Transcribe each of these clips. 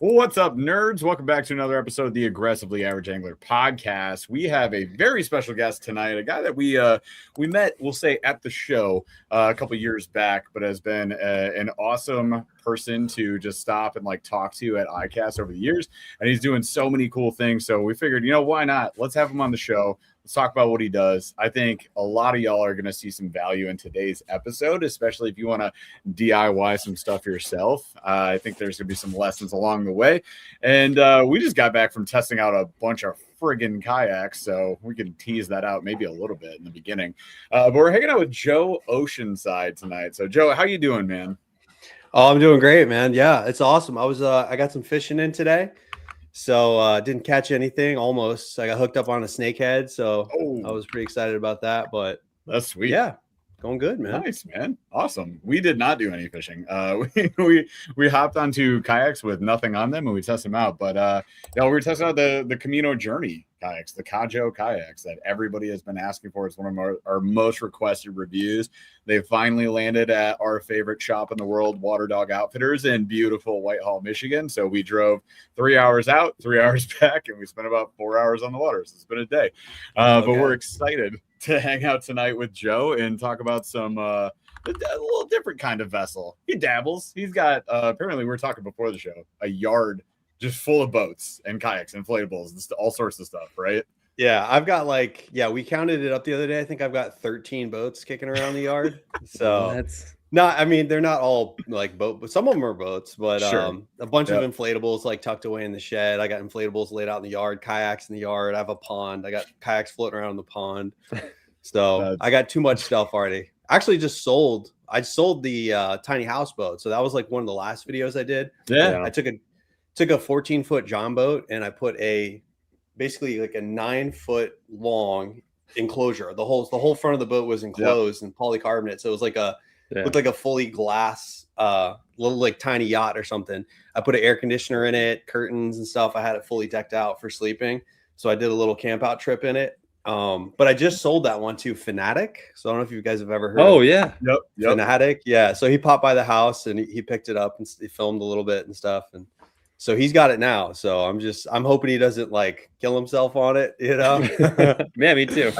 Well, what's up, nerds? Welcome back to another episode of the Aggressively Average Angler podcast. We have a very special guest tonight, a guy that we met, we'll say, at the show a couple years back, but has been an awesome person to just stop and talk to at ICAST over the years, and he's doing so many cool things. So we figured, why not? Let's have him on the show. Let's talk about what he does. I think a lot of y'all are going to see some value in today's episode, especially if you want to DIY some stuff yourself. I think there's going to be some lessons along the way. And we just got back from testing out a bunch of friggin' kayaks, so we can tease that out maybe a little bit in the beginning. But we're hanging out with Joe Oceanside tonight. So, Joe, how you doing, man? Oh, I'm doing great, man. Yeah, it's awesome. I got some fishing in today. So didn't catch anything almost. I got hooked up on a snakehead, so I was pretty excited about that. But that's sweet. Yeah, going good, man. Nice, man. Awesome. We did not do any fishing. We hopped onto kayaks with nothing on them and we tested them out. But we were testing out the Camino Journey kayaks, the Kajo kayaks that everybody has been asking for. It's one of our most requested reviews. They finally landed at our favorite shop in the world, Water Dog Outfitters, in beautiful Whitehall, Michigan. So we drove 3 hours out, 3 hours back, and we spent about 4 hours on the water. So it's been a day. But we're excited to hang out tonight with Joe and talk about some a little different kind of vessel. He dabbles. He's got apparently, we were talking before the show, a yard just full of boats and kayaks, inflatables, all sorts of stuff, right? Yeah, I've got we counted it up the other day. I think I've got 13 boats kicking around the yard. So that's I mean, they're not all boat, but some of them are boats, but sure. A bunch of inflatables tucked away in the shed. I got inflatables laid out in the yard, kayaks in the yard. I have a pond. I got kayaks floating around the pond. So I got too much stuff already. Actually I sold the tiny houseboat. So that was one of the last videos I did. Yeah. I took a 14-foot John boat and I put basically a 9-foot long enclosure. The whole front of the boat was enclosed in polycarbonate. So it was looked like a fully glass little tiny yacht or something. I put an air conditioner in it, curtains and stuff. I had it fully decked out for sleeping. So I did a little camp out trip in it. But I just sold that one to Fanatic. So I don't know if you guys have ever heard of Yep. Fanatic. Yeah. So he popped by the house and he picked it up and he filmed a little bit and stuff. And so he's got it now. So I'm hoping he doesn't kill himself on it, Yeah, me too.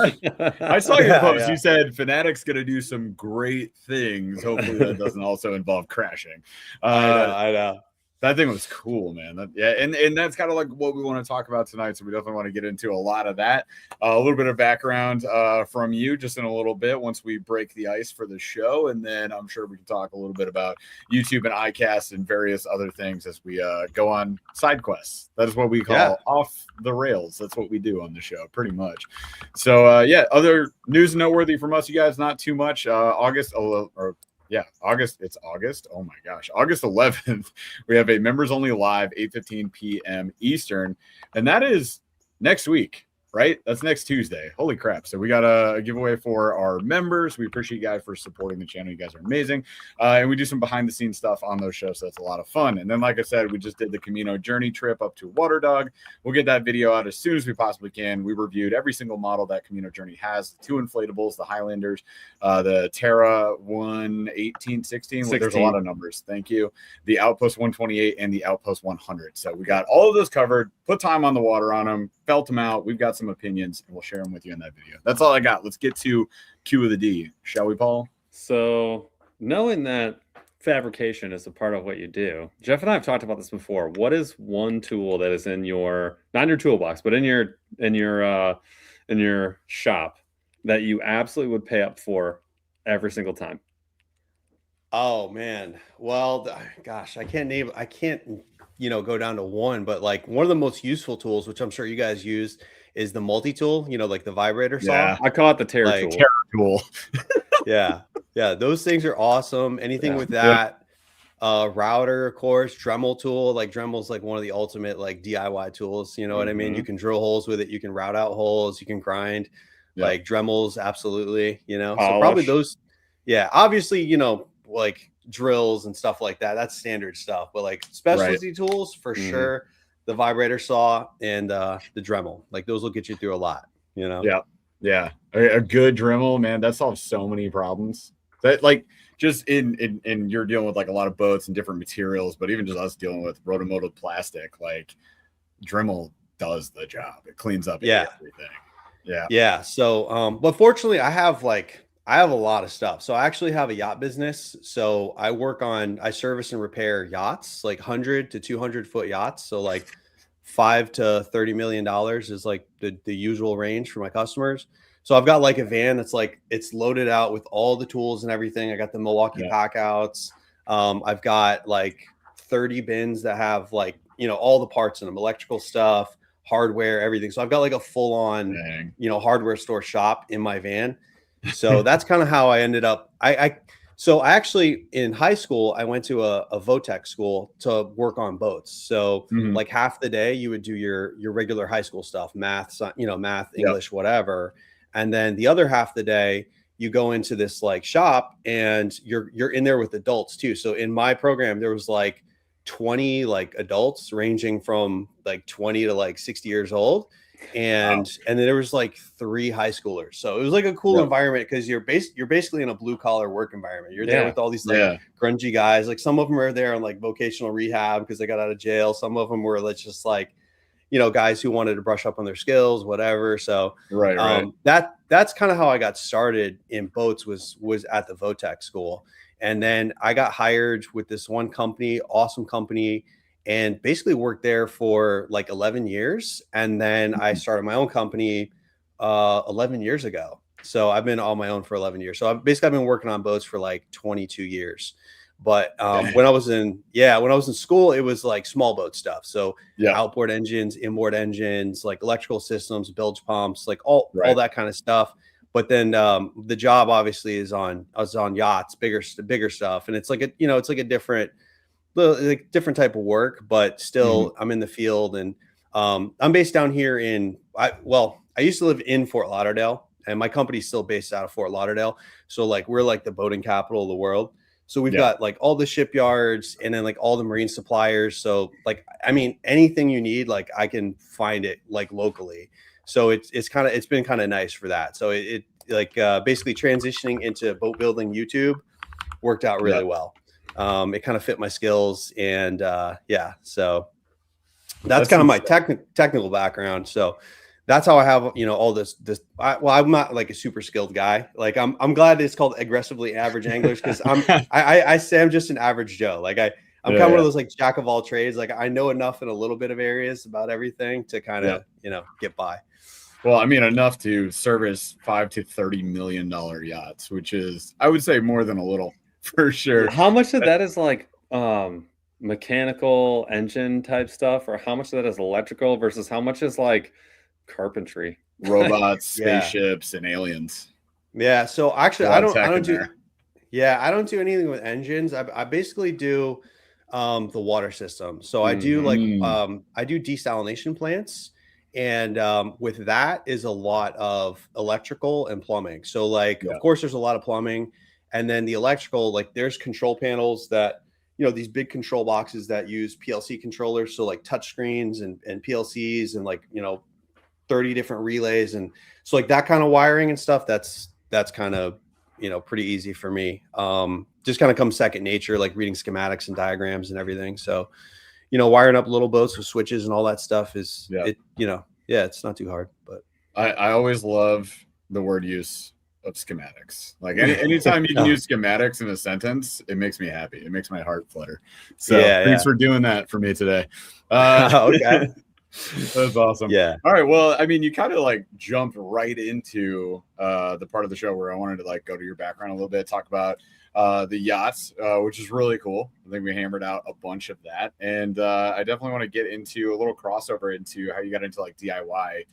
I saw your post. You said Fanatic's gonna do some great things. Hopefully that doesn't also involve crashing. I know. That thing was cool, man. And that's kind of what we want to talk about tonight. So we definitely want to get into a lot of that. A little bit of background from you just in a little bit once we break the ice for the show. And then I'm sure we can talk a little bit about YouTube and iCast and various other things as we go on side quests. That is what we call off the rails. That's what we do on the show, pretty much. So, other news noteworthy from us, you guys, not too much. August. It's August. Oh my gosh. August 11th, we have a members only live, 8:15 p.m. Eastern. And that is next week, right? That's next Tuesday. Holy crap. So we got a giveaway for our members. We appreciate you guys for supporting the channel. You guys are amazing. And we do some behind the scenes stuff on those shows. So that's a lot of fun. And then, like I said, we just did the Camino Journey trip up to Water Dog. We'll get that video out as soon as we possibly can. We reviewed every single model that Camino Journey has, the 2 inflatables, the Highlanders, the Terra 118, 16. Well, there's a lot of numbers. Thank you. The Outpost 128 and the Outpost 100. So we got all of those covered, put time on the water on them, felt them out. We've got some opinions and we'll share them with you in that video. That's all I got. Let's get to Q of the D, shall we, Paul? So knowing that fabrication is a part of what you do, Jeff and I have talked about this before. What is one tool that is in your, not in your toolbox, but in your shop that you absolutely would pay up for every single time? Oh man. Well, gosh, I can't go down to one, but one of the most useful tools, which I'm sure you guys use, is the multi-tool, the vibrator saw. Yeah, I call it the Terra tool. Yeah. Those things are awesome. Anything with that. Router, of course, Dremel tool. Dremel's one of the ultimate DIY tools. You know what I mean? You can drill holes with it. You can route out holes. You can grind. Dremels, absolutely. So probably those. Yeah, obviously, drills and stuff like that. That's standard stuff. But specialty tools for sure. The vibrator saw and the Dremel, those will get you through a lot. Yeah. A good Dremel, man, that solves so many problems. That just in you're dealing with like a lot of boats and different materials, but even just us dealing with rotomolded plastic, like Dremel does the job. It cleans up everything. Yeah. So, but fortunately, I have a lot of stuff. So I actually have a yacht business. So I service and repair yachts, like 100 to 200 foot yachts. So like $5 to $30 million is like the usual range for my customers. So I've got like a van that's like, it's loaded out with all the tools and everything. I got the Milwaukee pack outs. I've got like 30 bins that have like, all the parts in them, electrical stuff, hardware, everything. So I've got like a full on, hardware store shop in my van. So that's kind of how I ended up. So I actually in high school, I went to a Votech school to work on boats. So like half the day you would do your regular high school stuff, math, math, English, whatever. And then the other half the day you go into this like shop and you're in there with adults too. So in my program, there was like 20 like adults ranging from like 20 to like 60 years old. And then there was like 3 high schoolers. So it was like a cool environment because you're basically in a blue collar work environment. You're there with all these like grungy guys. Like some of them are there on like vocational rehab because they got out of jail. Some of them were just like, guys who wanted to brush up on their skills, whatever. So that's kind of how I got started in boats was at the Votech school. And then I got hired with this one company, awesome company, and basically worked there for like 11 years. And then I started my own company 11 years ago. So I've been on my own for 11 years. So I've been working on boats for like 22 years. But when I was in school, it was like small boat stuff. So outboard engines, inboard engines, like electrical systems, bilge pumps, like all that kind of stuff. But then the job obviously is on yachts, bigger stuff. And it's like it's like a different type of work, but still I'm in the field. And I'm based down here I used to live in Fort Lauderdale, and my company's still based out of Fort Lauderdale. So like we're like the boating capital of the world. So we've got like all the shipyards and then like all the marine suppliers. So like, I mean, anything you need, like I can find it like locally. So it's been kind of nice for that. So it basically transitioning into boat building YouTube worked out really well. It kind of fit my skills and so that's kind of my technical background. So that's how I have, all this, I'm not like a super skilled guy. Like I'm glad it's called aggressively average anglers because I say I'm just an average Joe. Like I'm kind of one of those like jack of all trades. Like I know enough in a little bit of areas about everything to kind of, get by. Well, I mean, enough to service $5 to $30 million yachts, which is, I would say, more than a little for sure. How much of that is like mechanical engine type stuff, or how much of that is electrical versus how much is like carpentry, robots, spaceships, and aliens? Yeah. So actually, I don't do anything with engines. I basically do the water system. So I do I do desalination plants. And with that is a lot of electrical and plumbing. So like, of course, there's a lot of plumbing. And then the electrical, like there's control panels that, these big control boxes that use PLC controllers. So like touch screens and PLCs and like, 30 different relays. And so like that kind of wiring and stuff, that's kind of, pretty easy for me. Just kind of comes second nature, like reading schematics and diagrams and everything. So, wiring up little boats with switches and all that stuff is, it's not too hard. But I always love the word use of schematics. Like anytime you can use schematics in a sentence, it makes me happy. It makes my heart flutter. So thanks for doing that for me today. Okay. That's awesome. Yeah. All right. Well, I mean, you kind of like jumped right into the part of the show where I wanted to like go to your background a little bit, talk about the yachts, which is really cool. I think we hammered out a bunch of that. And I definitely want to get into a little crossover into how you got into like DIY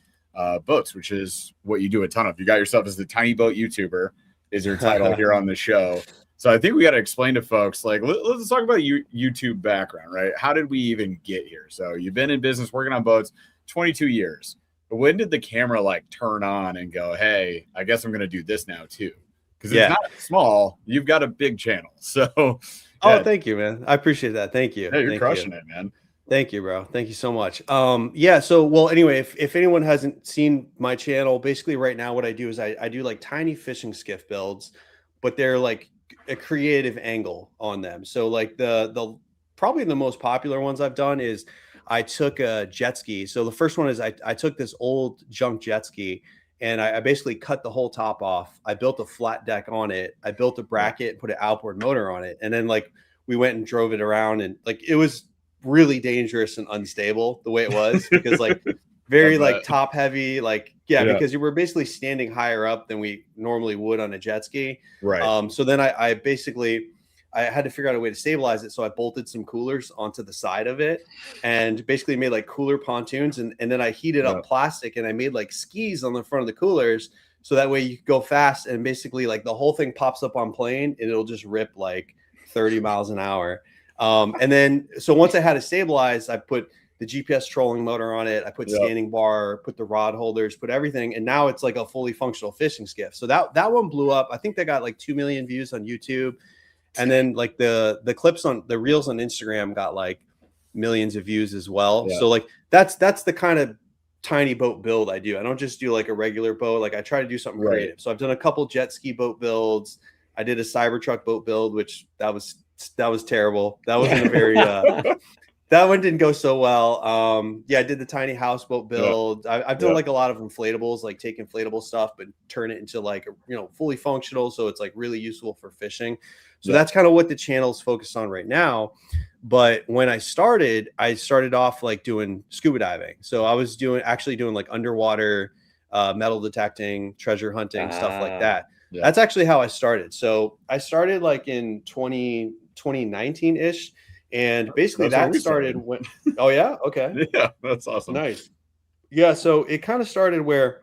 boats, which is what you do a ton of. You got yourself as the tiny boat YouTuber is your title here on the show. So I think we got to explain to folks, like, let's talk about YouTube background, right? How did we even get here? So you've been in business working on boats 22 years. But when did the camera like turn on and go, hey, I guess I'm going to do this now too? Because it's not small. You've got a big channel. So thank you, man. I appreciate that. Thank you. Hey, you're crushing it, man. Thank you, bro. Thank you so much. So, well, anyway, if anyone hasn't seen my channel, basically right now what I do is I do like tiny fishing skiff builds, but they're like a creative angle on them. So like the probably the most popular ones I've done is I took a jet ski. So the first one is I took this old junk jet ski and I basically cut the whole top off. I built a flat deck on it. I built a bracket and put an outboard motor on it. And then like we went and drove it around, and like it was really dangerous and unstable the way it was, because like very like top heavy, like because you were basically standing higher up than we normally would on a jet ski. Right. So then I basically I had to figure out a way to stabilize it. So I bolted some coolers onto the side of it and basically made like cooler pontoons. And then I heated up plastic and I made like skis on the front of the coolers. So that way you could go fast and basically like the whole thing pops up on plane and it'll just rip like 30 miles an hour. And then, so once I had it stabilized, I put the GPS trolling motor on it. I put standing bar, put the rod holders, put everything. And now it's like a fully functional fishing skiff. So that one blew up. I think they got like 2 million views on YouTube. And then like the clips on the reels on Instagram got like millions of views as well. So like that's the kind of tiny boat build I do. I don't just do like a regular boat. Like I try to do something creative. So I've done a couple jet ski boat builds. I did a Cybertruck boat build, which that was terrible. That wasn't a very that one didn't go so well. I did the tiny houseboat build. I've done like a lot of inflatables, like take inflatable stuff but turn it into like fully functional, so it's like really useful for fishing. So that's kind of what the channel's focused on right now. But when I started off like doing scuba diving. So I was actually doing like underwater metal detecting, treasure hunting, stuff like that. That's actually how I started. So I started like in 2019 ish. And basically that started when, oh yeah. Okay. Yeah. That's awesome. Nice. Yeah. So it kind of started where,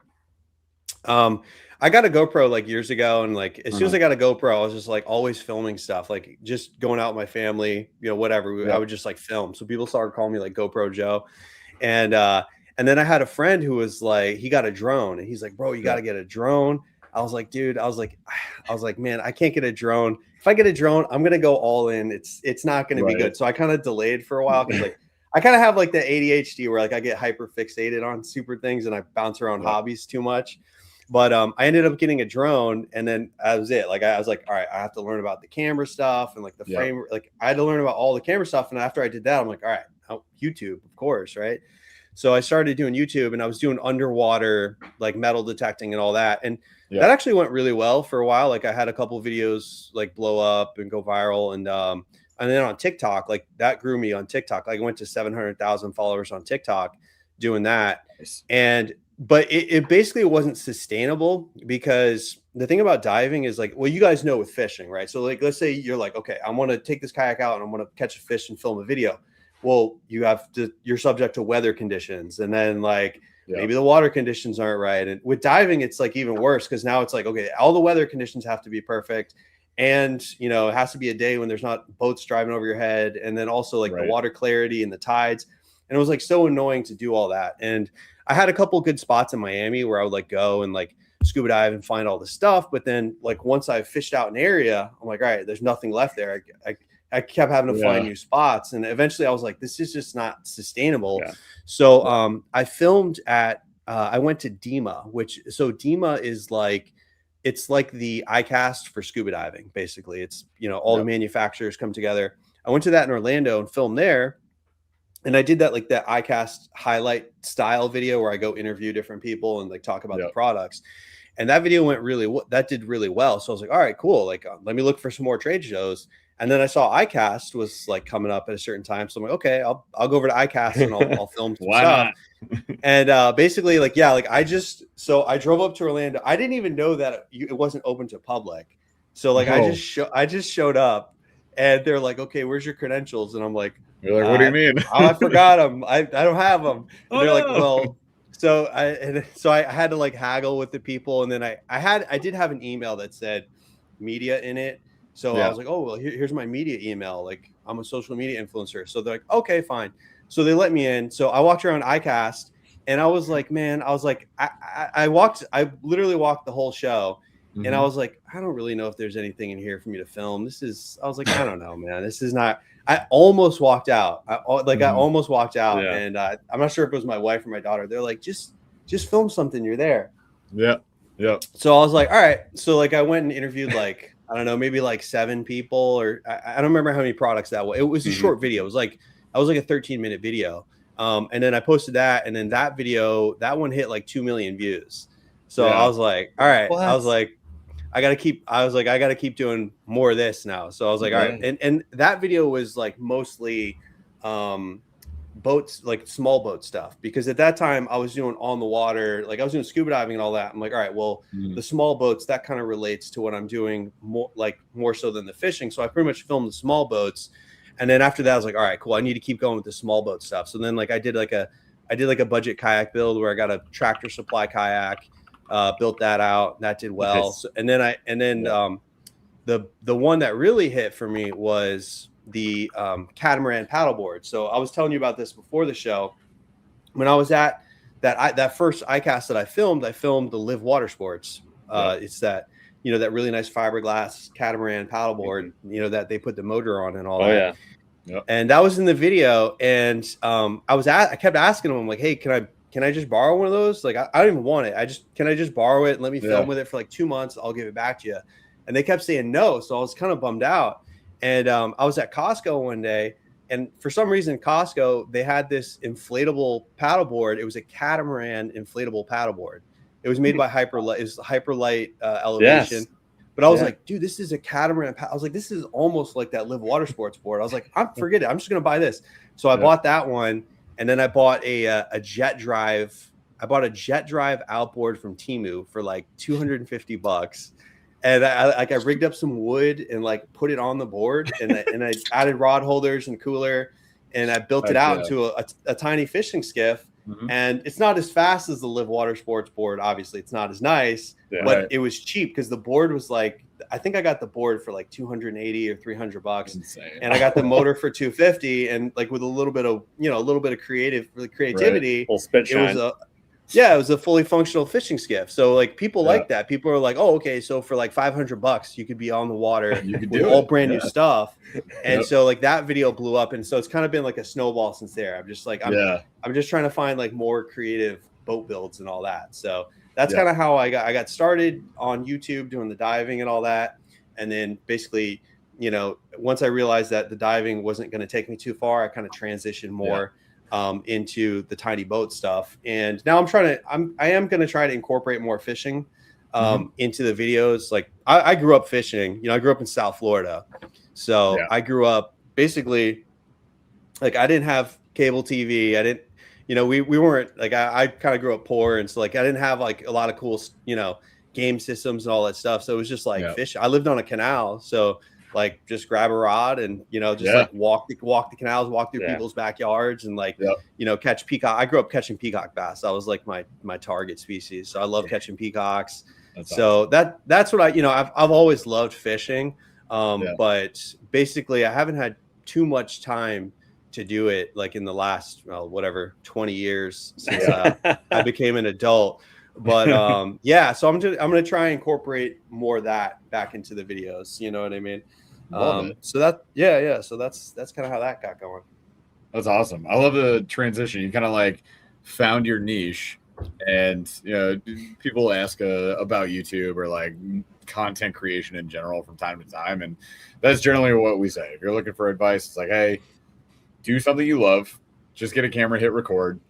I got a GoPro like years ago. And like, as soon as I got a GoPro, I was just like always filming stuff, like just going out with my family, whatever. I would just like film. So people started calling me like GoPro Joe. And then I had a friend who was like, he got a drone and he's like, bro, you got to get a drone. I was like, dude, I was like, man, I can't get a drone. If I get a drone, I'm going to go all in. It's not going to be good. So I kind of delayed for a while because like, I kind of have like the ADHD where like I get hyper fixated on super things and I bounce around hobbies too much. But I ended up getting a drone, and then that was it. Like I was like, all right, I have to learn about the camera stuff and like the frame. Like I had to learn about all the camera stuff. And after I did that, I'm like, all right, YouTube, of course, right? So I started doing YouTube, and I was doing underwater like metal detecting and all that. And that actually went really well for a while. Like I had a couple of videos like blow up and go viral, and then on TikTok, like that grew me on TikTok. Like I went to 700,000 followers on TikTok doing that. But it basically wasn't sustainable, because the thing about diving is like, well, you guys know with fishing, right? So like, let's say you're like, okay, I want to take this kayak out and I want to catch a fish and film a video. Well, you're subject to weather conditions, and then like maybe the water conditions aren't right. And with diving, it's like even worse, because now it's like, okay, all the weather conditions have to be perfect. And, it has to be a day when there's not boats driving over your head. And then also like the water clarity and the tides. And it was like so annoying to do all that. And I had a couple good spots in Miami where I would like go and like scuba dive and find all this stuff. But then like once I fished out an area, I'm like, all right, there's nothing left there. I kept having to find new spots. And eventually I was like, this is just not sustainable. So I filmed at, I went to DEMA, so DEMA is like, it's like the iCast for scuba diving. Basically it's, all the manufacturers come together. I went to that in Orlando and filmed there. And I did that like that iCast highlight style video where I go interview different people and like talk about the products. And that video did really well. So I was like, all right, cool. Like, let me look for some more trade shows. And then I saw iCast was like coming up at a certain time. So I'm like, okay, I'll go over to iCast and I'll film some stuff. And basically like, I drove up to Orlando. I didn't even know that it wasn't open to public. So like, I just showed up and they're like, okay, where's your credentials? And I'm like, you're like, what do you mean? I forgot them. I don't have them. They're like, well, so I had to like haggle with the people. And then I did have an email that said media in it. So I was like, oh, well, here's my media email. Like I'm a social media influencer. So they're like, okay, fine. So they let me in. So I walked around iCast and I was like, man, I literally walked the whole show. Mm-hmm. And I was like, I don't really know if there's anything in here for me to film. I was like, I don't know, man. This is not. I almost walked out. I almost walked out, and I'm not sure if it was my wife or my daughter. They're like, just film something. You're there. Yeah. So I was like, all right. So like I went and interviewed like I don't know, maybe like 7 people, or I don't remember how many products that was. It was a short video. It was like a 13-minute video. And then I posted that, and then that video, that one hit like 2 million views. So I was like, all right, I was like, I got to keep doing more of this now. So I was like, all right. And that video was like mostly boats, like small boat stuff, because at that time I was doing on the water, like I was doing scuba diving and all that. I'm like, all right, well, the small boats, that kind of relates to what I'm doing more so than the fishing. So I pretty much filmed the small boats. And then after that, I was like, all right, cool, I need to keep going with the small boat stuff. So then like I did like a budget kayak build where I got a Tractor Supply kayak, built that out. That did well. So, and then the one that really hit for me was the catamaran paddleboard. So I was telling you about this before the show. When I was at that first iCast that I filmed the Live Water Sports. It's that, that really nice fiberglass catamaran paddleboard, that they put the motor on and all that. Yeah. Yep. And that was in the video. And I kept asking them, I'm like, hey, can I just borrow one of those? Like, I don't even want it. Can I just borrow it and let me film with it for like 2 months? I'll give it back to you. And they kept saying no. So I was kind of bummed out. And I was at Costco one day, and for some reason, Costco, they had this inflatable paddleboard. It was a catamaran inflatable paddleboard. It was made by Hyperlight. It was Hyperlight Elevation. Yes. But I was like, dude, this is a catamaran. I was like, this is almost like that Live Water Sports board. I was like, forget it. I'm just going to buy this. So I bought that one. And then I bought a jet drive. I bought a jet drive outboard from Temu for like $250. And I rigged up some wood and like put it on the board, and I added rod holders and cooler, and I built it out into a tiny fishing skiff. Mm-hmm. And it's not as fast as the Live Water Sports board. Obviously, it's not as nice, but it was cheap because the board was like, I think I got the board for like $280 or $300, insane. And I got the motor for $250, and like with a little bit of creativity, it was a fully functional fishing skiff. So like people like that. People are like, oh, okay, so for like $500, you could be on the water. You could do all brand new stuff. And so like that video blew up, and so it's kind of been like a snowball since there. I'm just like, I'm just trying to find like more creative boat builds and all that. So that's kind of how I got started on YouTube doing the diving and all that. And then basically, once I realized that the diving wasn't going to take me too far, I kind of transitioned more into the tiny boat stuff. And now I am going to try to incorporate more fishing into the videos. Like I grew up fishing, I grew up in South Florida. So I grew up basically like, I didn't have cable TV. I didn't, we weren't like, I kind of grew up poor. And so like, I didn't have like a lot of cool, game systems and all that stuff. So it was just like fish. I lived on a canal. So like just grab a rod and, like walk the canals, walk through people's backyards and like, catch peacock. I grew up catching peacock bass. That was like my target species. So I love catching peacocks. So awesome. That's what I've always loved fishing. But basically I haven't had too much time to do it like in the last, 20 years since I became an adult. But so I'm going to try and incorporate more of that back into the videos. You know what I mean? So that's kind of how that got going. That's awesome. I love the transition. You kind of like found your niche, and people ask about YouTube or like content creation in general from time to time, and that's generally what we say. If you're looking for advice, it's like, hey, do something you love, just get a camera, hit record,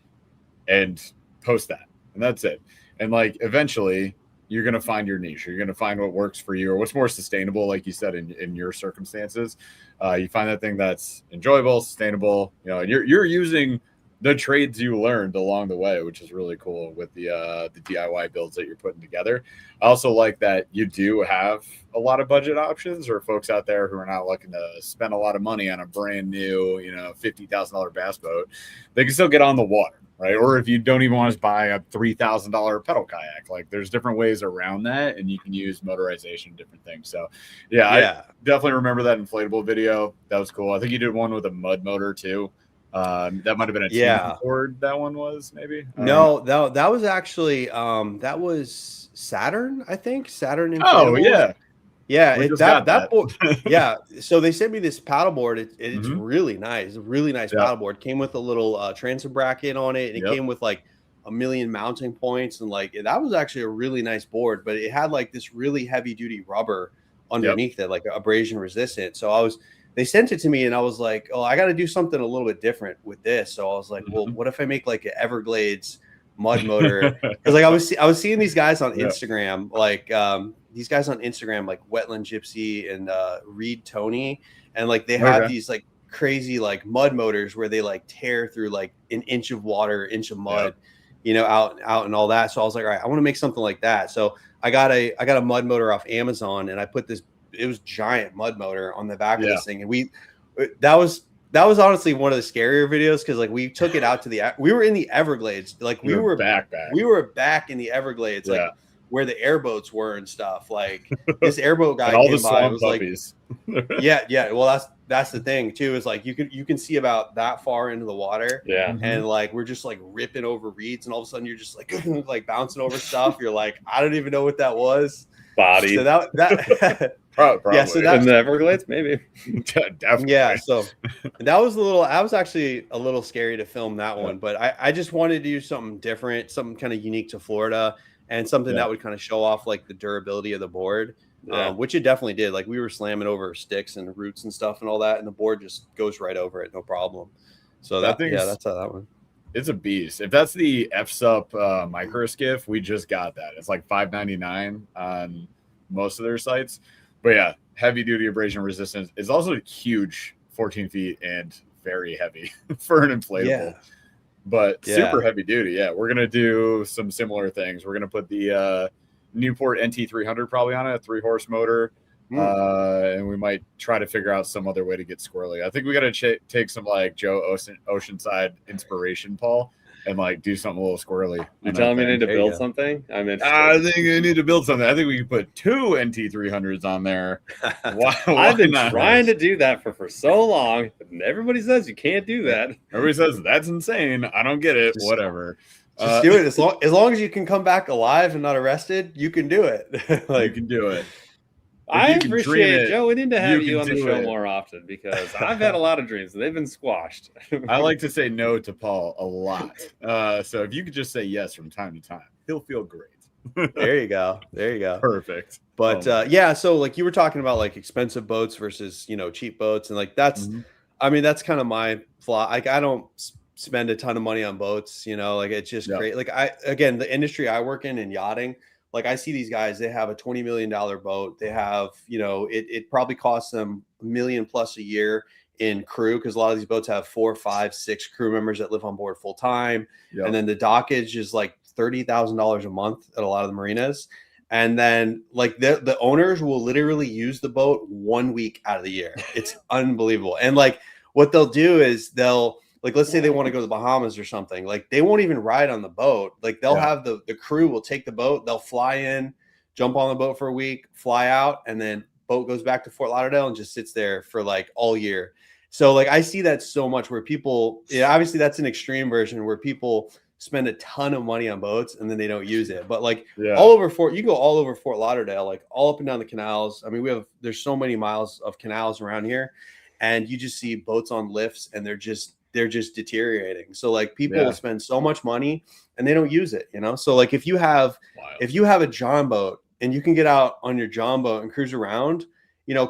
and post that, and that's it. And like eventually you're going to find your niche. You're going to find what works for you or what's more sustainable, like you said, in your circumstances. You find that thing that's enjoyable, sustainable, and you're using the trades you learned along the way, which is really cool with the DIY builds that you're putting together. I also like that you do have a lot of budget options, or folks out there who are not looking to spend a lot of money on a brand new, $50,000 bass boat. They can still get on the water. Right. Or if you don't even want to buy a $3,000 pedal kayak, like there's different ways around that, and you can use motorization, different things. So I definitely remember that inflatable video. That was cool. I think you did one with a mud motor too. That might have been a team board. That one was maybe. No, that was actually that was Saturn, I think. Saturn. Oh yeah. Yeah, that board. Yeah, so they sent me this paddleboard. It's really nice, paddleboard. Came with a little transit bracket on it, and it came with like a million mounting points, and like that was actually a really nice board. But it had like this really heavy duty rubber underneath it, like abrasion resistant. So they sent it to me and I was like, oh, I got to do something a little bit different with this. So I was like, well, what if I make like an Everglades mud motor? Because like I was seeing these guys on Instagram, like these guys on Instagram, like Wetland Gypsy and Reed Tony, and like they have these like crazy like mud motors where they like tear through like an inch of water, inch of mud, you know, out and all that. So I was like, all right, I want to make something like that. So I got a mud motor off Amazon, and I put this, it was giant mud motor on the back of this thing, and that was honestly one of the scarier videos, because like we took it out to we were in the Everglades, like we were back in the Everglades, like where the airboats were and stuff. Like this airboat guy all came the by, was puppies. like, yeah. Well, that's the thing too, is like you can see about that far into the water, and like we're just like ripping over reeds, and all of a sudden you're just like like bouncing over stuff. You're like, I don't even know what that was. Body. So that Probably. Yeah, so in the Everglades, maybe. Definitely. Yeah, so that was actually a little scary to film that one, but I just wanted to do something different, something kind of unique to Florida, and something that would kind of show off like the durability of the board, which it definitely did. Like we were slamming over sticks and roots and stuff and all that, and the board just goes right over it, no problem. So that's how that one. It's a beast. If that's the FSUP micro skiff, we just got that. It's like $5.99 on most of their sites. But yeah, heavy duty abrasion resistance is also huge, 14 feet and very heavy for an inflatable. Yeah. But super heavy duty. Yeah, we're gonna do some similar things. We're gonna put the Newport NT300 probably on it, a 3-horse motor. And we might try to figure out some other way to get squirrely. I think we got to take some like Joe Oceanside inspiration, Paul, and like do something a little squirrely. You telling me I need to build something? I think I need to build something. I think we can put 2 NT300s on there. Why I've been trying to do that for so long, but everybody says you can't do that. Everybody says that's insane. I don't get it. Whatever. Just do it. As long as you can come back alive and not arrested, you can do it. Like, you can do it. I appreciate it, Joe. We need to have you on the show more often, because I've had a lot of dreams and they've been squashed. I like to say no to Paul a lot. So if you could just say yes from time to time, he'll feel great. There you go. Perfect. But so like you were talking about like expensive boats versus, you know, cheap boats. And like that's, I mean, that's kind of my flaw. Like I don't spend a ton of money on boats, you know, like it's just great. Like again, the industry I work in yachting, like I see these guys, they have a $20 million boat. They have, you know, it probably costs them $1 million plus a year in crew, because a lot of these boats have 4, 5, 6 crew members that live on board full time. And then the dockage is like $30,000 a month at a lot of the marinas. And then like the owners will literally use the boat 1 week out of the year. It's unbelievable. And like what they'll do is like, let's say they want to go to the Bahamas or something, like they won't even ride on the boat. Like they'll have the crew will take the boat, they'll fly in, jump on the boat for a week, fly out, and then boat goes back to Fort Lauderdale and just sits there for like all year. So like I see that so much where people, obviously that's an extreme version where people spend a ton of money on boats and then they don't use it. But like all over you go all over Fort Lauderdale, like all up and down the canals. I mean, there's so many miles of canals around here, and you just see boats on lifts and they're just deteriorating. So like people spend so much money and they don't use it, you know? So like if you have a John boat and you can get out on your John boat and cruise around, you know,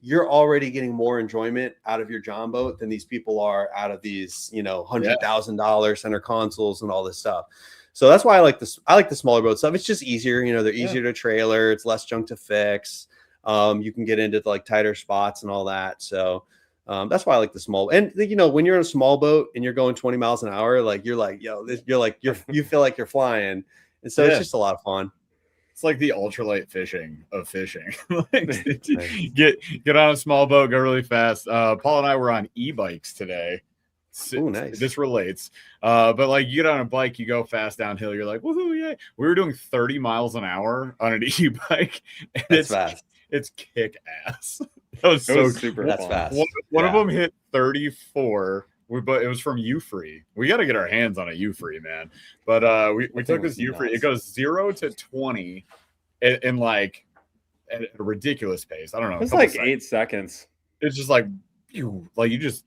you're already getting more enjoyment out of your John boat than these people are out of these, you know, $100,000 center consoles and all this stuff. So that's why I like this. I like the smaller boat stuff. It's just easier, you know, they're easier to trailer. It's less junk to fix. You can get into like tighter spots and all that. So that's why I like the small. And you know, when you're in a small boat and you're going 20 miles an hour, like you're like, yo, you feel like you're flying. And so it's just a lot of fun. It's like the ultralight fishing of fishing. Like, get on a small boat, go really fast. Paul and I were on e-bikes today. Oh, nice. This relates. But like you get on a bike, you go fast downhill, you're like, woohoo, yay. We were doing 30 miles an hour on an e-bike. And That's fast. It's kick ass. That was super That's fun. fast. One of them hit 34, but it was from U-Free. We got to get our hands on a U-Free, man. But we took this U-Free. It goes 0 to 20 in like at a ridiculous pace. I don't know. It's like 8 seconds. It's just like you just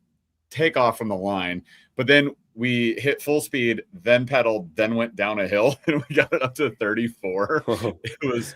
take off from the line. But then we hit full speed, then pedaled, then went down a hill, and we got it up to 34. It was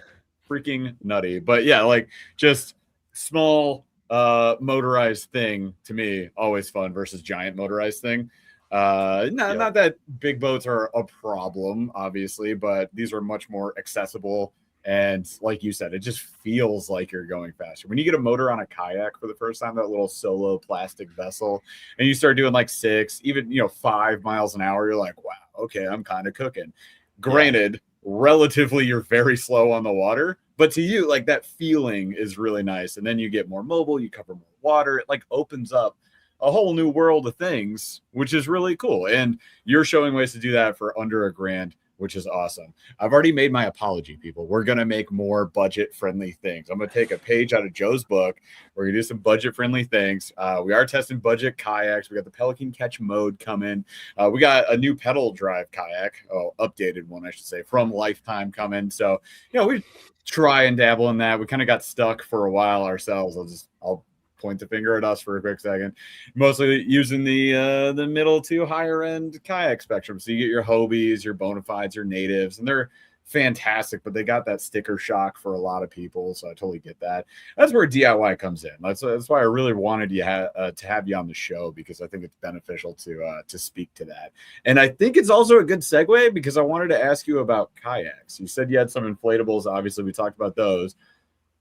freaking nutty. But yeah, like just small motorized thing to me, always fun versus giant motorized thing. Not that big boats are a problem, obviously, but these are much more accessible. And like you said, it just feels like you're going faster. When you get a motor on a kayak for the first time, that little solo plastic vessel, and you start doing like 6, even 5 miles an hour, you're like, wow, okay, I'm kind of cooking. Granted, relatively, you're very slow on the water, but to you, like that feeling is really nice. And then you get more mobile, you cover more water. It like opens up a whole new world of things, which is really cool. And you're showing ways to do that for under $1,000, which is awesome. I've already made my apology, people. We're going to make more budget-friendly things. I'm going to take a page out of Joe's book. We're going to do some budget-friendly things. We are testing budget kayaks. We got the Pelican Catch mode coming. We got a new pedal drive kayak, updated one, I should say, from Lifetime coming. So, we try and dabble in that. We kind of got stuck for a while ourselves. I'll point the finger at us for a quick second, mostly using the middle to higher end kayak spectrum. So you get your Hobies, your Bonafides, your Natives, and they're fantastic, but they got that sticker shock for a lot of people. So I totally get that. That's where DIY comes in. That's why I really wanted you to have you on the show, because I think it's beneficial to speak to that. And I think it's also a good segue, because I wanted to ask you about kayaks. You said you had some inflatables. Obviously, we talked about those.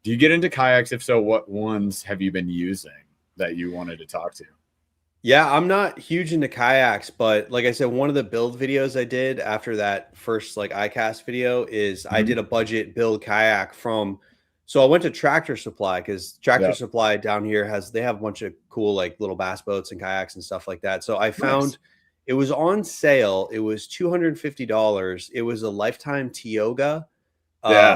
Do you get into kayaks? If so, what ones have you been using that you wanted to talk to? Yeah, I'm not huge into kayaks, but like I said, one of the build videos I did after that first like iCast video is I did a budget build kayak so I went to Tractor Supply, because Tractor Supply down here they have a bunch of cool like little bass boats and kayaks and stuff like that. So I found it was on sale. It was $250. It was a Lifetime Tioga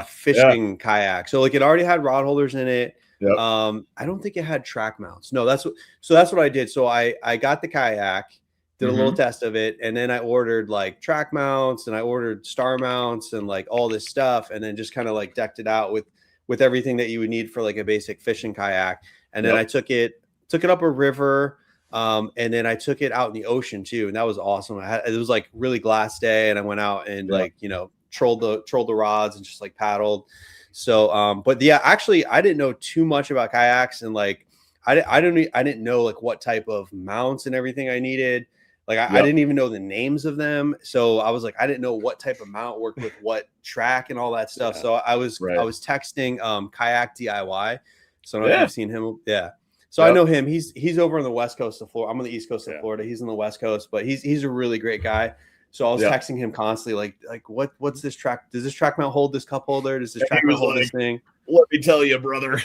fishing kayak. So like it already had rod holders in it. I don't think it had track mounts. No, that's what I did. So I got the kayak, did a little test of it, and then I ordered like track mounts, and I ordered star mounts and like all this stuff, and then just kind of like decked it out with everything that you would need for like a basic fishing kayak. And then I took it up a river, and then I took it out in the ocean too, and that was awesome. It was like really glass day, and I went out and trolled the rods and just like paddled. So but yeah, actually I didn't know too much about kayaks, and like I didn't know like what type of mounts and everything I needed. Like I didn't even know the names of them. So I was like, I didn't know what type of mount worked with what track and all that stuff. So I was texting Kayak DIY. So I don't know if you've seen him. Yeah. So I know him. He's over on the west coast of Florida. I'm on the east coast of Florida. He's on the west coast, but he's a really great guy. So I was texting him constantly, like what's this track? Does this track mount hold this cup holder? Does this track mount hold this thing? Let me tell you, brother.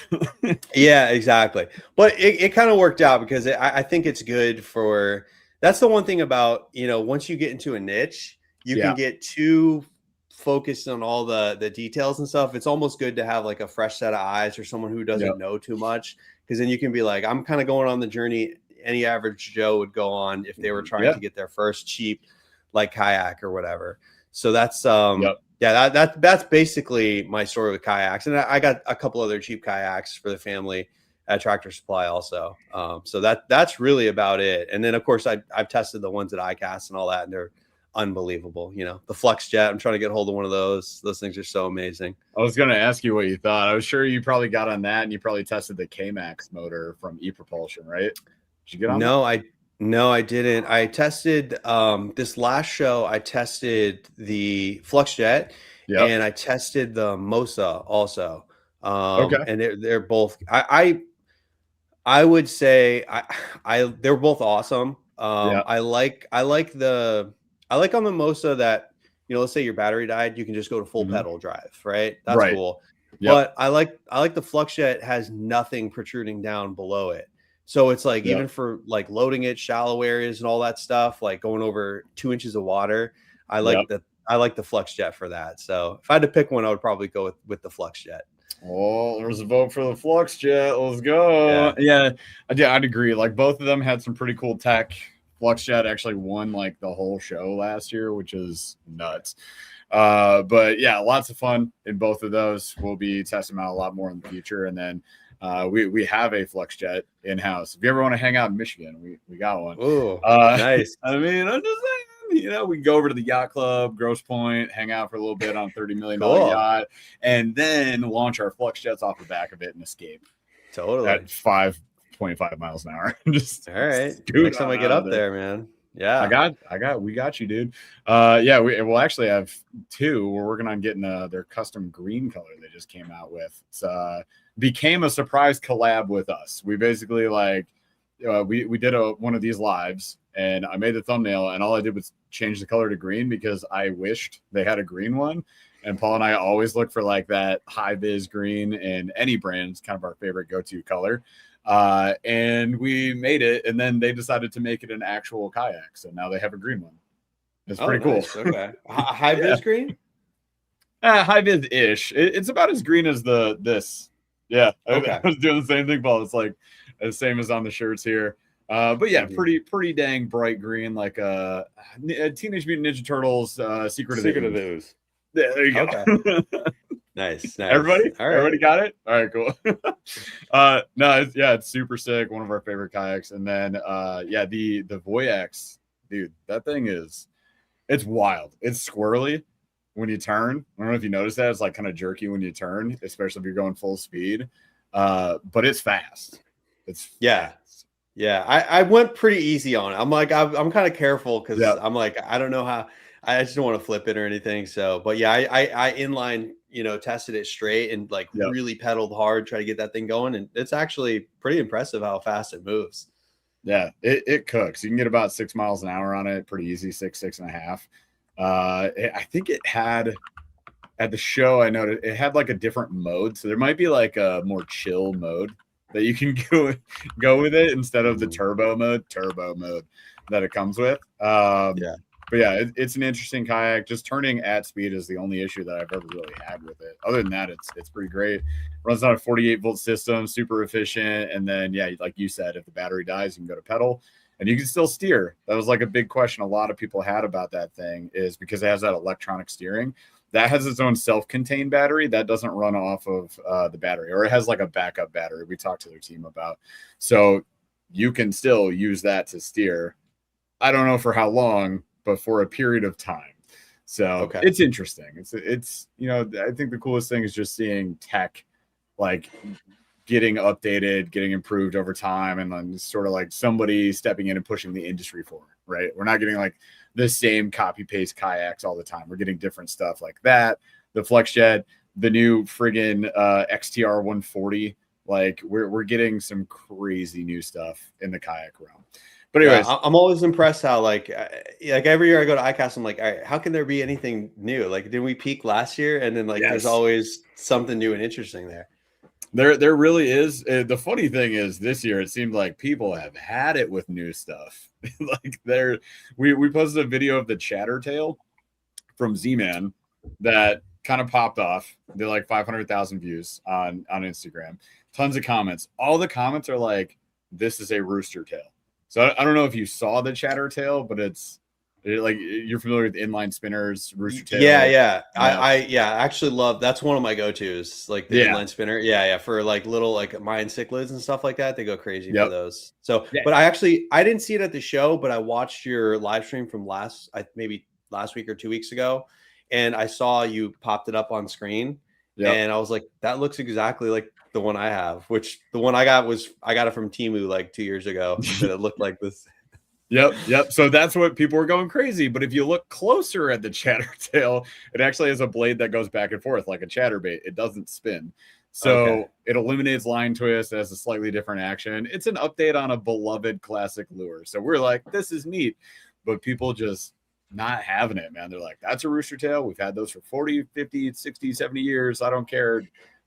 Yeah, exactly. But it kind of worked out, because I think it's good for. That's the one thing about, once you get into a niche, you can get too focused on all the details and stuff. It's almost good to have like a fresh set of eyes, or someone who doesn't know too much, because then you can be like, I'm kind of going on the journey any average Joe would go on if they were trying to get their first cheap like kayak or whatever. So that's that's basically my story with kayaks. And I got a couple other cheap kayaks for the family at Tractor Supply also. So that's really about it. And then of course I've tested the ones at iCast and all that, and they're unbelievable. The Flex Jet, I'm trying to get hold of one of those. Those things are so amazing. I was going to ask you what you thought. I was sure you probably got on that, and you probably tested the K-Max motor from ePropulsion, right? Did you get on that? No, I didn't. I tested this last show. I tested the Flux Jet, and I tested the Mosa also. And they're both. I would say they're both awesome. I like on the Mosa that let's say your battery died, you can just go to full pedal drive, right? That's cool. But I like the Flux Jet has nothing protruding down below it. So it's like even for like loading it, shallow areas and all that stuff, like going over 2 inches of water, I like the Flux Jet for that. So if I had to pick one, I would probably go with the Flux Jet. Oh, there's a vote for the Flux Jet. Let's go. Yeah, I'd agree. Like both of them had some pretty cool tech. Flux Jet actually won like the whole show last year, which is nuts. But yeah, lots of fun in both of those. We'll be testing them out a lot more in the future. And then we have a Flux Jet in house. If you ever want to hang out in Michigan, we got one. Oh, nice. I mean, I'm just saying, we can go over to the yacht club, Grosse Point, hang out for a little bit on a $30 million Cool. yacht, and then launch our flux jets off the back of it and escape. Totally. At 5.25 miles an hour. Just all right. scoot Next time on I get out up of there, man. Yeah. we got you, dude. We'll actually have two. We're working on getting their custom green color they just came out with. It's became a surprise collab with us. We basically we did one of these lives, and I made the thumbnail, and all I did was change the color to green because I wished they had a green one. And Paul and I always look for like that high vis green, and any brand is kind of our favorite go-to color. And we made it, and then they decided to make it an actual kayak. So now they have a green one. It's pretty nice. cool. Okay. High vis green? High vis ish. It's about as green as this. Yeah. Okay. I was doing the same thing, Paul. It's like the same as on the shirts here. But yeah, pretty dang bright green, like a Teenage Mutant Ninja Turtles Secret of the Ooze. Yeah, there you go. Okay. Nice. Everybody? All right. Everybody got it? All right, cool. It's super sick. One of our favorite kayaks. And then the Voyax, dude, that thing it's wild. It's squirrely when you turn. I don't know if you noticed that. It's like kind of jerky when you turn, especially if you're going full speed. But it's fast. It's fast. Yeah. I went pretty easy on it. I'm like, I'm kind of careful because I'm like, I don't know how. I just don't want to flip it or anything. So, but yeah, I inline, tested it straight and really pedaled hard, try to get that thing going. And it's actually pretty impressive how fast it moves. Yeah, it cooks. You can get about 6 miles an hour on it. Pretty easy, 6.5. I think it had at the show, I noticed it had like a different mode. So there might be like a more chill mode that you can go with it instead of the turbo mode that it comes with. But yeah, it's an interesting kayak. Just turning at speed is the only issue that I've ever really had with it. Other than that, it's pretty great. Runs on a 48-volt system, super efficient. And then, like you said, if the battery dies, you can go to pedal and you can still steer. That was like a big question a lot of people had about that thing, is because it has that electronic steering. That has its own self-contained battery that doesn't run off of the battery, or it has like a backup battery we talked to their team about. So you can still use that to steer. I don't know for how long, but for a period of time. So It's interesting. It's I think the coolest thing is just seeing tech like getting updated, getting improved over time, and then sort of like somebody stepping in and pushing the industry forward, right? We're not getting like the same copy paste kayaks all the time. We're getting different stuff like that. The FlexJet, the new friggin' XTR 140. Like we're getting some crazy new stuff in the kayak realm. But anyways, I'm always impressed how like every year I go to ICAST, I'm like, all right, how can there be anything new? Like, didn't we peak last year? And then there's always something new and interesting there. There really is. The funny thing is this year, it seemed like people have had it with new stuff. We posted a video of the Chattertail from Z-Man that kind of popped off. They're like 500,000 views on Instagram. Tons of comments. All the comments are like, this is a rooster tail. So I don't know if you saw the Chattertail, but it's like, you're familiar with inline spinners, rooster tail. Yeah. I actually love, that's one of my go-tos, like the inline spinner. Yeah. For like little like Mayan cichlids and stuff like that. They go crazy for those. So, but I didn't see it at the show, but I watched your live stream from maybe last week or 2 weeks ago. And I saw you popped it up on screen. And I was like, that looks exactly like the one I have, which the one I got it from Temu like 2 years ago. That it looked like this. Yep. So that's what people were going crazy. But if you look closer at the Chattertail, it actually has a blade that goes back and forth like a chatterbait. It doesn't spin. So it eliminates line twist. It has a slightly different action. It's an update on a beloved classic lure. So we're like, this is neat. But people just not having it, man. They're like, that's a rooster tail. We've had those for 40, 50, 60, 70 years. I don't care.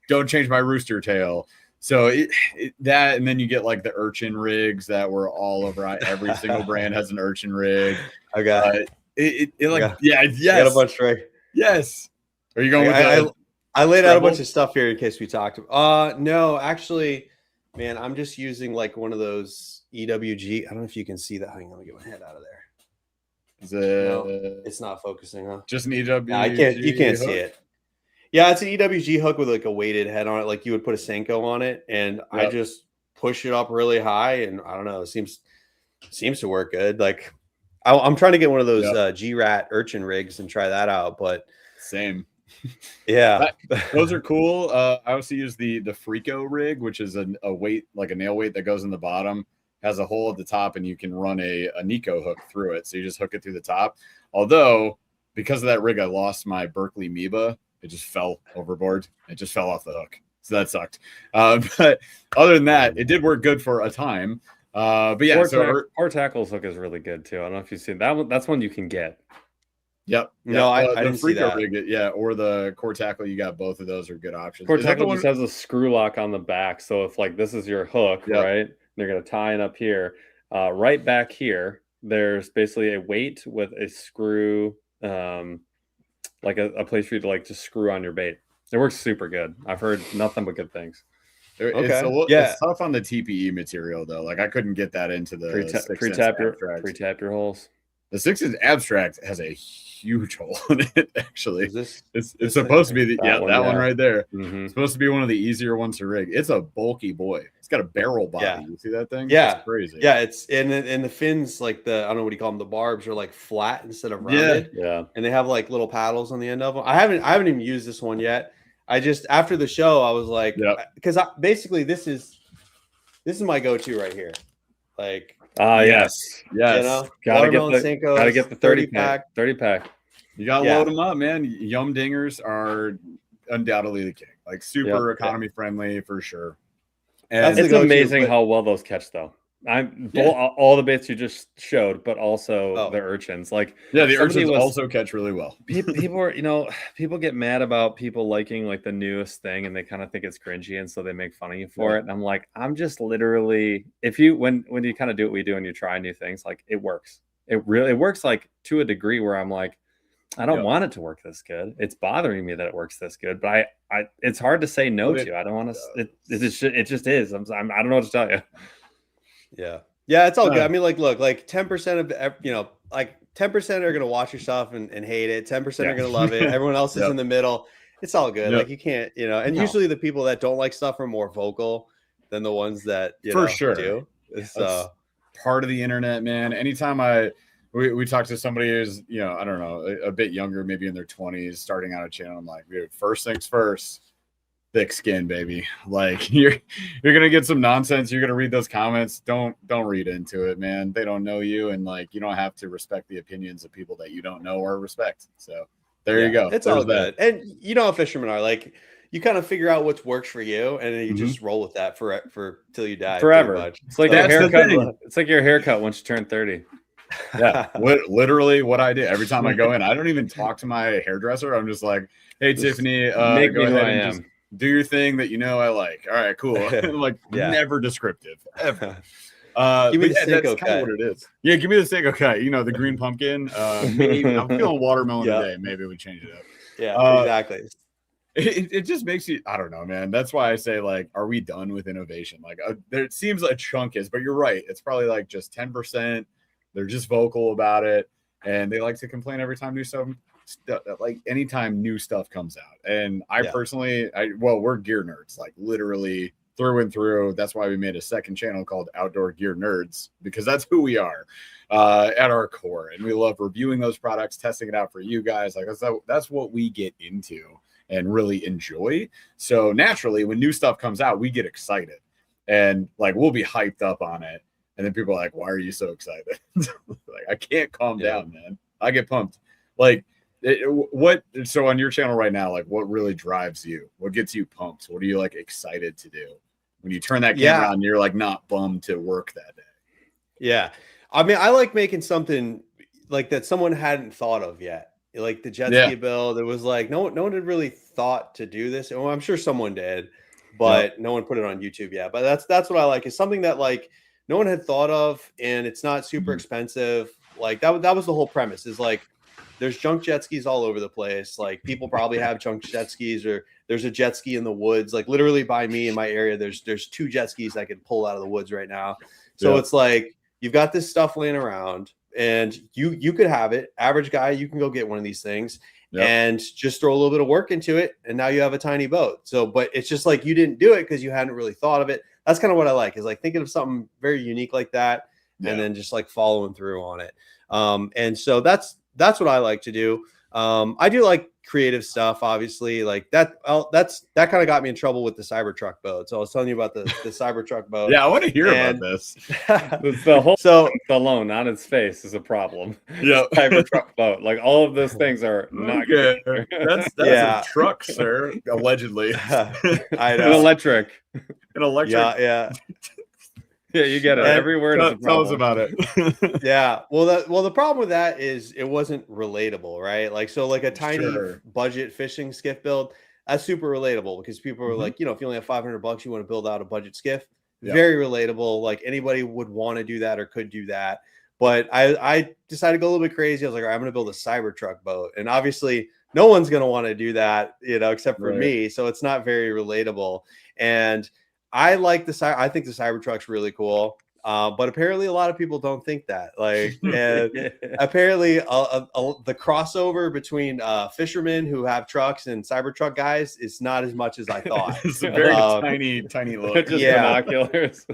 Don't change my rooster tail. So that, and then you get like the urchin rigs that were all over. Every single brand has an urchin rig. I got it. Yes. Got a bunch, right? Yes. Are you going with I laid out a bunch of stuff here in case we talked. No, actually, man, I'm just using like one of those EWG. I don't know if you can see that. Hang on, let me get my head out of there. It's not focusing, huh? Just an EWG. No, you can't see it. Yeah, it's an EWG hook with like a weighted head on it. Like you would put a Senko on it, and I just push it up really high, and I don't know. It seems to work good. Like I'm trying to get one of those G-Rat urchin rigs and try that out, but same. Yeah, those are cool. I also use the Frico rig, which is a weight, like a nail weight that goes in the bottom, has a hole at the top, and you can run a Nico hook through it. So you just hook it through the top. Although, because of that rig, I lost my Berkeley Meba. It just fell overboard. It just fell off the hook. So that sucked. But other than that, it did work good for a time. But yeah, Core Tackle's hook is really good too. I don't know if you've seen that one. That's one you can get. Yep. No, I the didn't see that. rig, or the Core Tackle. You got both of those are good options. Core Tackle just has a screw lock on the back. So if like this is your hook, right? They're gonna tie it up here. Right back here, there's basically a weight with a screw, like a place for you to like just screw on your bait. It works super good. I've heard nothing but good things. It's tough on the TPE material though. Like I couldn't get that into the pre-tap your holes. The 6-inch abstract has a huge hole in it. Actually, it's supposed to be that one right there. Mm-hmm. It's supposed to be one of the easier ones to rig. It's a bulky boy. It's got a barrel body. Yeah. You see that thing? Yeah, it's crazy. Yeah, it's and the fins, like I don't know what you call them. The barbs are like flat instead of rounded. Yeah, and they have like little paddles on the end of them. I haven't even used this one yet. I just after the show I was like, because basically this is my go-to right here. Like. Yes. You know, gotta get the 30 pack. 30 pack. You gotta load them up, man. Yum dingers are undoubtedly the king. Like super economy friendly for sure. And it's amazing how well those catch though. All the baits you just showed, but also the urchins. Like the urchins also catch really well. People are, people get mad about people liking like the newest thing, and they kind of think it's cringy, and so they make fun of you for it. And I'm like, I'm just literally, when you kind of do what we do and you try new things, like it works. It works like to a degree where I'm like, I don't want it to work this good. It's bothering me that it works this good, but it's hard to say no to. I don't want to. It just is. I don't know what to tell you. Yeah, it's all good. I mean, look, like 10% of like 10% are gonna watch your stuff and hate it. 10% are gonna love it. Everyone else is in the middle. It's all good. Like you can't, and usually the people that don't like stuff are more vocal than the ones that do. It's part of the internet, man. Anytime we talk to somebody who's I don't know, a bit younger, maybe in their 20s, starting out a channel, I'm like, dude, first things first. Thick skin, baby. Like you're gonna get some nonsense. You're gonna read those comments. Don't read into it, man. They don't know you, and like you don't have to respect the opinions of people that you don't know or respect. So there you go. It's all good. And you know how fishermen are. Like you kind of figure out what works for you, and then you just roll with that for till you die. Forever. It's like your haircut. It's like your haircut once you turn 30. Yeah, literally what I do every time I go in. I don't even talk to my hairdresser. I'm just like, hey, Tiffany, make go me who ahead I and am. just do your thing that I like. All right, cool. Like never descriptive ever. Give me the that's kind of what it is. Yeah, give me the Seiko cut. The green pumpkin. Maybe I'm feeling watermelon today. Maybe we change it up. Yeah, exactly. It just makes you. I don't know, man. That's why I say like, are we done with innovation? Like, there seems a chunk is, but you're right. It's probably like just 10%. They're just vocal about it, and they like to complain every time new stuff. Like anytime new stuff comes out. And I personally, we're gear nerds, like literally through and through. That's why we made a second channel called Outdoor Gear Nerds, because that's who we are at our core. And we love reviewing those products, testing it out for you guys. Like that's what we get into and really enjoy. So naturally, when new stuff comes out, we get excited and like we'll be hyped up on it. And then people are like, why are you so excited? Like, I can't calm down, man. I get pumped. Like, so on your channel right now, like what really drives you? What gets you pumped? What are you like excited to do when you turn that camera on? You're like not bummed to work that day. Yeah, I mean, I like making something like that someone hadn't thought of yet. Like the jet ski build, it was like no one had really thought to do this. Well, I'm sure someone did, but no one put it on YouTube yet. But that's what I like, is something that like no one had thought of, and it's not super expensive. Like that was the whole premise, is like there's junk jet skis all over the place. Like people probably have junk jet skis, or there's a jet ski in the woods. Like literally by me in my area, there's 2 jet skis I could pull out of the woods right now. So it's like you've got this stuff laying around, and you could have it. Average guy, you can go get one of these things and just throw a little bit of work into it, and now you have a tiny boat. So, but it's just like you didn't do it because you hadn't really thought of it. That's kind of what I like, is like thinking of something very unique like that, and then just like following through on it. And so that's what I like to do. I do like creative stuff, obviously, like that. That kind of got me in trouble with the Cybertruck boat. So I was telling you about the Cybertruck boat. Yeah, I want to hear about this. It's the whole alone on its face is a problem. Yeah, Cybertruck boat, like all of those things are not good. That's a truck, sir. Allegedly, I know. An electric. Yeah. Yeah, you get it. Every word is a problem. Tell us about it. Yeah. Well, the problem with that is it wasn't relatable, right? Like, so like a tiny budget fishing skiff build, that's super relatable because people are like, you know, if you only have $500, you want to build out a budget skiff. Yeah. Very relatable. Like anybody would want to do that or could do that. But I decided to go a little bit crazy. I was like, all right, I'm going to build a Cybertruck boat. And obviously no one's going to want to do that, you know, except for me. So it's not very relatable. And I think the Cybertruck's really cool. But apparently a lot of people don't think that. Like, and apparently the crossover between fishermen who have trucks and Cybertruck guys is not as much as I thought. It's a very tiny look. Just binoculars.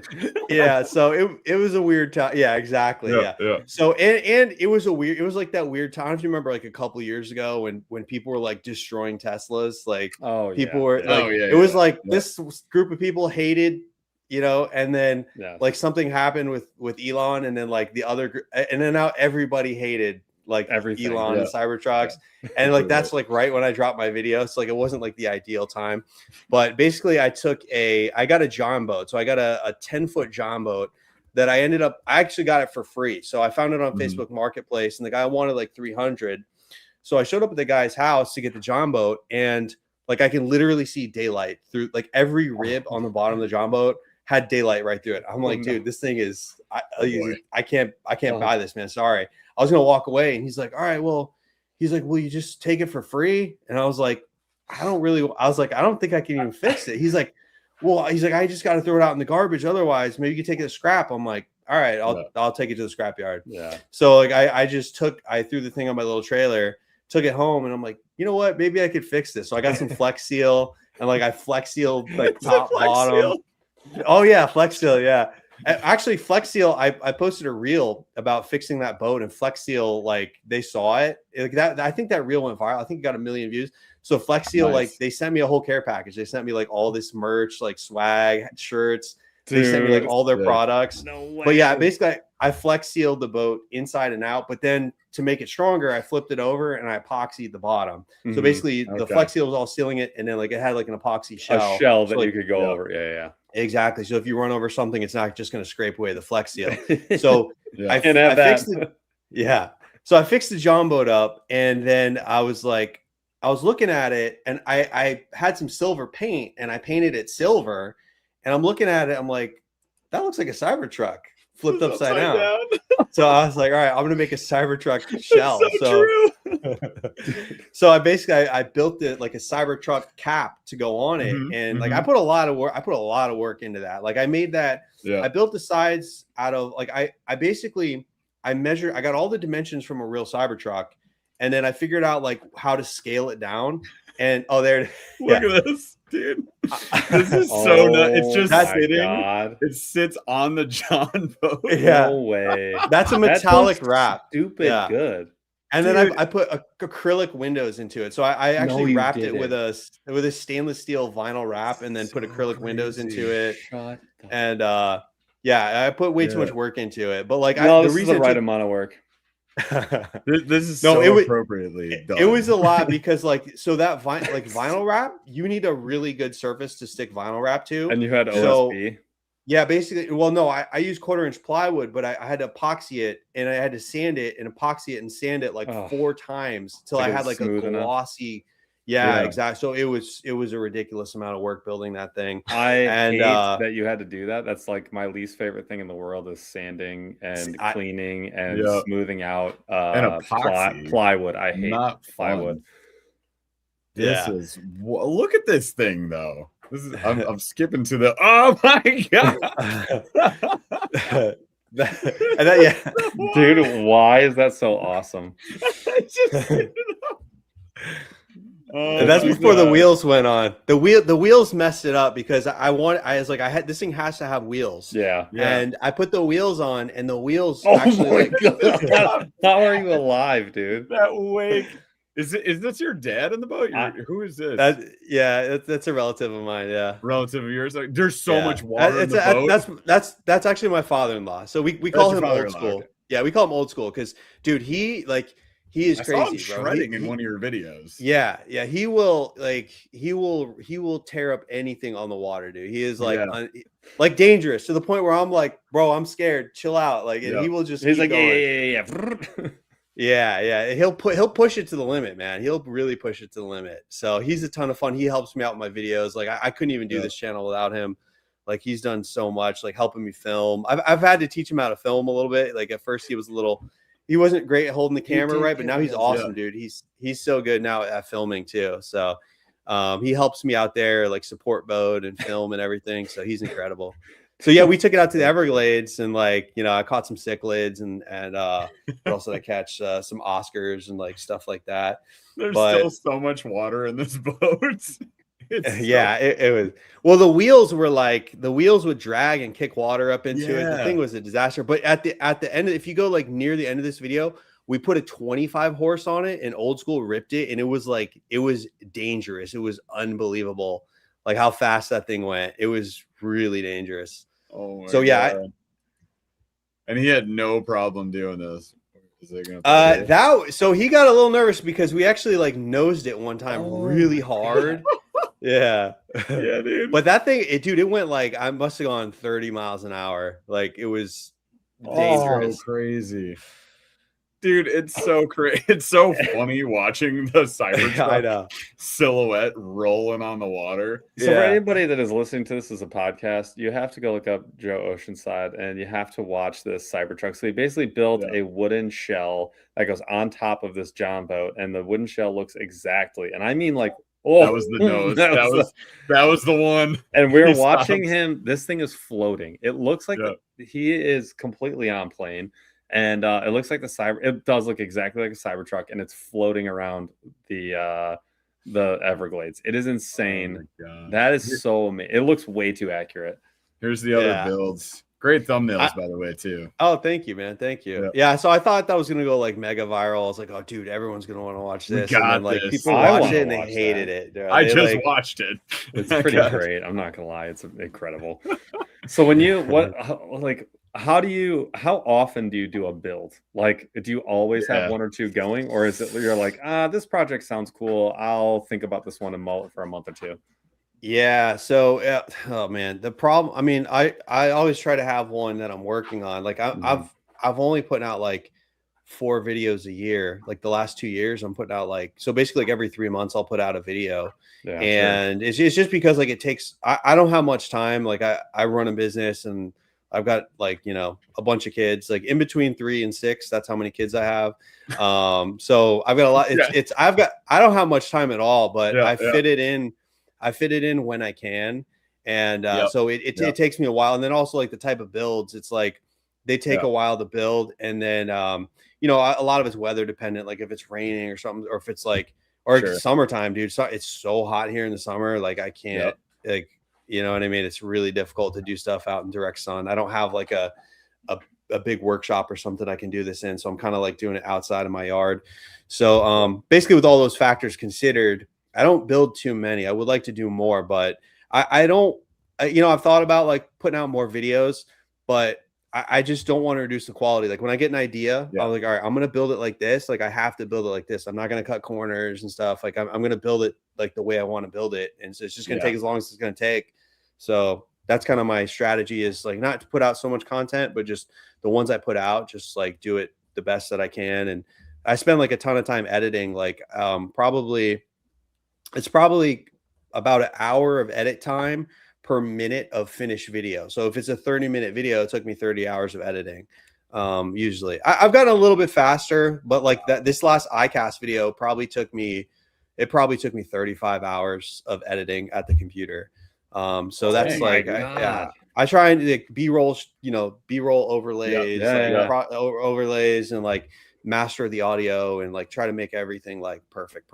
Yeah. So it was a weird time. Yeah, exactly. Yeah. So and it was like that weird time. If you remember, like a couple of years ago when people were like destroying Teslas, like people were like, it was like this group of people hated, you know, and then like something happened with Elon, and then like the other, and then now everybody hated like everything, Elon and Cybertrucks, and like that's like right when I dropped my video, so like it wasn't like the ideal time, but basically I got a John boat, so I got a 10-foot John boat that I actually got it for free, so I found it on Facebook Marketplace, and the guy wanted like 300, so I showed up at the guy's house to get the John boat, and like I can literally see daylight through like every rib on the bottom of the John boat had daylight right through it. I'm like, dude, this thing is, I can't buy this, man. Sorry. I was going to walk away, and he's like, all right, well, will you just take it for free? And I was like, I don't think I can even fix it. He's like, I just got to throw it out in the garbage. Otherwise, maybe you can take it to scrap. I'm like, all right, I'll take it to the scrapyard. Yeah. So like, I threw the thing on my little trailer, took it home, and I'm like, you know what? Maybe I could fix this. So I got some Flex Seal, and like I Flex Sealed like top, bottom. Seal? Oh yeah, Flex Seal, yeah. Actually, Flex Seal, I posted a reel about fixing that boat, and Flex Seal, like they saw it. Like that, I think that reel went viral. I think it got 1 million views. So Flex Seal, like they sent me a whole care package. They sent me like all this merch, like swag, shirts. Dude, they sent me like all their products. No way. But yeah, basically I Flex Sealed the boat inside and out, but then to make it stronger, I flipped it over and I epoxied the bottom. So basically the Flex Seal was all sealing it, and then like it had like an epoxy shell. A shell that you could go over. Yeah. Exactly. So if you run over something, it's not just going to scrape away the Flex Seal. So I fixed it. Yeah. So I fixed the John boat up, and then I was looking at it, and I had some silver paint, and I painted it silver, and I'm looking at it. I'm like, that looks like a Cybertruck flipped upside down. So I was like, all right, I'm going to make a Cybertruck shell. So I basically, I built it like a Cybertruck cap to go on it. And like, I put a lot of work into that. Like I made that, I built the sides out of like, I got all the dimensions from a real Cybertruck. And then I figured out like how to scale it down. And look at this, dude. This is so nuts. It's just sitting. God. It sits on the John boat. Yeah. No way. That's a metallic wrap. Stupid good. And then I put acrylic windows into it. So I actually wrapped it with a stainless steel vinyl wrap, and then put acrylic windows into it. And I put way too much work into it. But like this is the right amount of work. This is appropriately done. It was a lot because like that vinyl wrap, you need a really good surface to stick vinyl wrap to. And you had OSB. Yeah, basically. Well, no, I used 1/4-inch plywood, but I had to epoxy it, and I had to sand it and epoxy it and sand it like 4 times till I had like a glossy. Yeah, exactly. So it was a ridiculous amount of work building that thing. I hate that you had to do that. That's like my least favorite thing in the world is sanding and cleaning and smoothing out and plywood. I hate plywood. This is look at this thing though. This is I'm skipping to the oh my god. Dude, why is that so awesome? Oh, That's my before the God. wheels went on. The wheels messed it up because I was like, this thing has to have wheels. Yeah. And I put the wheels on, and the wheels Oh actually my like God. How are you alive, dude? That wake. Is this your dad in the boat? Who is this? that's a relative of mine. Yeah. Relative of yours? Like, there's so much Yeah. water in the boat. That's actually my father-in-law. So we That's call your him old father-in-law, school. okay. Yeah, we call him old school because dude, he is I saw him crazy, bro. shredding in one of your videos. Yeah, he will tear up anything on the water, dude. He is like Yeah. like dangerous to the point where I'm like, bro, I'm scared. Chill out. Like, and Yeah. he will just He's keep like, going. yeah. Yeah. He'll push it to the limit, man. He'll really push it to the limit. So he's a ton of fun. He helps me out in my videos. Like I couldn't even do this channel without him. Like he's done so much, like helping me film. I've had to teach him how to film a little bit. Like at first he wasn't great at holding the camera right, but now he's awesome, dude. He's so good now at filming too. So he helps me out there, like support mode and film and everything. So he's incredible. So yeah, we took it out to the Everglades and like, I caught some cichlids and what else did I catch? Some Oscars and like stuff like that. There's still so much water in this boat. It was. Well, the wheels would drag and kick water up into it. The thing was a disaster. But at the end, if you go like near the end of this video, we put a 25 horse on it and old school ripped it. And it was dangerous. It was unbelievable. Like how fast that thing went. It was really dangerous. Oh my God. And he had no problem doing this. So he got a little nervous because we actually like nosed it one time really hard. Yeah, dude. But that thing, it went like I must have gone 30 miles an hour. Like it was dangerous. Crazy. Dude, it's so crazy. It's so funny watching the Cybertruck silhouette rolling on the water. So for anybody that is listening to this as a podcast, you have to go look up Joe Oceanside and you have to watch this Cybertruck. So he basically built a wooden shell that goes on top of this John boat, and the wooden shell looks exactly, and I mean like, that was the nose. That was the one. And we're watching him. This thing is floating. It looks like he is completely on plane. And it looks like it does look exactly like a Cybertruck, and it's floating around the Everglades. It is insane. Oh that is so amazing. It looks way too accurate. Here's the other builds. Great thumbnails, by the way, too. Oh, thank you, man. Thank you. Yeah, so I thought that was gonna go like mega viral. I was like, oh, dude, everyone's gonna want to watch this. And then like people watched it and they hated it. Dude. I just watched it. It's pretty great. I'm not gonna lie, it's incredible. So when how often do you do a build? Like, do you always have one or two going, or is it you're like, this project sounds cool, I'll think about this one for a month or two? Yeah. So, oh man, the problem. I mean, I always try to have one that I'm working on. Like I've only put out like 4 videos a year. Like the last 2 years, I'm putting out so basically like every 3 months I'll put out a video. Yeah, and it's just because like it takes. I don't have much time. Like I run a business and I've got a bunch of kids, like in between 3 and 6. That's how many kids I have. So I've got a lot. I don't have much time at all, but I fit it in. I fit it in when I can. And so it takes me a while. And then also like the type of builds, it's like they take a while to build. And then, a lot of it's weather dependent. Like if it's raining or something, or if it's like, it's summertime, dude. So it's so hot here in the summer. Like I can't you know what I mean? It's really difficult to do stuff out in direct sun. I don't have like a big workshop or something I can do this in. So I'm kind of like doing it outside of my yard. So basically with all those factors considered, I don't build too many. I would like to do more, but I don't, I've thought about like putting out more videos, but I just don't want to reduce the quality. Like when I get an idea, I'm like, all right, I'm going to build it like this. Like I have to build it like this. I'm not going to cut corners and stuff. Like I'm going to build it like the way I want to build it. And so it's just going to take as long as it's going to take. So that's kind of my strategy, is like not to put out so much content, but just the ones I put out, just like do it the best that I can. And I spend like a ton of time editing, like it's probably about an hour of edit time per minute of finished video. So if it's a 30-minute video, it took me 30 hours of editing. Usually I've gotten a little bit faster, but like this last iCast video probably took me 35 hours of editing at the computer. So that's I try and like B-roll, B-roll overlays, overlays, and like master the audio and like try to make everything like perfect.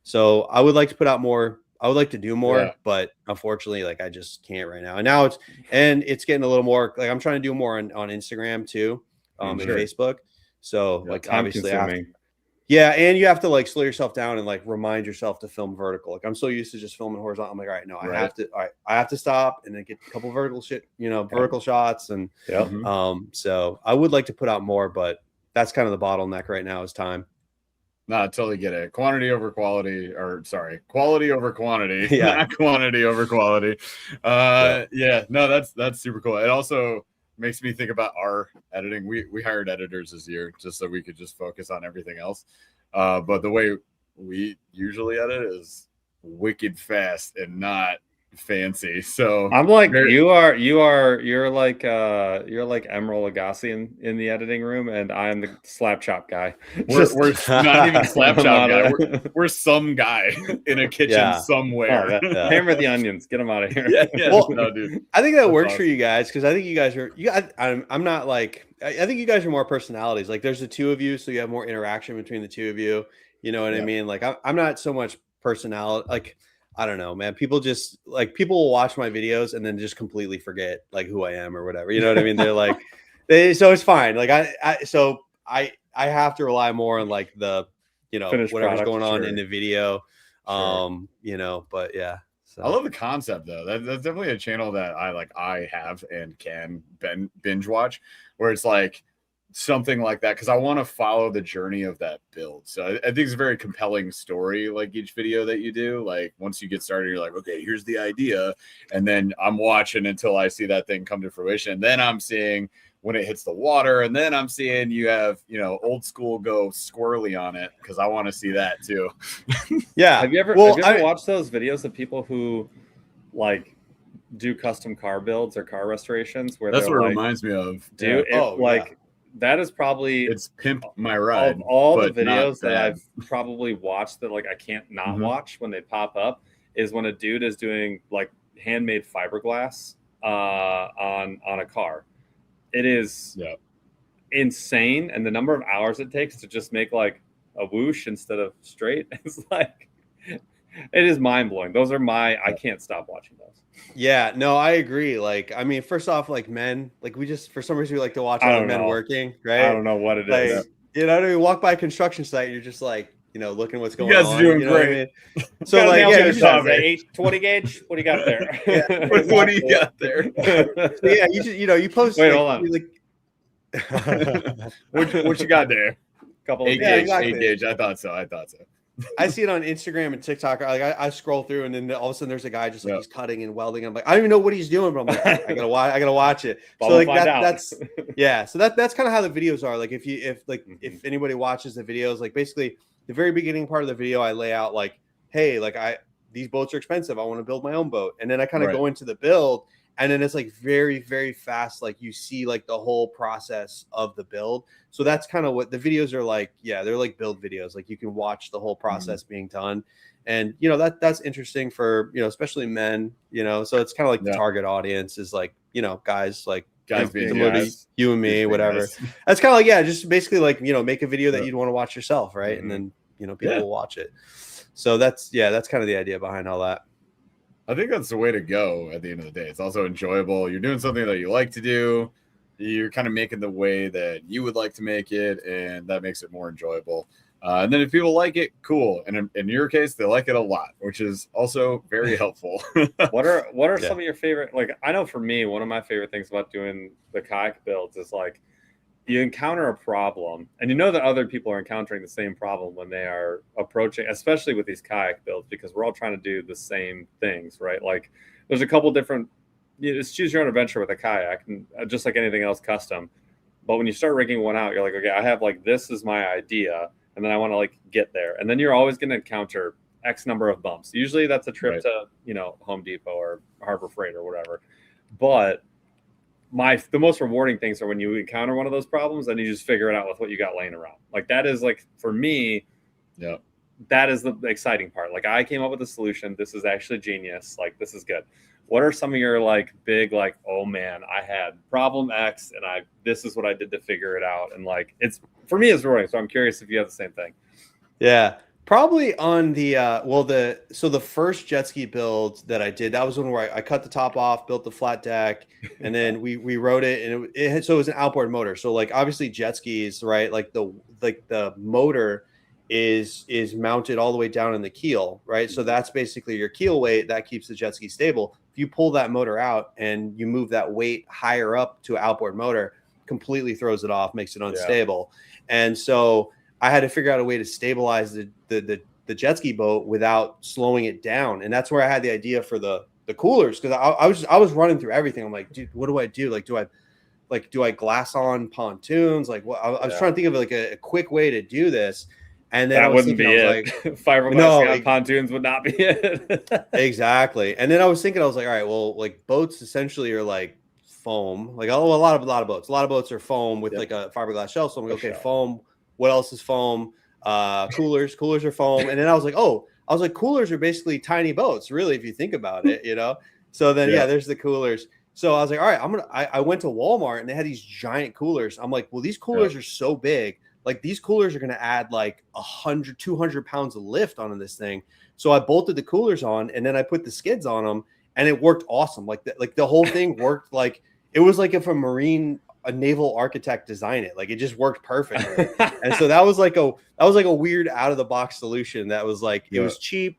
So I would like to put out more. I would like to do more, but unfortunately, like I just can't right now. And now it's getting a little more like I'm trying to do more on Instagram too, and Facebook. So like obviously and you have to like slow yourself down and like remind yourself to film vertical. Like I'm so used to just filming horizontal. I'm like, all right, no, I have to stop and then get a couple vertical vertical shots. And so I would like to put out more, but that's kind of the bottleneck right now is time. No, I totally get it. Quality over quantity, not quantity over quality. No, that's super cool. It also makes me think about our editing. We hired editors this year just so we could just focus on everything else. But the way we usually edit is wicked fast and not fancy. So I'm like you're like Emerald Lagasse in the editing room, and I'm the slap chop guy. We're not even slap chop guy. We're some guy in a kitchen somewhere. Hammer the onions, get them out of here. Well, no, dude. I think that works for you guys because I think you guys are. I'm not like. I think you guys are more personalities. Like there's the two of you, so you have more interaction between the two of you. You know what I mean? Like I'm not so much personality. Like I don't know, man. People just like people will watch my videos and then just completely forget like who I am or whatever. You know what I mean? They're like, so it's fine. Like I have to rely more on like the finished whatever's product, going on in the video. But yeah. So. I love the concept though. That's definitely a channel that I have and can binge watch where it's like something like that because I want to follow the journey of that build. So I think it's a very compelling story, like each video that you do. Like once you get started, you're like, okay, here's the idea. And then I'm watching until I see that thing come to fruition. Then I'm seeing when it hits the water, and then I'm seeing you have, old school go squirrely on it because I want to see that too. Yeah. Have you ever watched those videos of people who like do custom car builds or car restorations where that's what it reminds me of. That is probably it's pimp my ride. Of all the videos that I've probably watched that like I can't not watch when they pop up is when a dude is doing like handmade fiberglass on a car. It is insane, and the number of hours it takes to just make like a whoosh instead of straight is like it is mind blowing. Those are I can't stop watching those. Yeah, no, I agree. Like, I mean, first off, like men, like we just for some reason we like to watch other men working, right? I don't know what it is. You know, you walk by a construction site, you're just like, looking what's going on. You guys are doing great. What I mean? So like, you just 820 gauge. What do you got there? What do you got there? So, yeah, you just you post. Wait, hold on. What you got there? Couple of 8 gauge. Exactly. 8 gauge. I thought so. I see it on Instagram and TikTok. Like I scroll through, and then all of a sudden there's a guy just like he's cutting and welding. I'm like, I don't even know what he's doing, but I'm like, I gotta watch it. So like that's yeah. So that's kind of how the videos are. Like if anybody watches the videos, like basically the very beginning part of the video, I lay out like, hey, like these boats are expensive. I want to build my own boat, and then I kind of go into the build. And then it's like very, very fast. Like you see like the whole process of the build. So that's kind of what the videos are like. Yeah, they're like build videos. Like you can watch the whole process being done. And, that's interesting for, especially men, so it's kind of like the target audience is like, guys being guys. You and me, whatever. Guys. That's kind of like, just basically like, make a video that you'd want to watch yourself. Right. And then, people will watch it. So that's kind of the idea behind all that. I think that's the way to go at the end of the day. It's also enjoyable. You're doing something that you like to do. You're kind of making the way that you would like to make it, and that makes it more enjoyable. And then if people like it, cool. And in your case, they like it a lot, which is also very helpful. What are some of your favorite? Like, I know for me, one of my favorite things about doing the kayak builds is like you encounter a problem, and you know that other people are encountering the same problem when they are approaching, especially with these kayak builds, because we're all trying to do the same things, right? Like there's a couple different, just choose your own adventure with a kayak, and just like anything else custom. But when you start rigging one out, you're like, okay, I have like, this is my idea, and then I want to like get there. And then you're always going to encounter X number of bumps. Usually that's a trip to, Home Depot or Harbor Freight or whatever. But the most rewarding things are when you encounter one of those problems and you just figure it out with what you got laying around. Like that is like, for me, that is the exciting part. Like I came up with a solution. This is actually genius. Like this is good. what are some of your like big, like, oh man, I had problem X and this is what I did to figure it out. And like, for me, it's rewarding. So I'm curious if you have the same thing. Yeah, probably on the the first jet ski build that I did, that was one where I cut the top off, built the flat deck, and then we rode it, and it was an outboard motor. So like obviously jet skis, right? Like the motor is mounted all the way down in the keel, right? So that's basically your keel weight that keeps the jet ski stable. If you pull that motor out and you move that weight higher up to an outboard motor, completely throws it off, makes it unstable. And so I had to figure out a way to stabilize the jet ski boat without slowing it down. And that's where I had the idea for the coolers. Cause I was running through everything. I'm like, dude, what do I do? Like, do I glass on pontoons? Like what I was trying to think of like a quick way to do this. And then that wouldn't be it. Like, fiberglass pontoons would not be it. Exactly. And then I was thinking, I was like, all right, well, like boats essentially are like foam. Like a lot of boats. A lot of boats are foam with like a fiberglass shell. So I'm like, okay, foam. What else is foam? Coolers are foam. And then I was like, coolers are basically tiny boats, really, if you think about it, you know? So then, there's the coolers. So I was like, all right, I went to Walmart and they had these giant coolers. I'm like, well, these coolers are so big. Like these coolers are going to add like 100, 200 pounds of lift onto this thing. So I bolted the coolers on and then I put the skids on them and it worked awesome. Like the whole thing worked like, it was like if a naval architect designed it. Like it just worked perfectly. And so that was like a weird out of the box solution that was like, it was cheap,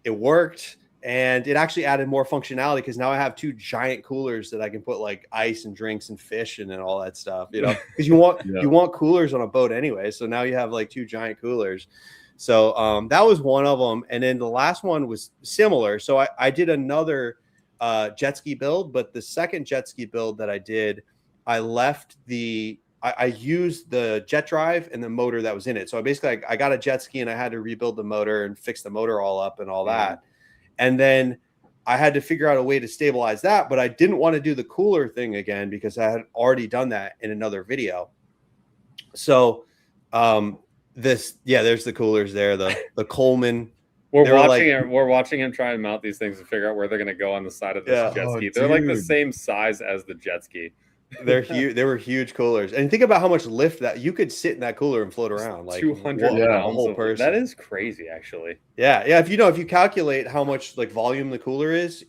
it worked, and it actually added more functionality because now I have two giant coolers that I can put like ice and drinks and fish and all that stuff, you know, because you want coolers on a boat anyway. So now you have like two giant coolers. So that was one of them. And then the last one was similar. So I did another jet ski build, but the second jet ski build that I did, I used the jet drive and the motor that was in it. So I got a jet ski and I had to rebuild the motor and fix the motor all up and all that. And then I had to figure out a way to stabilize that, but I didn't want to do the cooler thing again because I had already done that in another video. So there's the coolers there, the Coleman. We're watching him try and mount these things and figure out where they're going to go on the side of this jet ski. They're like the same size as the jet ski. They're huge. They were huge coolers, and think about how much lift that you could sit in that cooler and float around. Like 200 pounds. Whole person. That is crazy, actually. Yeah. If you calculate how much like volume the cooler is,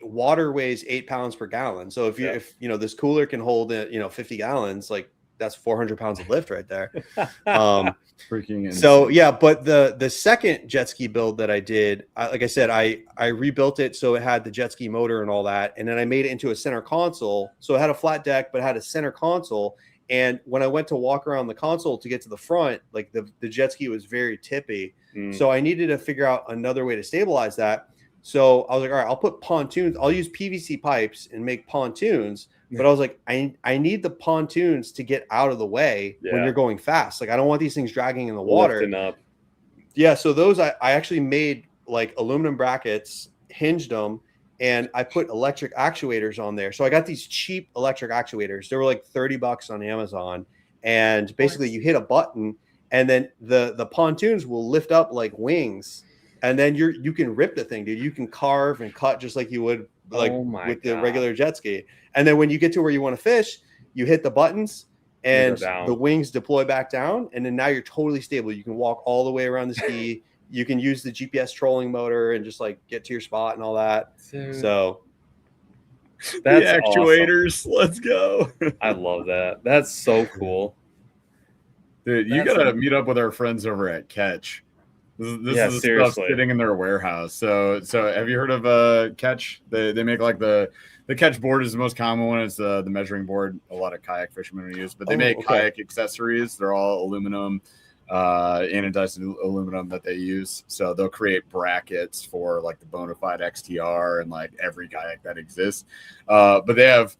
water weighs 8 pounds per gallon. So if this cooler can hold 50 gallons, like that's 400 pounds of lift right there. Freaking insane. So yeah, but the second jet ski build that I did, like I said, I rebuilt it so it had the jet ski motor and all that, and then I made it into a center console. So it had a flat deck, but it had a center console. And when I went to walk around the console to get to the front, like the jet ski was very tippy. So I needed to figure out another way to stabilize that. So I was like, all right, I'll put pontoons. I'll use PVC pipes and make pontoons. But I was like, I need the pontoons to get out of the way when you're going fast. Like, I don't want these things dragging in the water. Lifting up. Yeah. So those, I actually made like aluminum brackets, hinged them, and I put electric actuators on there. So I got these cheap electric actuators. They were like $30 on Amazon. And basically you hit a button and then the pontoons will lift up like wings. And then you can rip the thing, dude. You can carve and cut just like you would with the regular jet ski. And then when you get to where you want to fish, you hit the buttons and the wings deploy back down. And then now you're totally stable. You can walk all the way around the ski. You can use the GPS trolling motor and just like get to your spot and all that. Dude. So that's the actuators. Awesome. Let's go. I love that. That's so cool. Dude, you got to meet up with our friends over at Catch. This is the stuff sitting in their warehouse. So have you heard of Catch? They make like the Catch board is the most common one. It's the measuring board a lot of kayak fishermen use, but they make kayak accessories. They're all aluminum, anodized aluminum that they use. So they'll create brackets for like the Bonafide XTR and like every kayak that exists. But they have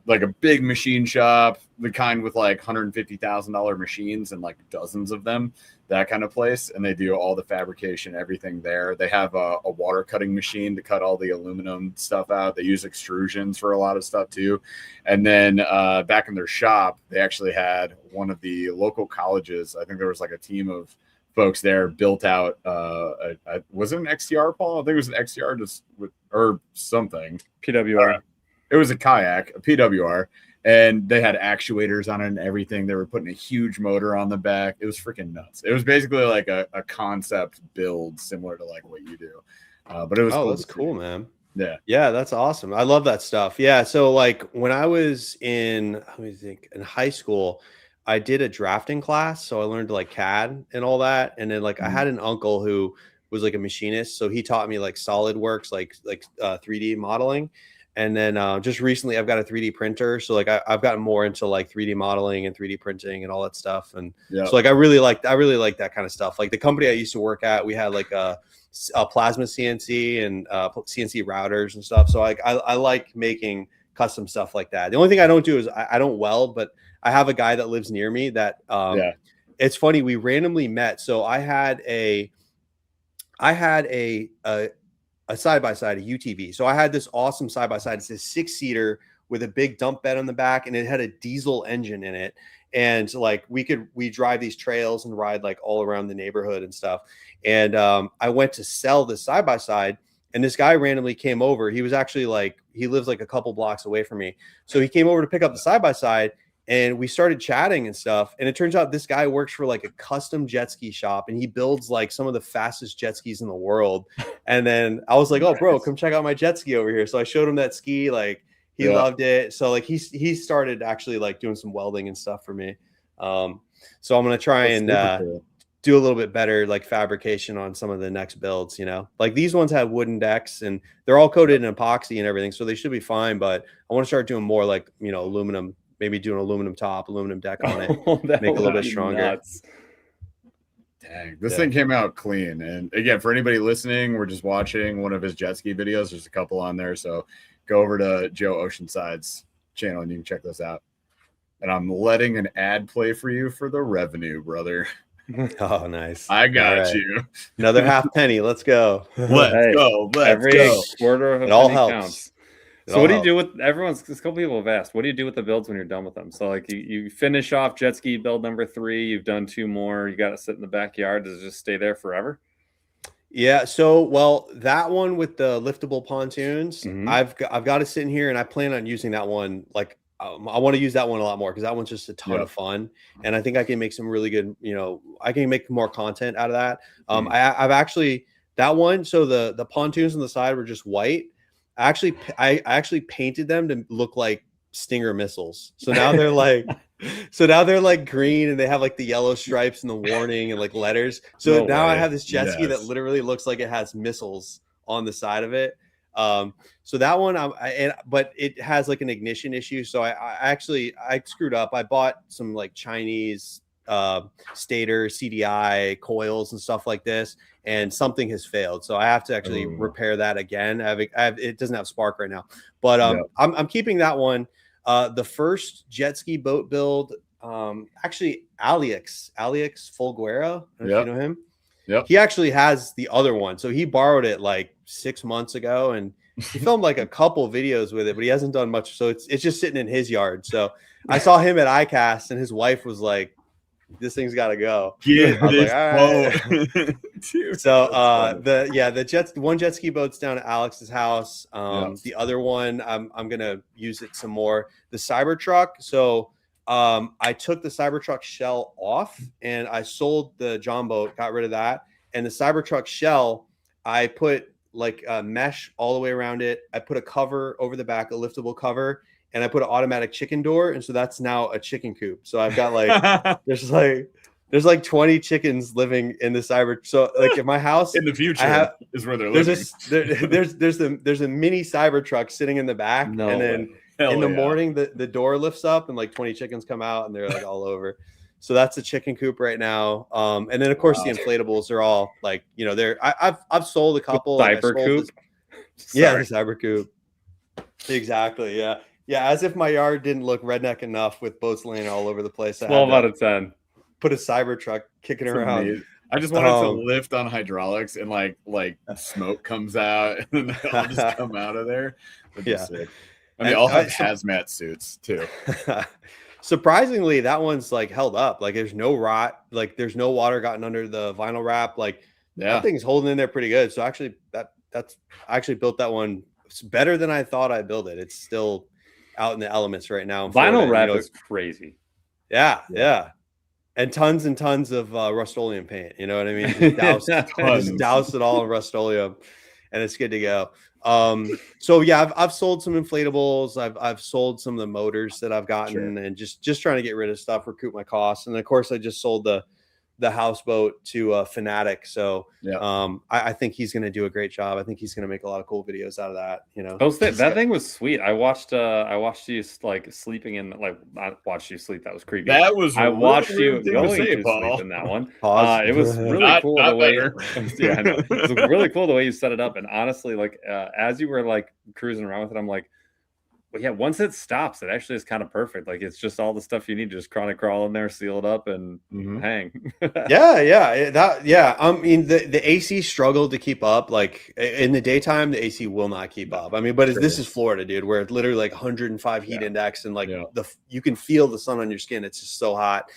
like a big machine shop, the kind with like $150,000 machines and like dozens of them, that kind of place. And they do all the fabrication, everything there. They have a water cutting machine to cut all the aluminum stuff out. They use extrusions for a lot of stuff too. And then back in their shop, they actually had one of the local colleges. I think there was like a team of folks there built out was it an XTR, Paul? I think it was an XTR or something. PWR. It was a kayak, a PWR, and they had actuators on it and everything. They were putting a huge motor on the back. It was freaking nuts. It was basically like a concept build similar to like what you do. But it was that's cool, man. Yeah, that's awesome. I love that stuff. Yeah, so like when I was in high school, I did a drafting class, so I learned like CAD and all that. And then like I had an uncle who was like a machinist, so he taught me like SolidWorks, like 3D modeling. And then just recently, I've got a 3D printer, so like I've gotten more into like 3D modeling and 3D printing and all that stuff. And so like I really like that kind of stuff. Like the company I used to work at, we had like a plasma CNC and CNC routers and stuff. So I like making custom stuff like that. The only thing I don't do is I don't weld, but I have a guy that lives near me that it's funny, we randomly met. So I had a side-by-side, a UTV. So I had this awesome side-by-side. It's a 6-seater with a big dump bed on the back, and it had a diesel engine in it. And like we drive these trails and ride like all around the neighborhood and stuff. And I went to sell this side-by-side, and this guy randomly came over. He was actually like, he lives like a couple blocks away from me. So he came over to pick up the side-by-side, and we started chatting and stuff. And it turns out this guy works for like a custom jet ski shop, and he builds like some of the fastest jet skis in the world. And then I was like, oh, bro, come check out my jet ski over here. So I showed him that ski. Like he loved it. So like he started actually like doing some welding and stuff for me. So I'm going to try and do a little bit better like fabrication on some of the next builds, you know, like these ones have wooden decks and they're all coated in epoxy and everything. So they should be fine. But I want to start doing more like, you know, aluminum, maybe do an aluminum top, aluminum deck on it, make it a little bit stronger. Nuts. Dang, this thing came out clean. And again, for anybody listening, we're just watching one of his jet ski videos. There's a couple on there. So go over to Joe Oceanside's channel and you can check those out. And I'm letting an ad play for you for the revenue, brother. Oh, nice. I got you. Another half penny. Let's go. Let's go. Every quarter of a penny counts. So what do you do with everyone's? A couple people have asked, what do you do with the builds when you're done with them? So like you finish off jet ski build number 3, you've done 2 more, you got to sit in the backyard. Does it just stay there forever? Yeah. So well, that one with the liftable pontoons, I've got it sitting here, and I plan on using that one. Like I want to use that one a lot more because that one's just a ton of fun, and I think I can make some really good. You know, I can make more content out of that. I've actually that one. So the pontoons on the side were just white. I actually painted them to look like Stinger missiles. So now they're like green, and they have like the yellow stripes and the warning and like letters. So I have this jet ski that literally looks like it has missiles on the side of it. So that one, but it has like an ignition issue. So I screwed up. I bought some like Chinese stator CDI coils and stuff like this, and something has failed, so I have to actually repair that again. It doesn't have spark right now, but I'm keeping that one. The first jet ski boat build, actually Alex Folguera, if you know him. He actually has the other one, so he borrowed it like 6 months ago, and he filmed like a couple videos with it, but he hasn't done much, so it's just sitting in his yard. So I saw him at ICAST, and his wife was like, this thing's got to go. Yeah, like, all right. Dude, so the one jet ski boat's down at Alex's house. The other one, I'm gonna use it some more. The Cybertruck. So I took the Cybertruck shell off and I sold the John boat, got rid of that. And the Cybertruck shell, I put like a mesh all the way around it. I put a cover over the back, a liftable cover. And I put an automatic chicken door, and so that's now a chicken coop. So I've got like there's like 20 chickens living in the cyber. So like in my house in the future is where they're living. There's a mini Cybertruck sitting in the back, and then in the morning the door lifts up and like 20 chickens come out and they're like all over. So that's a chicken coop right now. And then of course the inflatables are all like, you know, I've sold a couple. Cyber coop. Yeah, the cyber coop. Exactly. Yeah. Yeah, as if my yard didn't look redneck enough with boats laying all over the place. 12 out of 10. Put a Cybertruck kicking around. Amazing. I just wanted to lift on hydraulics and like smoke comes out and then they all just come out of there. That'd be sick. I mean, I'll have hazmat suits too. surprisingly, that one's like held up. Like there's no rot, like there's no water gotten under the vinyl wrap. Like that thing's holding in there pretty good. So actually, that's I actually built that one. It's better than I thought I built it. It's still out in the elements right now. Vinyl wrap is crazy. Yeah. And tons of Rust-Oleum paint. You know what I mean? Just douse it all in Rust-Oleum, and it's good to go. So yeah, I've sold some inflatables. I've sold some of the motors that I've gotten, and just trying to get rid of stuff, recoup my costs. And of course, I just sold the houseboat to Fanatic. So I think he's going to do a great job. I think he's going to make a lot of cool videos out of that. You know, that thing was sweet. I watched you like sleeping in, like I watched you sleep. That was creepy. That was I watched you going to sleep in that one. It was really cool the way. Yeah, I know. It was really cool the way you set it up. And honestly, like as you were like cruising around with it, I'm like, well, yeah, once it stops, it actually is kind of perfect. Like it's just all the stuff you need to just crawl in there, seal it up, and hang. Yeah. I mean, the AC struggled to keep up. Like in the daytime, the AC will not keep up. I mean, but this is Florida, dude, where it's literally like 105 heat index, and like you can feel the sun on your skin. It's just so hot.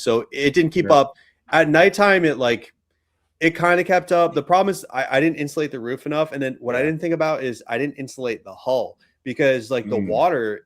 So it didn't keep up. At nighttime, it kind of kept up. The problem is I didn't insulate the roof enough, and then what I didn't think about is I didn't insulate the hull. Because like the water's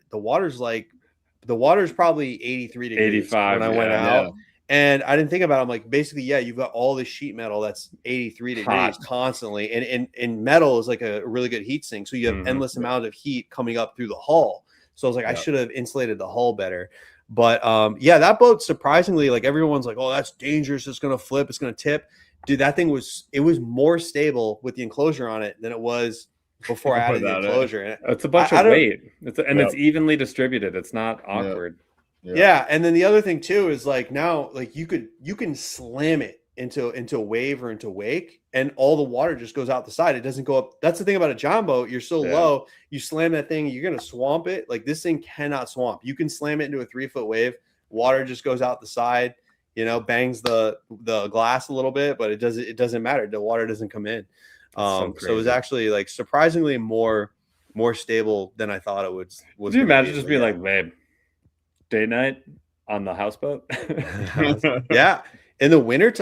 probably 83 degrees 85 when I went out. And I didn't think about it. I'm like, basically, you've got all this sheet metal that's 83 degrees constantly. And metal is like a really good heat sink. So you have endless amount of heat coming up through the hull. So I was like, I should have insulated the hull better. But that boat, surprisingly, like everyone's like, oh, that's dangerous. It's going to flip. It's going to tip. Dude, that thing was more stable with the enclosure on it than it was before I added the enclosure. It's a bunch of weight. It's evenly distributed. It's not awkward. Yeah. And then the other thing too is like now, like you can slam it into a wave or into wake, and all the water just goes out the side. It doesn't go up. That's the thing about a John boat. You're so low, you slam that thing, you're gonna swamp it. Like this thing cannot swamp. You can slam it into a 3-foot wave. Water just goes out the side. You know, bangs the glass a little bit, but it doesn't matter. The water doesn't come in. So it was actually like surprisingly more stable than I thought it would. Could you imagine just being like, babe, date night on the houseboat? Yeah, in the winter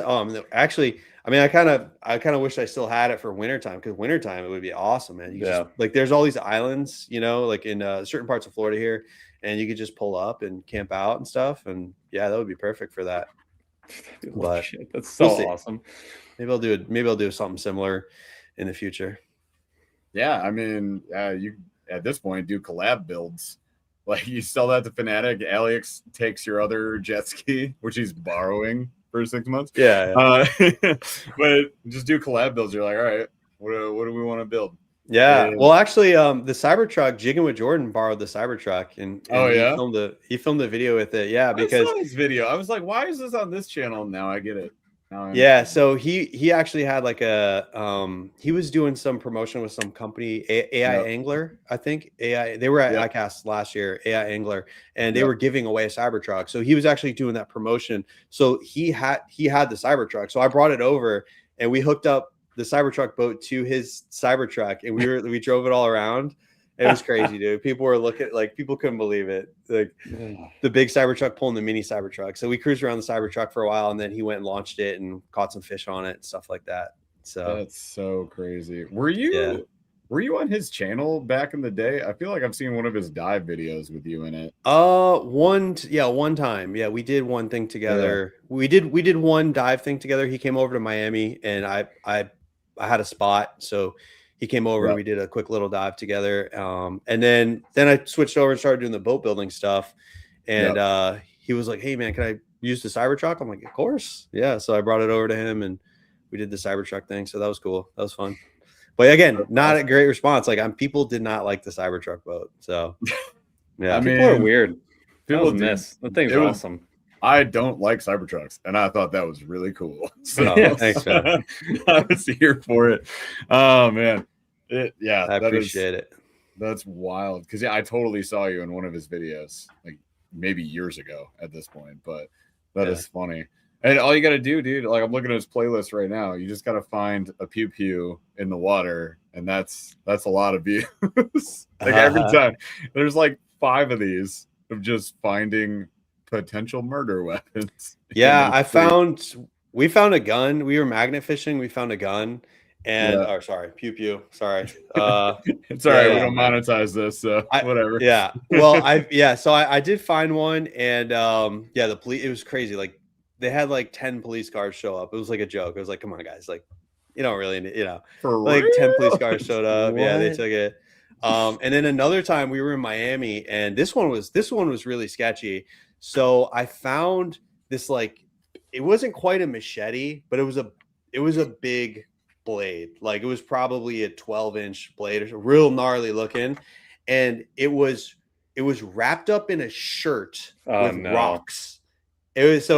actually, I mean, I kind of wish I still had it for wintertime, because wintertime it would be awesome, man. Like there's all these islands, you know, like in certain parts of Florida here, and you could just pull up and camp out and stuff, and that would be perfect for that. But that's so awesome. Maybe I'll do something similar in the future. Yeah, I mean, you at this point do collab builds. Like you sell that to Fanatic. Alex takes your other jet ski, which he's borrowing for 6 months. Yeah. But just do collab builds. You're like, all right, what do we want to build? Yeah. Well, actually, the Cybertruck, Jigging with Jordan borrowed the Cybertruck, and he filmed a video with it. Yeah, because I saw his video. I was like, why is this on this channel? Now I get it. So he actually had like he was doing some promotion with some company, AI Angler, I think. They were at ICAST last year, AI Angler, and they were giving away a Cybertruck. So he was actually doing that promotion. So he had the Cybertruck. So I brought it over, and we hooked up the Cybertruck boat to his Cybertruck, and we drove it all around. It was crazy, dude. People were people couldn't believe it. Like the big Cybertruck pulling the mini Cybertruck. So we cruised around the Cybertruck for a while, and then he went and launched it and caught some fish on it and stuff like that. So that's so crazy. Were you on his channel back in the day? I feel like I've seen one of his dive videos with you in it. One time. Yeah, we did one thing together. Yeah. We did one dive thing together. He came over to Miami, and I had a spot, so he came over and we did a quick little dive together. And then I switched over and started doing the boat building stuff. And he was like, hey man, can I use the Cybertruck? I'm like, of course. Yeah. So I brought it over to him, and we did the Cybertruck thing. So that was cool. That was fun. But again, not a great response. Like people did not like the Cybertruck boat. So yeah. I mean, people are weird. People miss. That thing's awesome. I don't like Cybertrucks, and I thought that was really cool. So thanks, man. I was here for it. Oh man. I appreciate it. That's wild. Because I totally saw you in one of his videos, like maybe years ago at this point. But that is funny. And all you got to do, dude, like I'm looking at his playlist right now. You just got to find a pew pew in the water, and that's a lot of views. Like every time there's like 5 of these of just finding potential murder weapons. Yeah, we found a gun. We were magnet fishing. We found a gun. And Yeah. sorry, pew pew. Sorry. It's all Yeah, right. We yeah. don't monetize this, so whatever. Yeah. Well, so I did find one, and the police, it was crazy. Like they had like 10 police cars show up. It was like a joke. It was like, come on, guys, like you don't really need, For like real? 10 police cars showed up. Yeah, they What? took it. And then another time we were in Miami, and this one was really sketchy. So I found this, like, it wasn't quite a machete, but it was a big blade. Like it was probably a 12-inch blade, or real gnarly looking, and it was wrapped up in a shirt with rocks. It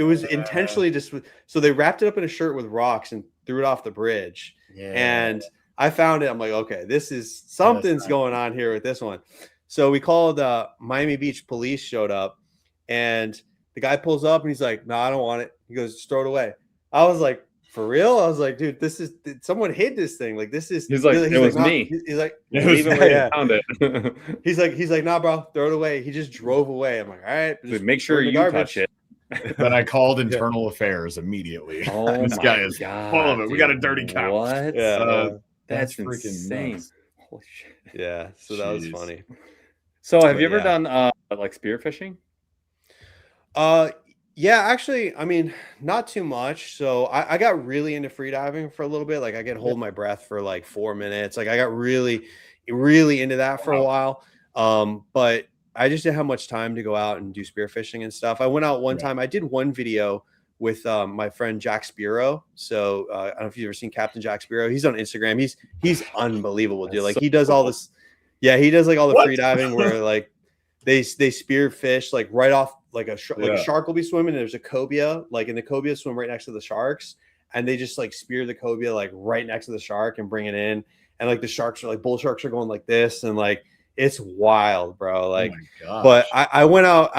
was intentionally just, so they wrapped it up in a shirt with rocks and threw it off the bridge. Yeah. And I found it. I'm like, okay, this is something's going on here with this one. So we called Miami Beach police, showed up, and the guy pulls up and he's like, no, I don't want it. He goes, just throw it away. I was like, for real? I was like, dude, someone hid this thing. Like this is. He's like, it was me. He's like, even when you found it. he's like, nah, bro, throw it away. He just drove away. I'm like, all right, Dude, make sure you touch it. Then I called internal affairs immediately. Oh, this guy is full of it. We got a dirty cop. What? Yeah, that's freaking insane. nuts. Holy shit. Yeah, so that was Jeez. funny. So have you ever done like spearfishing? Yeah, actually, I mean, not too much. So I got really into freediving for a little bit. Like I could hold my breath for like 4 minutes. Like I got really, really into that for a while. But I just didn't have much time to go out and do spearfishing and stuff. I went out one time. I did one video with my friend Jack Spiro. So I don't know if you've ever seen Captain Jack Spiro. He's on Instagram. He's unbelievable, dude. Like he does all this. Yeah, he does like all the freediving where like they spear fish like right off, like a shark will be swimming and there's a cobia, like, and the cobia swim right next to the sharks, and they just like spear the cobia like right next to the shark and bring it in, and like the sharks are like, bull sharks are going like this, and like it's wild, bro. Like, but I went out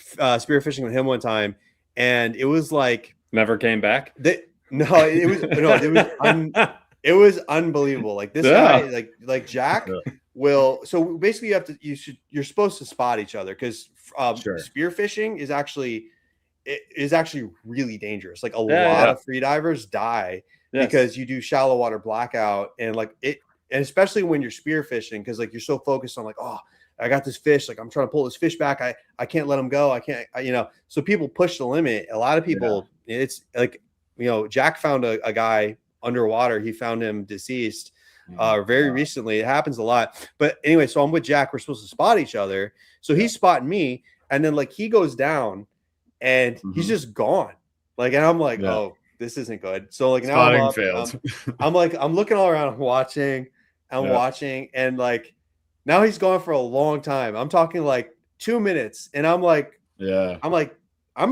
spearfishing with him one time, and it was like never came back. It was unbelievable. Like this guy, like Jack will. So basically, you're supposed to spot each other, because spearfishing is actually really dangerous. Like a lot of freedivers die because you do shallow water blackout, and like it, and especially when you're spearfishing, because like you're so focused on like, oh, I got this fish, like I'm trying to pull this fish back, I can't let him go, I can't, so people push the limit. A lot of people, it's like, Jack found a guy underwater. He found him deceased very recently. It happens a lot. But anyway, so I'm with Jack. We're supposed to spot each other. So he's spotting me, and then like he goes down and he's just gone. Like, and I'm like, oh, this isn't good. So like now I'm looking all around, I'm watching, and like now he's gone for a long time. I'm talking like 2 minutes, and I'm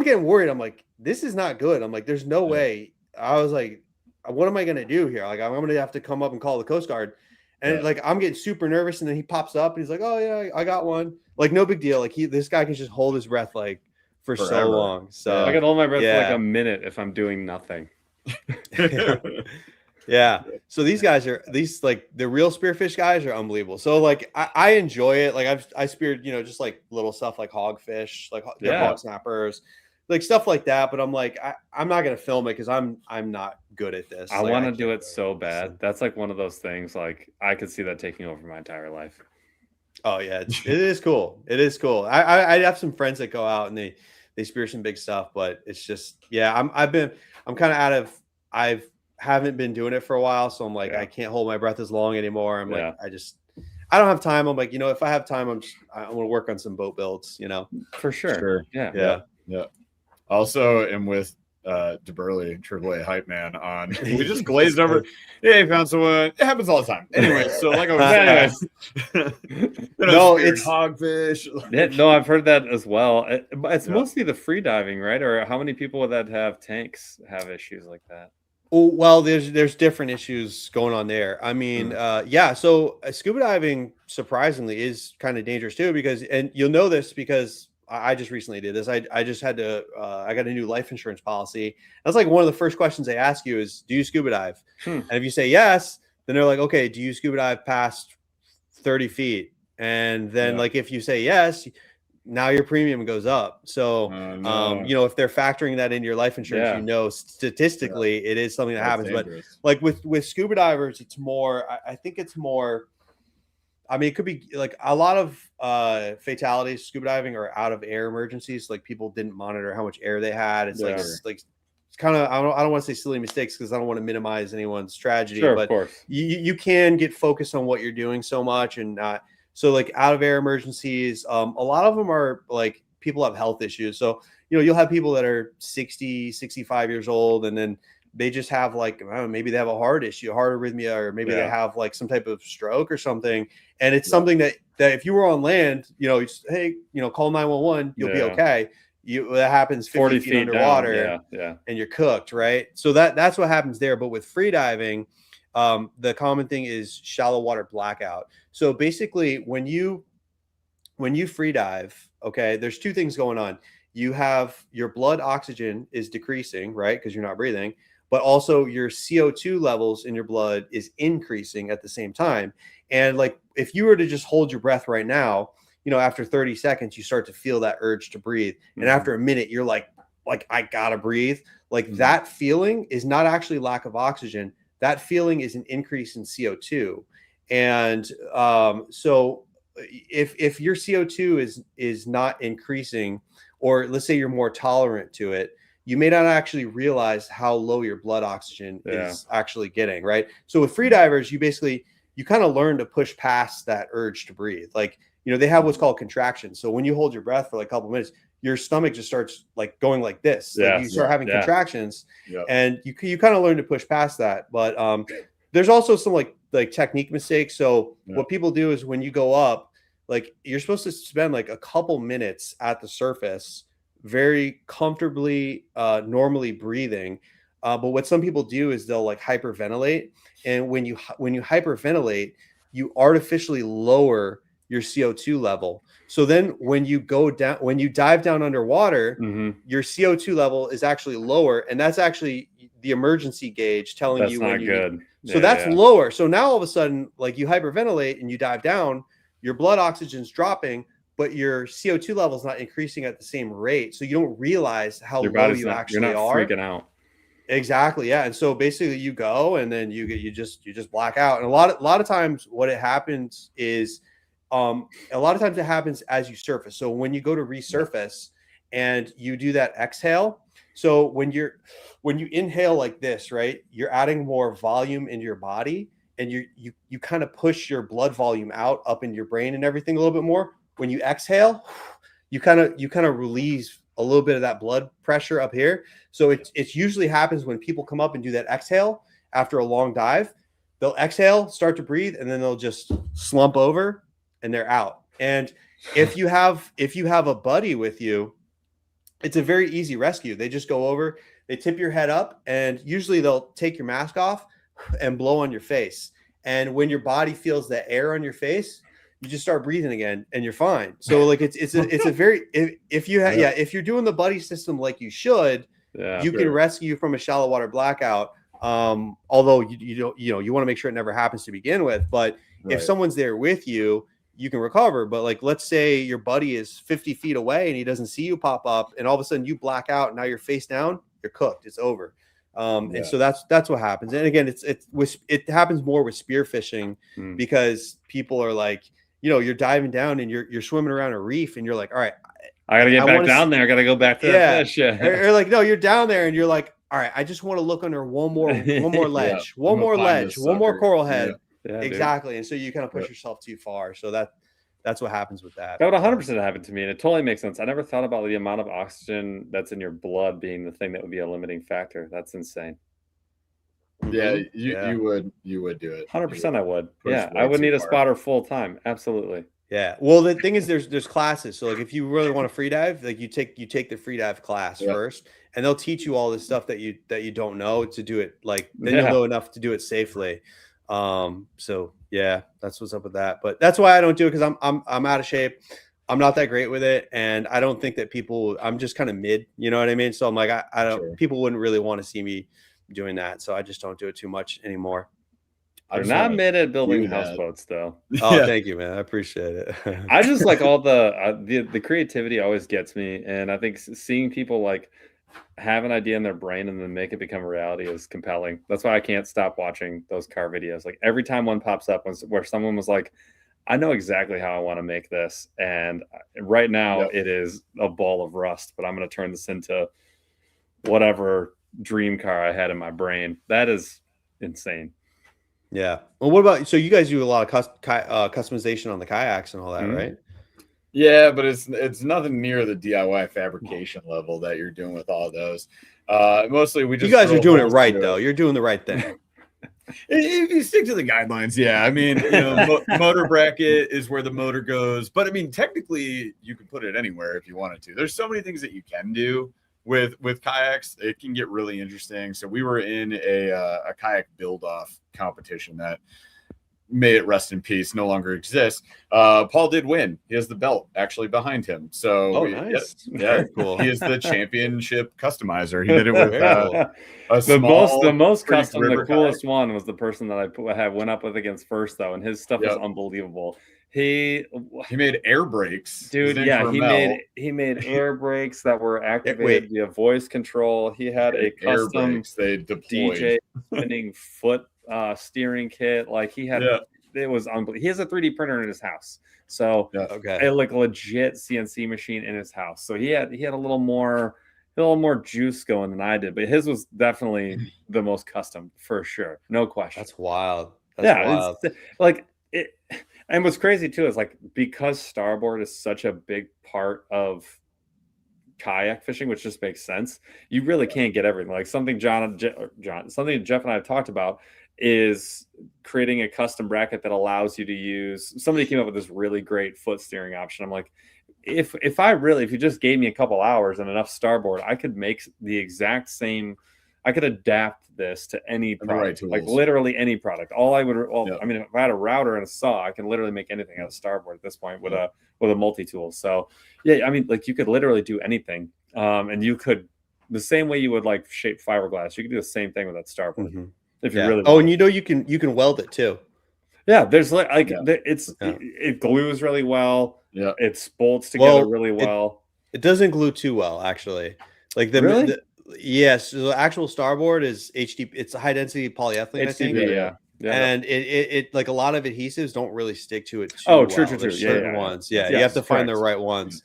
getting worried. I'm like, this is not good. I'm like, there's no way. I was like, what am I going to do here? Like, I'm going to have to come up and call the Coast Guard. And like, I'm getting super nervous. And then he pops up and he's like, oh yeah, I got one. Like, no big deal. Like this guy can just hold his breath like for so long. So I can hold my breath for like a minute if I'm doing nothing. Yeah. So these guys like the real spearfish guys are unbelievable. So like, I enjoy it. Like I speared, just like little stuff like hogfish, like hog snappers, like stuff like that. But I'm like, I'm not going to film it because I'm not good at this. I want to do it so bad. That's like one of those things. Like I could see that taking over my entire life. Oh yeah. It is cool. It is cool. I have some friends that go out and they spear some big stuff, but it's just, I'm kind of I haven't been doing it for a while. So I'm like, I can't hold my breath as long anymore. I'm like, I don't have time. I'm like, if I have time, I'm going to work on some boat builds, For sure. Yeah. Also, am with DeBurley, AAA hype man on. We just glazed over. Yeah, he found someone. It happens all the time. Anyway, so like I was saying, no, it's hogfish. No, I've heard that as well. It's mostly the free diving, right? Or how many people that have tanks have issues like that? Oh, well, there's different issues going on there. I mean, so scuba diving surprisingly is kind of dangerous too, because, and you'll know this because I just recently did this. I just had to, I got a new life insurance policy. That's like one of the first questions they ask you is, do you scuba dive? And if you say yes, then they're like, okay, do you scuba dive past 30 feet? And then like if you say yes, now your premium goes up. So you know, if they're factoring that into your life insurance, you know, statistically it is something that happens. Dangerous. But like with scuba divers, it's more, I think it's more, I mean, it could be like a lot of fatalities scuba diving are out of air emergencies. Like people didn't monitor how much air they had. It's like it's kind of, I don't want to say silly mistakes because I don't want to minimize anyone's tragedy, but of course. You can get focused on what you're doing so much and not. So like out of air emergencies, a lot of them are like people have health issues. So, you know, you'll have people that are 60, 65 years old, and then they just have like, I don't know, maybe they have a heart issue, heart arrhythmia, or maybe they have like some type of stroke or something. And it's something that if you were on land, you know, hey, you know, call 911, you'll be okay. That happens 50 feet underwater and you're cooked, right? So that's what happens there. But with free diving, the common thing is shallow water blackout. So basically when you free dive, okay, there's two things going on. You have your blood oxygen is decreasing, right? Because you're not breathing, but also your CO2 levels in your blood is increasing at the same time. And like, if you were to just hold your breath right now, you know, after 30 seconds, you start to feel that urge to breathe. And after a minute, you're like, I gotta breathe. Like that feeling is not actually lack of oxygen. That feeling is an increase in CO2. And so if your CO2 is not increasing, or let's say you're more tolerant to it, you may not actually realize how low your blood oxygen is actually getting, right? So with free divers, you kind of learn to push past that urge to breathe. Like, you know, they have what's called contractions. So when you hold your breath for like a couple of minutes, your stomach just starts like going like this. Like you start having contractions, and you kind of learn to push past that. But there's also some like technique mistakes. So what people do is when you go up, like you're supposed to spend like a couple minutes at the surface, very comfortably, normally breathing. But what some people do is they'll like hyperventilate. And when you hyperventilate, you artificially lower your CO2 level. So then when you dive down underwater, your CO2 level is actually lower. And that's actually the emergency gauge telling you when you So that's lower. So now all of a sudden, like you hyperventilate and you dive down, your blood oxygen's dropping, but your CO2 level is not increasing at the same rate. So you don't realize how low you actually are. Freaking out. Exactly. Yeah. And so basically you go and then you just black out. And a lot of times what it happens is a lot of times it happens as you surface. So when you go to resurface and you do that exhale, so when you inhale like this, right, you're adding more volume into your body, and you kind of push your blood volume out up in your brain and everything a little bit more. When you exhale, you kind of release a little bit of that blood pressure up here. So it usually happens when people come up and do that exhale after a long dive. They'll exhale, start to breathe, and then they'll just slump over and they're out. And if you have a buddy with you, it's a very easy rescue. They just go over, they tip your head up, and usually they'll take your mask off and blow on your face. And when your body feels the air on your face, you just start breathing again and you're fine. So like it's a very, if you're doing the buddy system like you should, you can rescue from a shallow water blackout. Although you want to make sure it never happens to begin with, but if someone's there with you, you can recover. But like, let's say your buddy is 50 feet away and he doesn't see you pop up, and all of a sudden you black out and now you're face down, you're cooked. It's over. And so that's what happens. And again, it happens more with spearfishing because people are like, you know, you're diving down and you're swimming around a reef and you're like, all right, I gotta get back down there. I gotta go back to that fish. Or like, no, you're down there and you're like, all right, I just want to look under one more ledge, one more coral head. Yeah, exactly. Dude. And so you kind of push yourself too far. So that's what happens with that. That would 100% happen to me. And it totally makes sense. I never thought about the amount of oxygen that's in your blood being the thing that would be a limiting factor. That's insane. Yeah, you would do it. 100% I would. Yeah, I would need a spotter full time. Absolutely. Yeah. Well, the thing is there's classes. So like if you really want to free dive, like you take the free dive class first, and they'll teach you all this stuff that you don't know to do it. Like then you'll know enough to do it safely. So yeah, that's what's up with that. But that's why I don't do it, because I'm out of shape. I'm not that great with it, and I don't think that I'm just kind of mid, you know what I mean? So I'm like, I don't people wouldn't really want to see me doing that, so I just don't do it too much anymore. They're not made at building houseboats, though. Oh, thank you, man. I appreciate it. I just like all the creativity always gets me, and I think seeing people like have an idea in their brain and then make it become a reality is compelling. That's why I can't stop watching those car videos. Like every time one pops up where someone was like, I know exactly how I want to make this, and right now it is a ball of rust, but I'm going to turn this into whatever dream car I had in my brain. That is insane. Yeah. Well, what about, so you guys do a lot of customization on the kayaks and all that, right? Yeah, but it's nothing near the DIY fabrication level that you're doing with all those. Mostly we just, you guys are doing it right though. You're doing the right thing. If you stick to the guidelines, yeah. I mean, motor bracket is where the motor goes, but I mean, technically you can put it anywhere if you wanted to. There's so many things that you can do with kayaks. It can get really interesting. So we were in a kayak build-off competition that, may it rest in peace, no longer exists. Paul did win. He has the belt actually behind him. So nice. Yeah, cool. He is the championship customizer. He did it with the most custom, the coolest kayak. One was the person that I went up with against first though, and his stuff was unbelievable. He made air brakes, dude. Yeah, he made air brakes that were activated via voice control. He had a custom DJ spinning foot steering kit. Like he had, it was unbelievable. He has a 3D printer in his house, so a like legit CNC machine in his house. So he had a little more juice going than I did, but his was definitely the most custom for sure, no question. That's wild. That's wild. It's, like it. And what's crazy too is like, because starboard is such a big part of kayak fishing, which just makes sense. You really can't get everything. Like something something Jeff and I have talked about is creating a custom bracket that allows you to use. Somebody came up with this really great foot steering option. I'm like, if you just gave me a couple hours and enough starboard, I could make the exact same. I could adapt this to any product, like literally any product. I mean, if I had a router and a saw, I can literally make anything out of starboard at this point with a multi-tool. So yeah, I mean, like you could literally do anything. And you could, the same way you would like shape fiberglass, you could do the same thing with that starboard. If you really want. And you can weld it too. Yeah, there's it glues really well. Yeah, it bolts together really well. It doesn't glue too well, actually. Like yes, the actual starboard is HDP. It's a high density polyethylene, I think. Yeah. And it like a lot of adhesives don't really stick to it too well. True. Certain ones. Yeah, you have to find the right ones.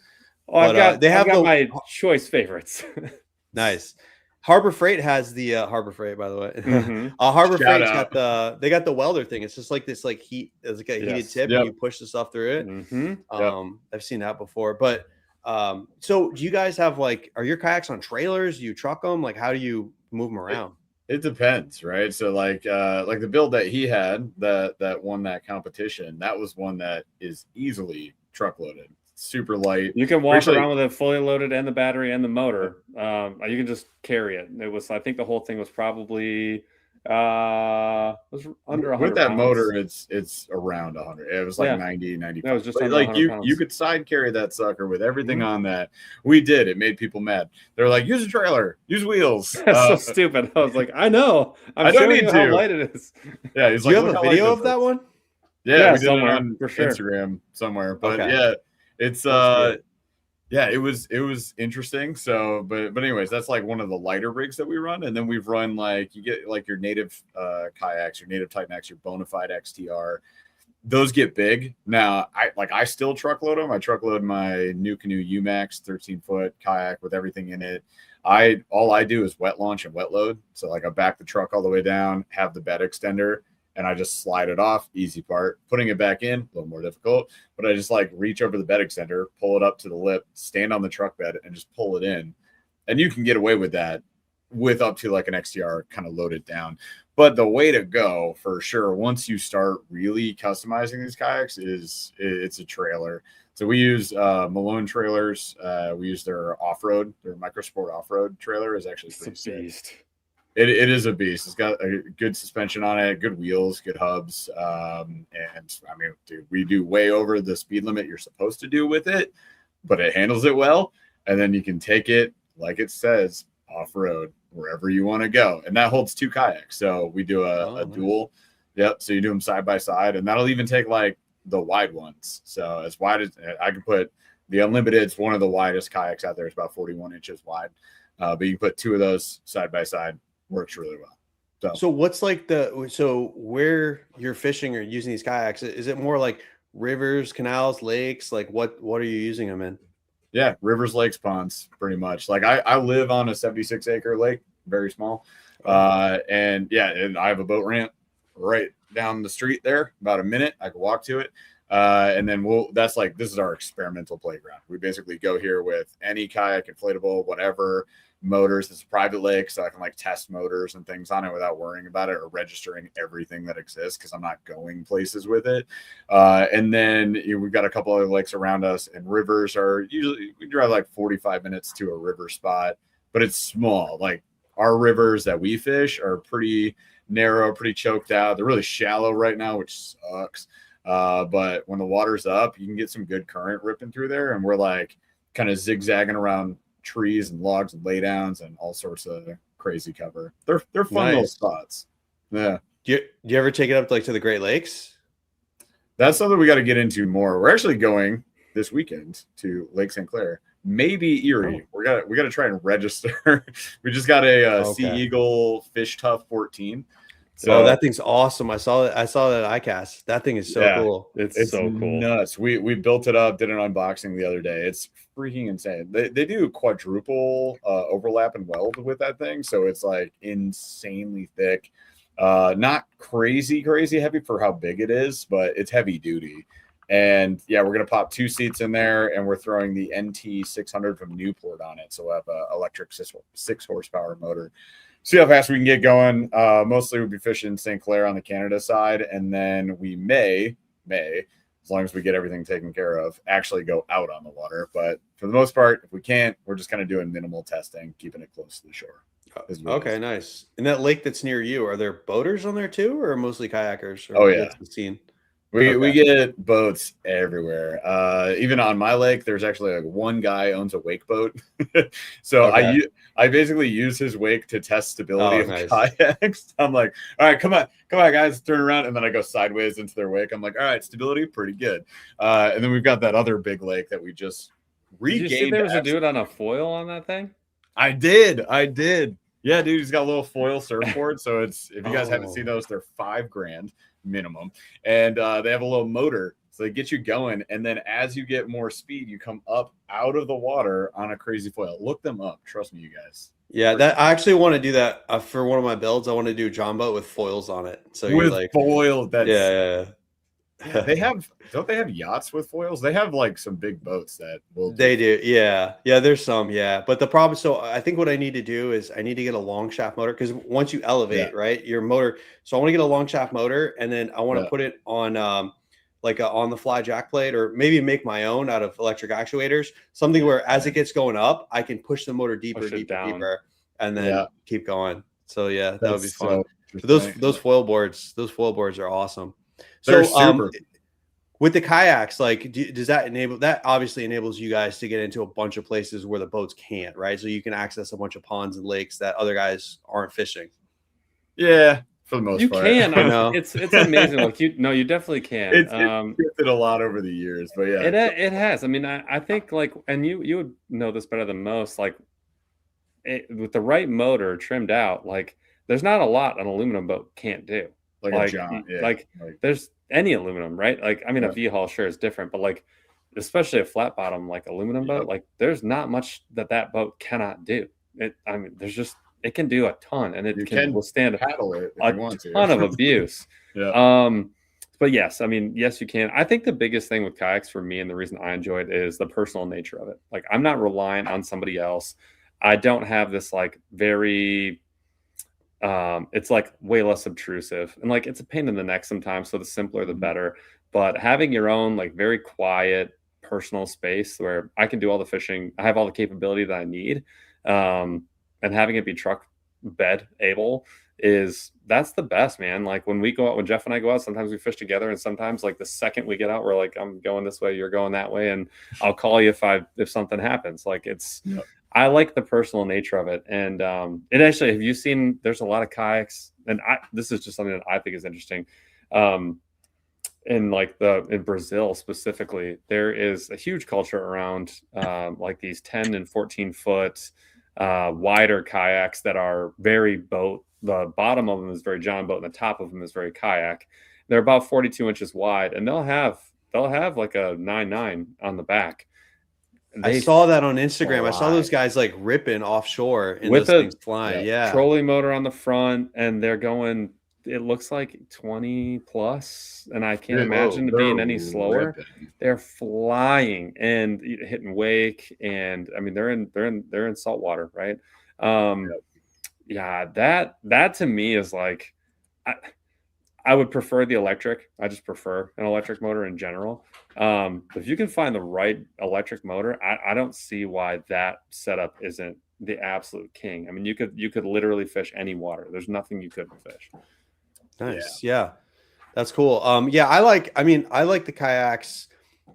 I've got my choice favorites. Nice. Harbor Freight has the Harbor Freight, by the way. Harbor Freight's got the welder thing. It's just like this heat. It's like a heated tip, and you push the stuff through it. I've seen that before, but. So do you guys have are your kayaks on trailers? Do you truck them? Like, how do you move them around? It depends, right? So like the build that he had that won that competition, that was one that is easily truck loaded, super light. You can walk around with it fully loaded and the battery and the motor. You can just carry it. It was, I think the whole thing was probably was under 100 with that pounds. Motor it's around 100. It was like 90 95. That was just like you could side carry that sucker with everything on that. We did. It made people mad. They're like, use a trailer, use wheels. That's so stupid. I was like, I know, I don't need to. How light it is. Yeah, he's like, do you have a video of that one? Yeah, we did it on Instagram somewhere, but it's yeah, it was interesting. So, but anyways, that's like one of the lighter rigs that we run. And then we've run you get your native kayaks, your native Titan X, your Bonafide XTR. Those get big. Now, I still truckload them. I truckload my New Canoe UMax 13-foot kayak with everything in it. All I do is wet launch and wet load. So I back the truck all the way down, have the bed extender, and I just slide it off. Easy part. Putting it back in, a little more difficult, but I just reach over the bed extender, pull it up to the lip, stand on the truck bed, and just pull it in. And you can get away with that with up to an XTR kind of loaded down. But the way to go for sure, once you start really customizing these kayaks, it's a trailer. So we use Malone trailers. We use their off-road, their Microsport off-road trailer is actually pretty sick. It is a beast. It's got a good suspension on it, good wheels, good hubs. And I mean, dude, we do way over the speed limit you're supposed to do with it, but it handles it well. And then you can take it, like it says, off-road wherever you want to go. And that holds 2 kayaks. So we do a dual Yep. So you do them side by side, and that'll even take like the wide ones. So as wide as I can put the Unlimited, it's one of the widest kayaks out there. It's about 41 inches wide. But you can put two of those side by side, works really well. So what's like where you're fishing or using these kayaks? Is it more like rivers, canals, lakes? Like what are you using them in? Yeah, rivers, lakes, ponds, pretty much. Like I live on a 76-acre lake, very small. And yeah, and I have a boat ramp right down the street there, about a minute. I can walk to it. And then this is our experimental playground. We basically go here with any kayak, inflatable, whatever motors. It's a private lake, so I can like test motors and things on it without worrying about it or registering everything that exists because I'm not going places with it. And then we've got a couple other lakes around us, and rivers are usually we drive like 45 minutes to a river spot, but it's small. Like our rivers that we fish are pretty narrow, pretty choked out. They're really shallow right now, which sucks. But when the water's up, you can get some good current ripping through there, and we're like kind of zigzagging around trees and logs and laydowns and all sorts of crazy cover. They're fun little spots. Yeah. Do you ever take it up like to the Great Lakes? That's something we got to get into more. We're actually going this weekend to Lake St. Clair, maybe Erie. We got to try and register. We just got a Sea Eagle Fish Tough 14. So that thing's awesome. I saw that iCast. That thing is so cool. It's so cool. Nuts. We built it up, did an unboxing the other day. It's freaking insane. They do quadruple overlap and weld with that thing, so it's like insanely thick. Not crazy heavy for how big it is, but it's heavy duty. And yeah, we're gonna pop 2 seats in there, and we're throwing the NT 600 from Newport on it. So we'll have an electric 6 horsepower motor. See how fast we can get going. Mostly we'll be fishing St. Clair on the Canada side, and then we may, as long as we get everything taken care of, actually go out on the water. But for the most part, if we can't, we're just kind of doing minimal testing, keeping it close to the shore. Okay, nice. And that lake that's near you, are there boaters on there too, or mostly kayakers? Oh yeah, the scene. We get boats everywhere. Even on my lake, there's actually like one guy owns a wake boat. So I basically use his wake to test stability of kayaks. I'm like, all right, come on, guys, turn around. And then I go sideways into their wake. I'm like, all right, stability, pretty good. And then we've got that other big lake that we just regained. Did you see there was a dude on a foil on that thing? I did. Yeah, dude, he's got a little foil surfboard. So if you guys haven't seen those, they're $5,000 minimum, and they have a little motor, so they get you going, and then as you get more speed, you come up out of the water on a crazy foil. Look them up, trust me, you guys. Yeah, that I actually want to do that for one of my builds. I want to do a John boat with foils on it. So with foils, don't they have yachts with foils? They have like some big boats that will. They do, yeah. There's some, but the problem. So I think what I need to do is I need to get a long shaft motor, because once you elevate, right, your motor. So I want to get a long shaft motor, and then I want to put it on like a on the fly jack plate, or maybe make my own out of electric actuators. Something where as it gets going up, I can push the motor deeper, and then keep going. So that would be fun. So those foil boards are awesome. They're super. With the kayaks, like, does that enable that? Obviously, enables you guys to get into a bunch of places where the boats can't, right? So you can access a bunch of ponds and lakes that other guys aren't fishing. Yeah, for the most part, you can. I know it's amazing. Like you definitely can. It's shifted a lot over the years, but yeah, it has. I mean, I think like, and you would know this better than most. Like, with the right motor trimmed out, like there's not a lot an aluminum boat can't do. Like there's any aluminum, right? Like, I mean, a V-hull sure is different, but like, especially a flat bottom, like aluminum boat, like there's not much that boat cannot do. It can do a ton, and it can withstand a ton of abuse. But yes, I mean, yes, you can. I think the biggest thing with kayaks for me, and the reason I enjoy it, is the personal nature of it. Like, I'm not reliant on somebody else. I don't have this like very it's like way less obtrusive, and like it's a pain in the neck sometimes, so the simpler the better. But having your own like very quiet personal space where I can do all the fishing, I have all the capability that I need, and having it be truck bed able that's the best, man. Like when we go out, when Jeff and I go out, sometimes we fish together, and sometimes like the second we get out, we're like, I'm going this way, you're going that way, and I'll call you if something happens. Like I like the personal nature of it. And it actually, have you seen, there's a lot of kayaks, and this is just something that I think is interesting. In Brazil specifically, there is a huge culture around like these 10 and 14 foot wider kayaks that are very boat. The bottom of them is very John boat, and the top of them is very kayak. They're about 42 inches wide, and they'll have like a 9.9 on the back. I saw that on Instagram. I saw those guys like ripping offshore and with those things flying. Yeah. Trolling motor on the front, and they're going, it looks like 20 plus, and I can't imagine it being any slower. They're flying and hitting wake, and I mean they're in salt water, right? Yeah, that to me is like, I would prefer the electric. I just prefer an electric motor in general. If you can find the right electric motor, I don't see why that setup isn't the absolute king. I mean, you could literally fish any water. There's nothing you couldn't fish. Nice. Yeah. That's cool. I like the kayaks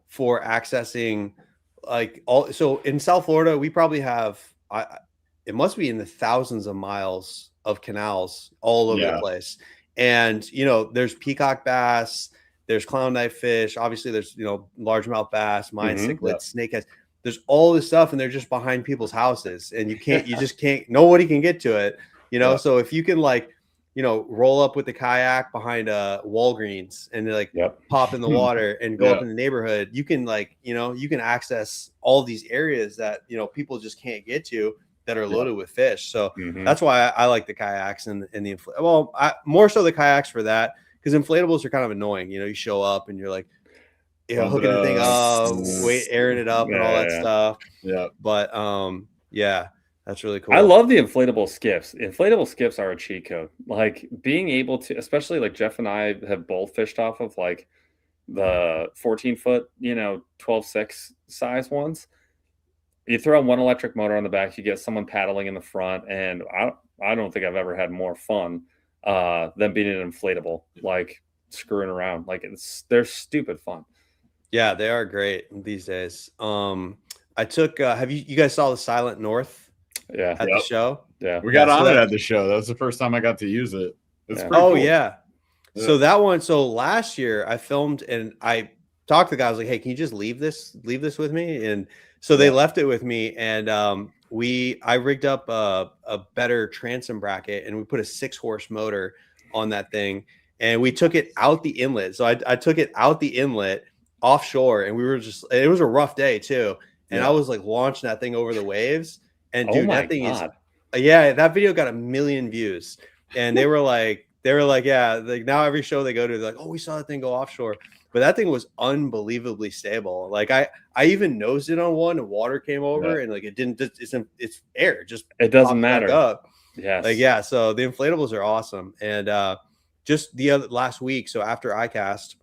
for accessing so in South Florida, we probably have, it must be in the thousands of miles of canals all over the place. And, there's peacock bass, there's clown knife fish. Obviously there's, largemouth bass, mine cichlids, snakeheads. There's all this stuff, and they're just behind people's houses, and you just can't, nobody can get to it, So if you can roll up with the kayak behind Walgreens and pop in the water and go up in the neighborhood, you can you can access all these areas that, people just can't get to, that are loaded with fish. So that's why I like the kayaks and the more so the kayaks for that, because inflatables are kind of annoying. You show up and you're like, hooking the thing up, airing it up and all that stuff. Yeah. But that's really cool. I love the inflatable skiffs. Inflatable skiffs are a cheat code. Like being able to, especially like Jeff and I have both fished off of like the 14 foot, 12.6 size ones. You throw one electric motor on the back, you get someone paddling in the front, and I don't think I've ever had more fun than being an inflatable, like screwing around. Like they're stupid fun. Yeah, they are great these days. I took have you guys saw the Silent North at the show? Yeah. We got on it at the show. That was the first time I got to use it. It's pretty cool. Yeah. So that one, last year I filmed and I talked to the guy. I was like, hey, can you just leave this with me? And so they left it with me, and I rigged up a better transom bracket, and we put a 6-horse motor on that thing, and we took it out the inlet. So I took it out the inlet offshore, and it was a rough day too. And I was like launching that thing over the waves, and dude, that thing is, that video got 1 million views, and they were like, now every show they go to, they're like, oh, we saw that thing go offshore. But that thing was unbelievably stable. Like I even nosed it on one, and water came over, and like it didn't. It's air. Just it doesn't matter. Up. Yeah. So the inflatables are awesome. And just the other last week, so after ICAST,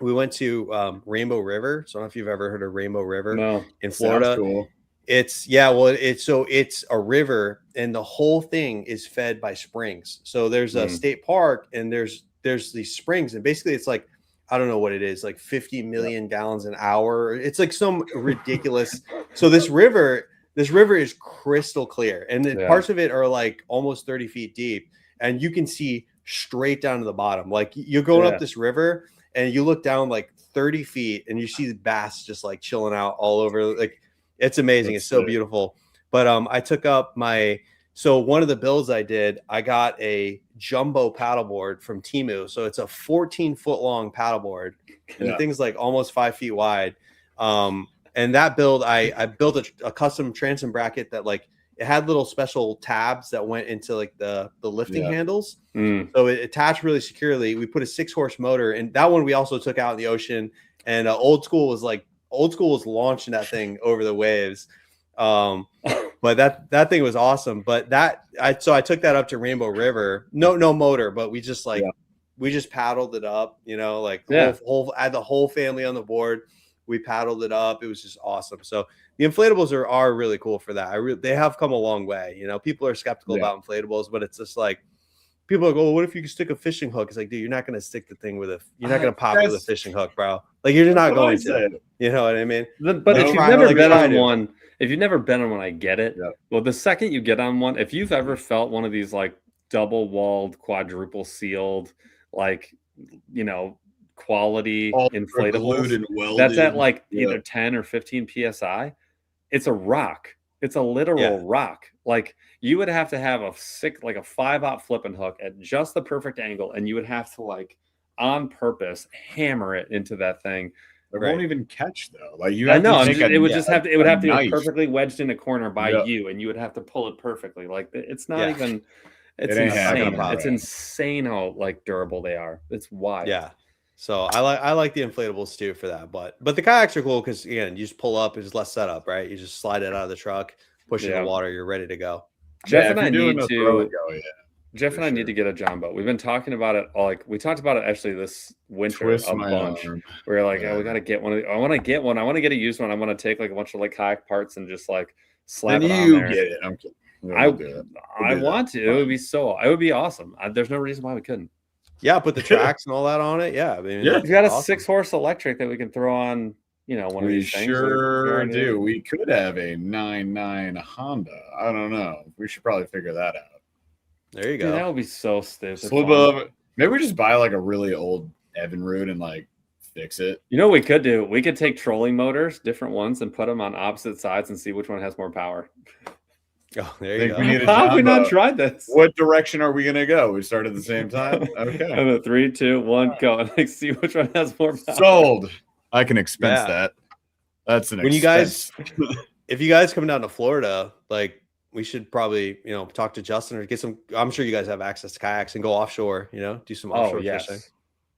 we went to Rainbow River. So I don't know if you've ever heard of Rainbow River in Florida. Sounds cool. It's a river, and the whole thing is fed by springs. So there's a state park, and there's these springs, and basically it's like, I don't know what it is, like 50 million gallons an hour. It's like some ridiculous. So this river is crystal clear, and parts of it are like almost 30 feet deep, and you can see straight down to the bottom. Like you're going up this river, and you look down like 30 feet, and you see the bass just like chilling out all over. Like it's amazing. It's so beautiful. But I took up one of the builds I did, I got a jumbo paddleboard from Temu. So it's a 14-foot long paddleboard, and the thing's like almost 5 feet wide. And that build, I built a custom transom bracket that like it had little special tabs that went into like the lifting handles. So it attached really securely. We put a 6-horse motor, and that one we also took out in the ocean. And Old School was launching that thing over the waves. But that thing was awesome. But I took that up to Rainbow River. No motor, but we just we just paddled it up, I had the whole family on the board. We paddled it up. It was just awesome. So the inflatables are really cool for that. They have come a long way. People are skeptical about inflatables, but it's just like people are like, oh, what if you could stick a fishing hook? It's like, dude, you're not gonna stick the thing with you're not gonna pop it with a fishing hook, bro. Like you're just not going to. You know what I mean? But if you've never been on one, I get it. Yep. Well, the second you get on one, if you've ever felt one of these like double walled, quadruple sealed, like quality inflatables, that's at like either 10 or 15 psi. It's a rock. It's a literal rock. Like you would have to have a 5/0 flipping hook at just the perfect angle, and you would have to like on purpose hammer it into that thing. It won't even catch though. Like it would have to be perfectly wedged in a corner by you, and you would have to pull it perfectly. Like it's not even. It's insane. It's insane how like durable they are. It's wild. Yeah. So I like the inflatables too for that, but the kayaks are cool because again, you just pull up, it's less setup, right? You just slide it out of the truck, push it in the water, you're ready to go. Jeff and I need to get a John boat. We've been talking about it we talked about it actually this winter a bunch. We're like, we gotta get one. I want to get one. I want to get a used one. I want to take like a bunch of like kayak parts and just like slap it on there. Get it. I'm kidding. I want to. It would be awesome. There's no reason why we couldn't. Yeah, put the tracks and all that on it. Yeah, I mean, we've got a 6-horse electric that we can throw on. One of these things. Sure do. We could have a 9.9 Honda. I don't know. We should probably figure that out. There you go. Dude, that would be so stupid. Maybe we just buy like a really old Evinrude and like fix it. You know what we could do? We could take trolling motors, different ones, and put them on opposite sides and see which one has more power. Oh, there you go. How have we not tried this? What direction are we going to go? We start at the same time? Okay. And a 3, 2, 1, go. And see which one has more power. Sold. I can expense that. That's an expense. If you guys come down to Florida, like we should probably, talk to Justin or get some. I'm sure you guys have access to kayaks and go offshore. Do some offshore fishing.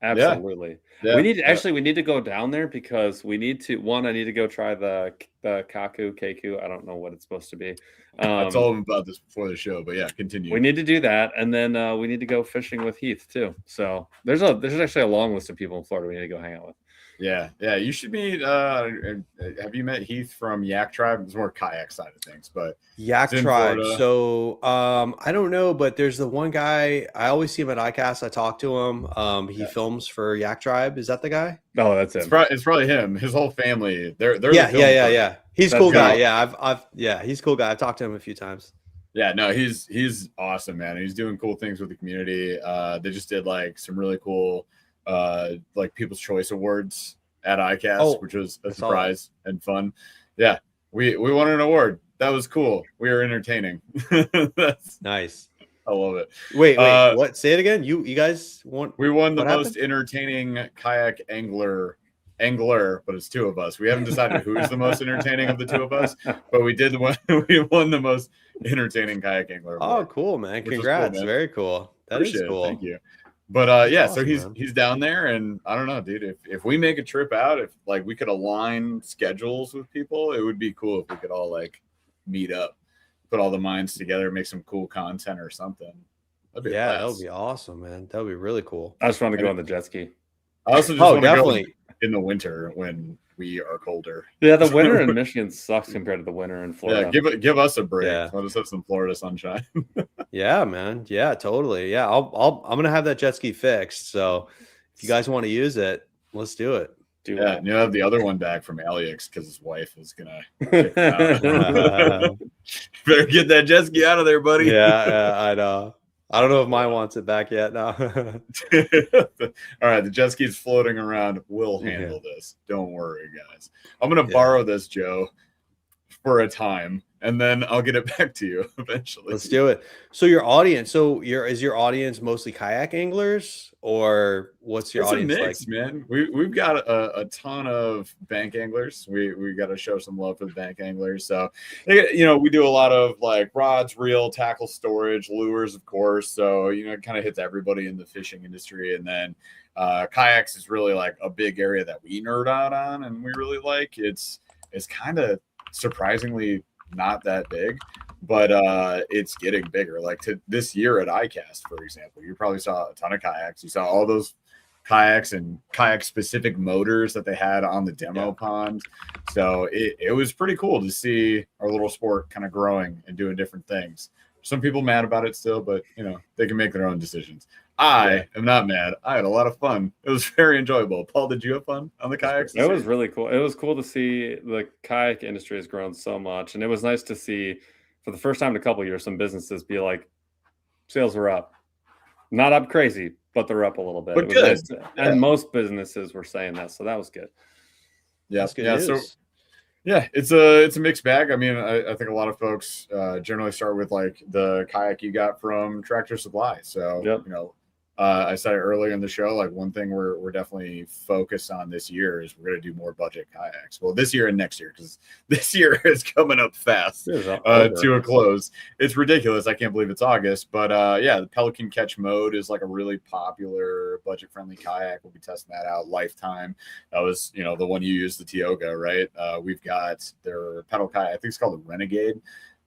Absolutely. Yeah. We need to go down there because we need to. One, I need to go try the Keku. I don't know what it's supposed to be. I told him about this before the show, but yeah, continue. We need to do that, and then we need to go fishing with Heath too. So there's actually a long list of people in Florida we need to go hang out with. Yeah. You should meet. Have you met Heath from Yak Tribe? It's more kayak side of things, but Yak Tribe. So I don't know, but there's the one guy I always see him at ICAST. I talk to him. He films for Yak Tribe. Is that the guy? Oh, that's him. It's probably him. His whole family. They're yeah. He's a cool guy. Yeah, he's a cool guy. I've talked to him a few times. Yeah, no, he's awesome, man. He's doing cool things with the community. They just did like some really cool like People's Choice Awards at ICAST, which was a surprise and fun. Yeah, we won an award. That was cool. We were entertaining. That's nice. I love it. Wait, what? Say it again. You guys won? We won the most entertaining kayak angler, but it's two of us. We haven't decided who's the most entertaining of the two of us, but we did win. We won the most entertaining kayak angler award. Oh, cool, man! Congrats. Cool, man. Very cool. That is cool. Thank you. But yeah, awesome, so he's down there, and I don't know, dude. If we make a trip out, if like we could align schedules with people, it would be cool if we could all like meet up, put all the minds together, make some cool content or something. That would be awesome, man. That would be really cool. I just want to go on the jet ski. I also just want to go in the winter when we are colder. Yeah, the winter in Michigan sucks compared to the winter in Florida. Yeah, give us a break. Yeah. Let us have some Florida sunshine. Yeah, man. Yeah, totally. Yeah, I'm gonna have that jet ski fixed. So if you guys want to use it, let's do it. And you have the other one back from Alex because his wife is gonna kick him out. Better get that jet ski out of there, buddy. Yeah, I know. I don't know if mine wants it back yet. No. All right, the jet ski's floating around. We'll handle this. Don't worry, guys. I'm gonna borrow this, Joe, for a time, and then I'll get it back to you eventually. Let's do it. So your audience, is your audience mostly kayak anglers, or what's your audience mix, like? Man, we've got a ton of bank anglers. We got to show some love for the bank anglers. So we do a lot of like rods, reel, tackle storage, lures, of course. So it kind of hits everybody in the fishing industry, and then kayaks is really like a big area that we nerd out on, and we really like. It's kind of surprisingly not that big, but it's getting bigger. Like to this year at ICAST, for example, you probably saw a ton of kayaks. You saw all those kayaks and kayak specific motors that they had on the demo pond. So it was pretty cool to see our little sport kind of growing and doing different things. Some people mad about it still, but they can make their own decisions. I am not mad. I had a lot of fun. It was very enjoyable. Paul, did you have fun on the kayaks? It was really cool. It was cool to see the kayak industry has grown so much, and it was nice to see for the first time in a couple of years some businesses be like, sales are up, not up crazy, but they're up a little bit. But it was good. Nice and most businesses were saying that, so that was good. Yeah, That's good news. So yeah, it's a mixed bag. I mean, I think a lot of folks generally start with like the kayak you got from Tractor Supply. So I said it earlier in the show, like one thing we're definitely focused on this year is we're going to do more budget kayaks. Well, this year and next year, because this year is coming up fast to a close. It's ridiculous. I can't believe it's August. But the Pelican Catch Mode is like a really popular budget-friendly kayak. We'll be testing that out. Lifetime. That was, the one you used, the Tioga, right? We've got their pedal kayak. I think it's called the Renegade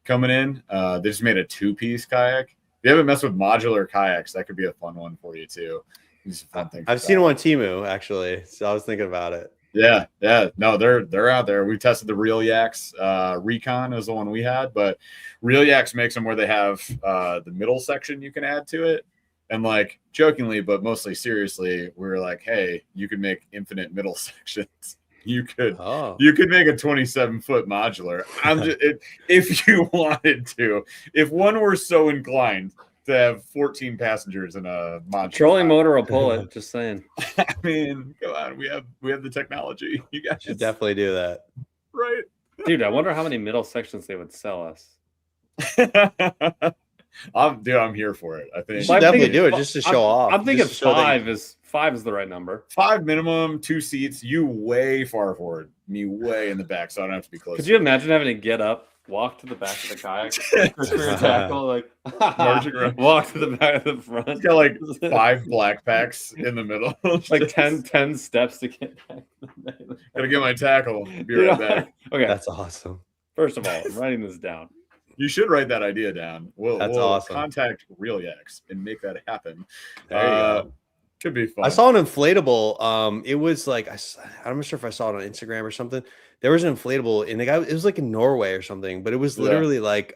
coming in. They just made a 2-piece kayak. If you haven't messed with modular kayaks, that could be a fun one for you too. It's a fun thing. I've seen them on Temu actually, so I was thinking about it. Yeah. No, they're out there. We tested the Real Yaks. Recon is the one we had, but Real Yaks makes them where they have the middle section you can add to it. And like jokingly, but mostly seriously, we were like, hey, you could make infinite middle sections. You could make a 27-foot modular. If you wanted to, if one were so inclined to have 14 passengers in a modular. Trolling motor will pull it. Just saying. I mean, come on, we have the technology. You guys should definitely do that, right? Dude, I wonder how many middle sections they would sell us. I'm here for it. I think you should definitely do it just to show off. I'm thinking five is the right number. 5 minimum, 2 seats. You way far forward, me way in the back, so I don't have to be close. Could you imagine having to get up, walk to the back of the kayak, tackle, like walk to the back of the front? It's got like 5 black packs in the middle, like 10 steps to get back. Gotta get my tackle. Be right back. Okay, that's awesome. First of all, I'm writing this down. You should write that idea down. We'll awesome. Contact Real Yaks and make that happen. There you go. Could be fun. I saw an inflatable. It was like I'm not sure if I saw it on Instagram or something. There was an inflatable, and it was like in Norway or something, but it was literally like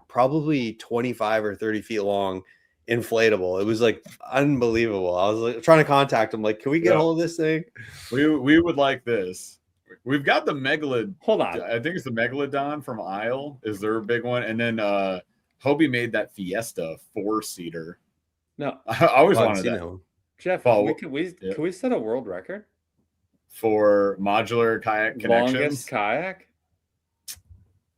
probably 25 or 30 feet long inflatable. It was like unbelievable. I was like trying to contact them, like, can we get hold of this thing? We would like this. We've got the Megalod. Hold on. I think it's the Megalodon from Isle is their big one. And then Hobie made that Fiesta 4-seater. No. I always wanted that. Jeff, can we set a world record? For modular kayak connections? Longest kayak?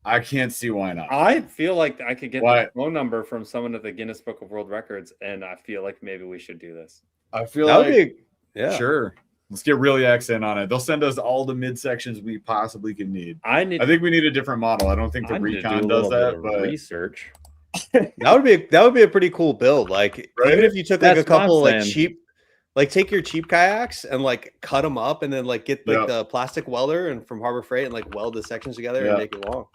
I can't see why not. I feel like I could get the phone number from someone at the Guinness Book of World Records, and I feel like maybe we should do this. I feel that like would be, sure. Let's get Real Yaks in on it. They'll send us all the midsections we possibly can need. I think we need a different model. I don't think the Recon does that, but research. that would be a pretty cool build. Like even if you took like a couple like cheap, like take your cheap kayaks and like cut them up and then like get like the plastic welder and from Harbor Freight and like weld the sections together and make it long.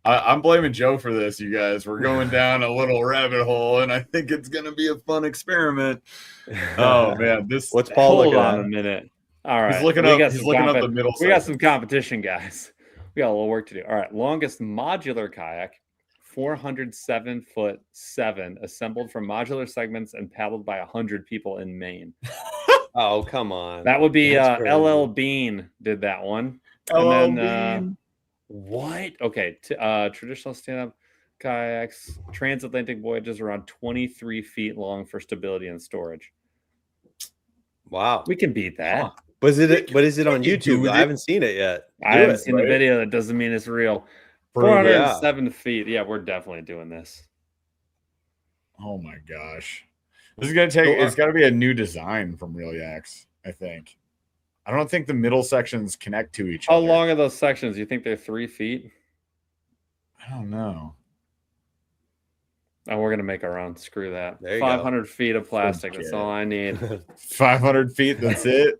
I'm blaming Joe for this, you guys. We're going down a little rabbit hole, and I think it's going to be a fun experiment. Oh man, what's Paul looking at? Hold on a minute. All right, he's looking up the middle. We got some competition, guys. We got a little work to do. All right, longest modular kayak, 407-foot 7, assembled from modular segments and paddled by 100 people in Maine. Oh, come on. That would be LL Bean did that one. LL Bean. What? Okay. Traditional stand-up kayaks, transatlantic voyages around 23 feet long for stability and storage. Wow. We can beat that. But is it on YouTube? I haven't seen it yet. I haven't seen the video. That doesn't mean it's real. 407 feet. Yeah, we're definitely doing this. Oh my gosh. This is going to take, it's got to be a new design from Real Yaks, I think. I don't think the middle sections connect to each other. How long are those sections? You think they're 3 feet? I don't know. Oh, we're going to make our own. Screw that. There you 500 feet of plastic. That's all I need. 500 feet. That's it.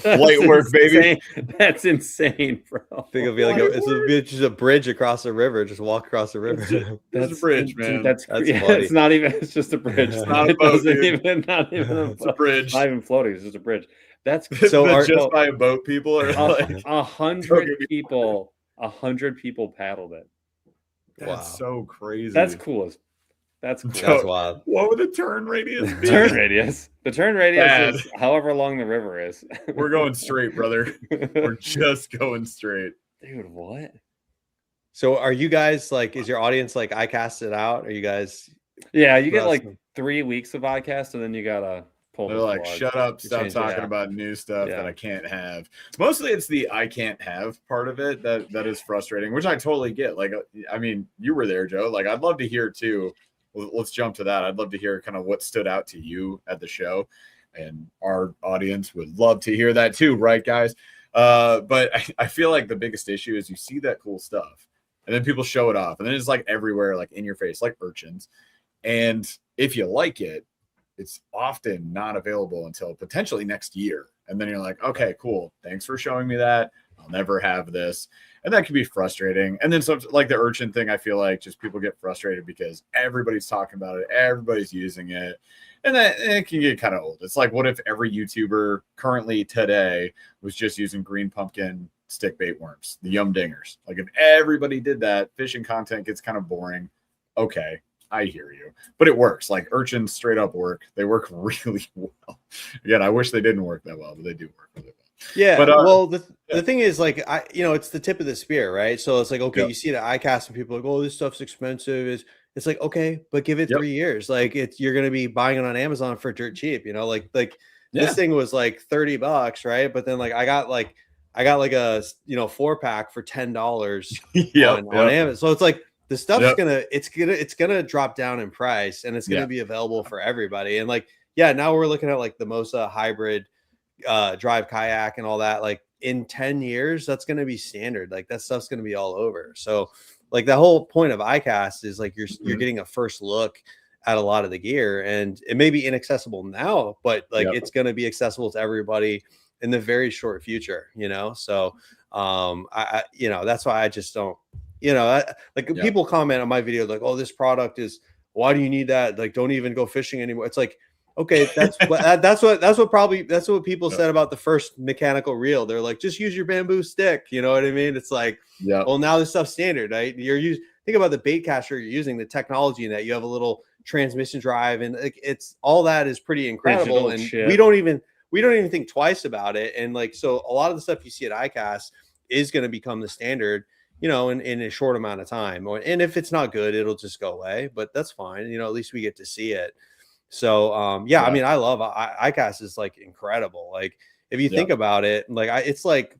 Light work, baby. That's insane, bro. I think it'll be like it's just a bridge across the river. Just walk across the river. That's a bridge, man. That's it's not even. It's just a bridge. It's not a boat, not even it's a bridge. Not even floating. It's just a bridge. That's so. Just by a boat, people are like 100 people. 100 people paddled it. That's so crazy. That's cool. That's cool. That's wild. What would the turn radius be? Turn radius. The turn radius is however long the river is. We're going straight, brother. We're just going straight. Dude, what? So are you guys like, is your audience like I cast it out? Are you guys? Yeah, you get like 3 weeks of iCast and then you gotta pull. They're like, shut up, stop talking about new stuff that I can't have. Mostly it's the I can't have part of it that is frustrating, which I totally get. Like, I mean, you were there, Joe. Like, I'd love to hear too. Let's jump to that. I'd love to hear kind of what stood out to you at the show, and our audience would love to hear that too, right, guys? But I feel like the biggest issue is you see that cool stuff, and then people show it off, and then it's like everywhere, like in your face, like urchins. And if you like it, it's often not available until potentially next year. And then you're like, okay, cool. Thanks for showing me that. I'll never have this. And that can be frustrating. And then some like the urchin thing, I feel like just people get frustrated because everybody's talking about it. Everybody's using it. And it can get kind of old. It's like, what if every YouTuber currently today was just using green pumpkin stick bait worms, the yum dingers? Like if everybody did that, fishing content gets kind of boring. Okay, I hear you, but it works. Like urchins straight up work. They work really well. Again, I wish they didn't work that well, but they do work really well. Yeah, but well, the thing is, like, it's the tip of the spear, right? So it's like, okay, you see the iCast and people are like, oh, this stuff's expensive. It's like, okay, but give it 3 years. Like, you're gonna be buying it on Amazon for dirt cheap, like this thing was like $30, right? But then like I got like a 4-pack for $10 on Amazon. So it's like the stuff's gonna drop down in price, and it's gonna be available for everybody. And like, now we're looking at like the Mosa hybrid drive kayak and all that. Like in 10 years, that's going to be standard. Like that stuff's going to be all over. So like the whole point of iCast is like you're getting a first look at a lot of the gear, and it may be inaccessible now, but like it's going to be accessible to everybody in the very short future, So I that's why I just don't, people comment on my video like, oh, this product is, why do you need that? Like, don't even go fishing anymore. It's like, okay, that's what people said about the first mechanical reel. They're like, just use your bamboo stick. You know what I mean? It's like, well, now this stuff's standard, right? Think about the bait caster you're using, the technology in that you have a little transmission drive, and it's all that is pretty incredible. And we don't even think twice about it. And like, so a lot of the stuff you see at iCast is going to become the standard, in a short amount of time. And if it's not good, it'll just go away. But that's fine. At least we get to see it. So, I mean, I love iCast is like incredible. Like if you think about it, like it's like,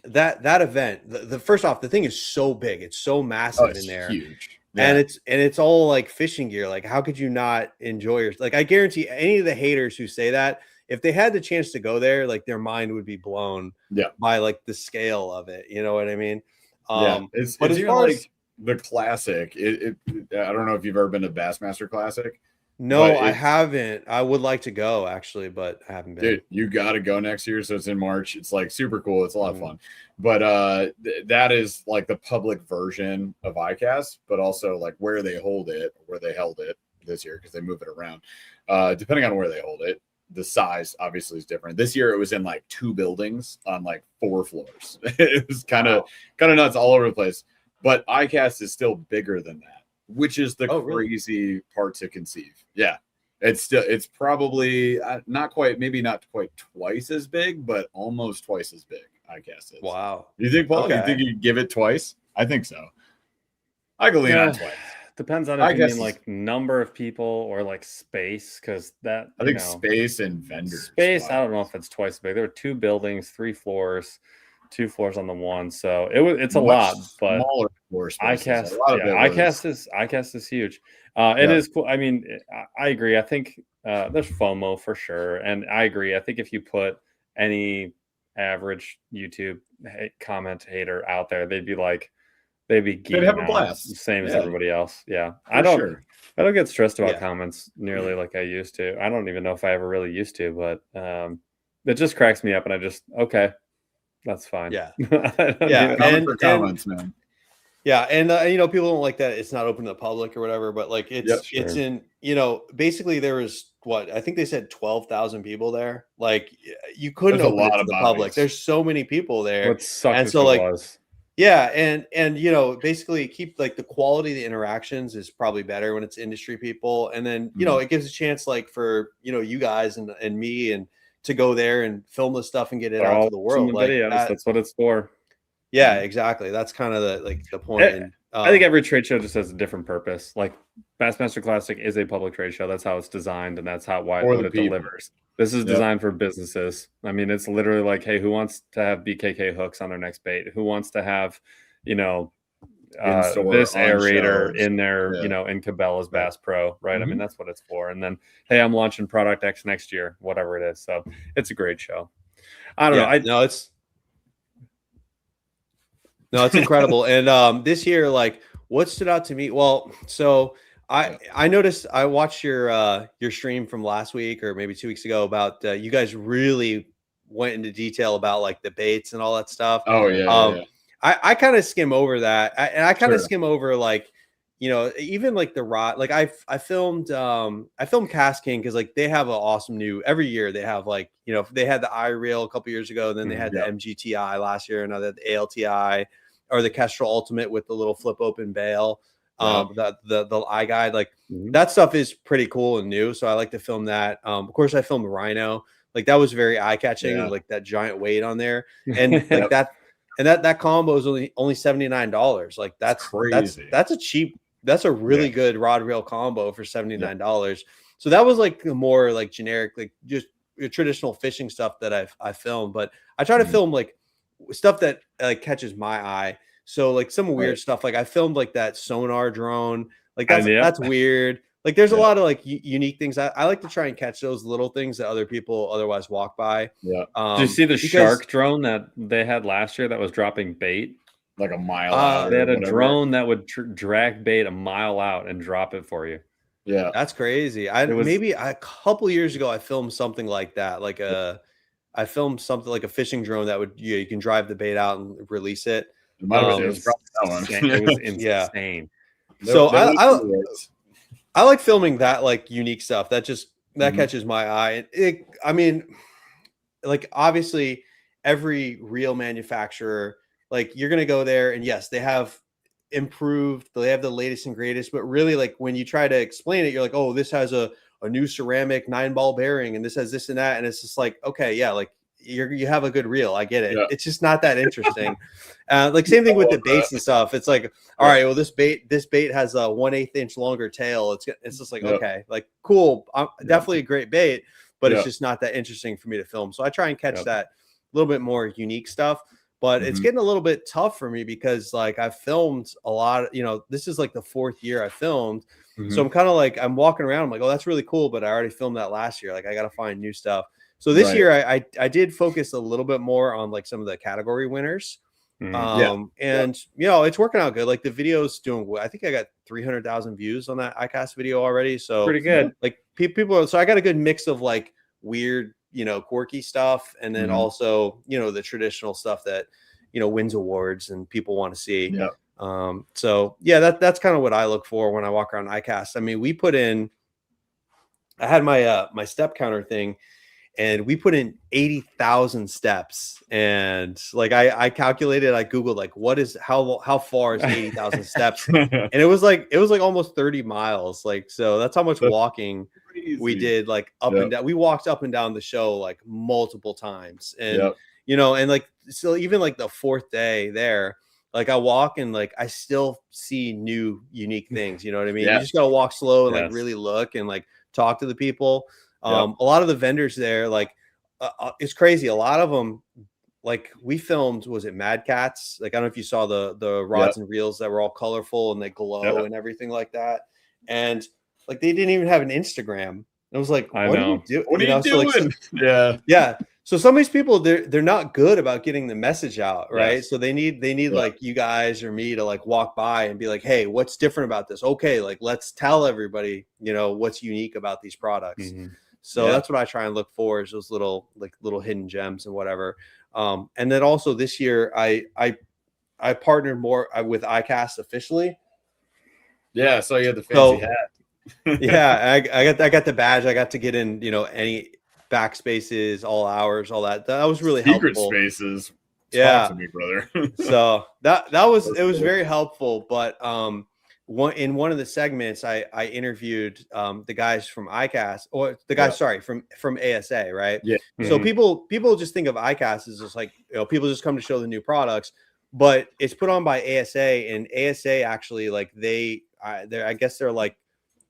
that event, the first off, the thing is so big. It's so massive in there. Huge. And it's all like fishing gear. Like how could you not enjoy like, I guarantee any of the haters who say that, if they had the chance to go there, like their mind would be blown by like the scale of it. You know what I mean? It's as far as the classic, I don't know if you've ever been to Bassmaster Classic. No, I haven't. I would like to go actually, but I haven't been. Dude, you got to go next year. So it's in March. It's like super cool. It's a lot of fun. But that is like the public version of iCast, but also like where they hold it, where they held it this year, because they move it around. Depending on where they hold it, the size obviously is different. This year it was in like 2 buildings on like 4 floors. It was kind of nuts all over the place. But iCast is still bigger than that, which is the crazy part to conceive. Yeah, it's probably not quite twice as big, but almost twice as big. iCast is. Wow. You think, Paul? You think you'd give it twice? I think so. I can lean on twice. Depends on if you mean like number of people or like space, because that I think space and vendors. Space, I don't know if it's twice as big. There were 2 buildings, 3 floors. 2 floors on the one, so it's a lot, but smaller floor spaces. iCast is huge. It is cool. I mean, I agree. I think there's FOMO for sure, and I agree. I think if you put any average YouTube commentator out there, they'd be geeking have a blast, the same as everybody else. Yeah, I don't get stressed about comments nearly like I used to. I don't even know if I ever really used to, but it just cracks me up, and I just that's fine. Yeah. And comments, man. Yeah. And, people don't like that it's not open to the public or whatever, but like it's in, basically there was I think they said 12,000 people there. Like you couldn't open it to the public. There's so many people there. What sucked and so like, Yeah, and you know, basically keep like the quality of the interactions is probably better when it's industry people, and then you know it gives a chance like for you guys and me and to go there and film the stuff and get it They're out all to the watching the world like videos. that. That's what it's for. Yeah, exactly. That's kind of the point. I, And I think every trade show just has a different purpose. Like Bassmaster Classic is a public trade show. That's how it's designed, and that's how For what the it people. delivers. This is designed for businesses. I mean, it's literally like, hey, who wants to have BKK hooks on their next bait? Who wants to have, In-store, this on aerator shelves. in their, in Cabela's Bass Pro, right? I mean, that's what it's for. And then, hey, I'm launching product X next year, whatever it is. So it's a great show. I don't know. No, it's incredible. And this year, like, what stood out to me? Well, so I noticed I watched your stream from last week or maybe 2 weeks ago about you guys really went into detail about like the baits and all that stuff. Oh yeah. I kind of skim over that, and I kind of Sure. skim over like even like the rod. Like I filmed Cast King because like they have an awesome new every year. They have like they had the iReel a couple years ago, and then they had the MGTI last year, and now they had the ALTI or the Kestrel Ultimate with the little flip open bail. The eye guide, like that stuff is pretty cool and new. So I like to film that. Of course, I filmed the Rhino. Like that was very eye catching, like that giant weight on there, and like that. And that combo is only $79. Like that's crazy. That's a really good rod reel combo for $79. So that was like more like generic, like just your traditional fishing stuff that I filmed. But I try to film like stuff that like catches my eye. So like some weird stuff. Like I filmed like that sonar drone. Like that's weird. Like there's a lot of like unique things. I like to try and catch those little things that other people otherwise walk by. Yeah. Did you see the shark drone that they had last year that was dropping bait? Like a mile out. They had a drone that would drag bait a mile out and drop it for you. Yeah. That's crazy. Maybe a couple years ago I filmed something like that. Like I filmed something like a fishing drone that would you can drive the bait out and release it. It was insane. So I like filming that like unique stuff that catches my eye. I mean, like obviously every reel manufacturer, like you're going to go there and yes, they have improved, they have the latest and greatest, but really like when you try to explain it, you're like, oh, this has a new ceramic 9-ball bearing and this has this and that. And it's just like, okay, yeah, like you have a good reel. I get it. Yeah. It's just not that interesting. Like same thing with the baits and stuff. It's like, all right, well, this bait has a 1/8 inch longer tail. It's just like, okay, like cool. Definitely a great bait, but it's just not that interesting for me to film. So I try and catch that little bit more unique stuff, but it's getting a little bit tough for me because like I've filmed a lot, this is like the 4th year I filmed. So I'm kind of like, I'm walking around. I'm like, oh, that's really cool. But I already filmed that last year. Like I got to find new stuff. So this year I did focus a little bit more on like some of the category winners. And it's working out good. Like the video's doing well. I think I got 300,000 views on that iCast video already. So pretty good. Like people so I got a good mix of like weird, quirky stuff. And then also, the traditional stuff that, wins awards and people want to see. Yeah. So yeah, that's kind of what I look for when I walk around iCast. I mean, I had my step counter thing. And we put in 80,000 steps, and like I calculated, I Googled like how far is 80,000 steps, and it was like almost 30 miles. Like so, that's how much walking we did. Like up and down, we walked up and down the show like multiple times, and and like so even like the 4th day there, like I walk and like I still see new unique things. You know what I mean? You just gotta walk slow and like really look and like talk to the people. A lot of the vendors there, like it's crazy. A lot of them, like we filmed, was it Mad Cats? Like I don't know if you saw the rods and reels that were all colorful and they glow and everything like that. And like they didn't even have an Instagram. I was like, what are you doing? What are you doing? So, yeah. So some of these people, they're not good about getting the message out, right? So they need like you guys or me to like walk by and be like, hey, what's different about this? Okay, like let's tell everybody, what's unique about these products. So that's what I try and look for is those little hidden gems and whatever. And then also this year I partnered more with iCast officially. Yeah, so you had the fancy hat. Yeah, I got the badge. I got to get in, any backspaces, all hours, all that. That was really helpful. Secret spaces. Talk to me, brother. So that was very helpful. But one of the segments I interviewed the guys from ICAST, or the guys from ASA, right? Yeah. So people just think of ICAST as just like, people just come to show the new products, but it's put on by ASA, and ASA actually, like, I guess they're like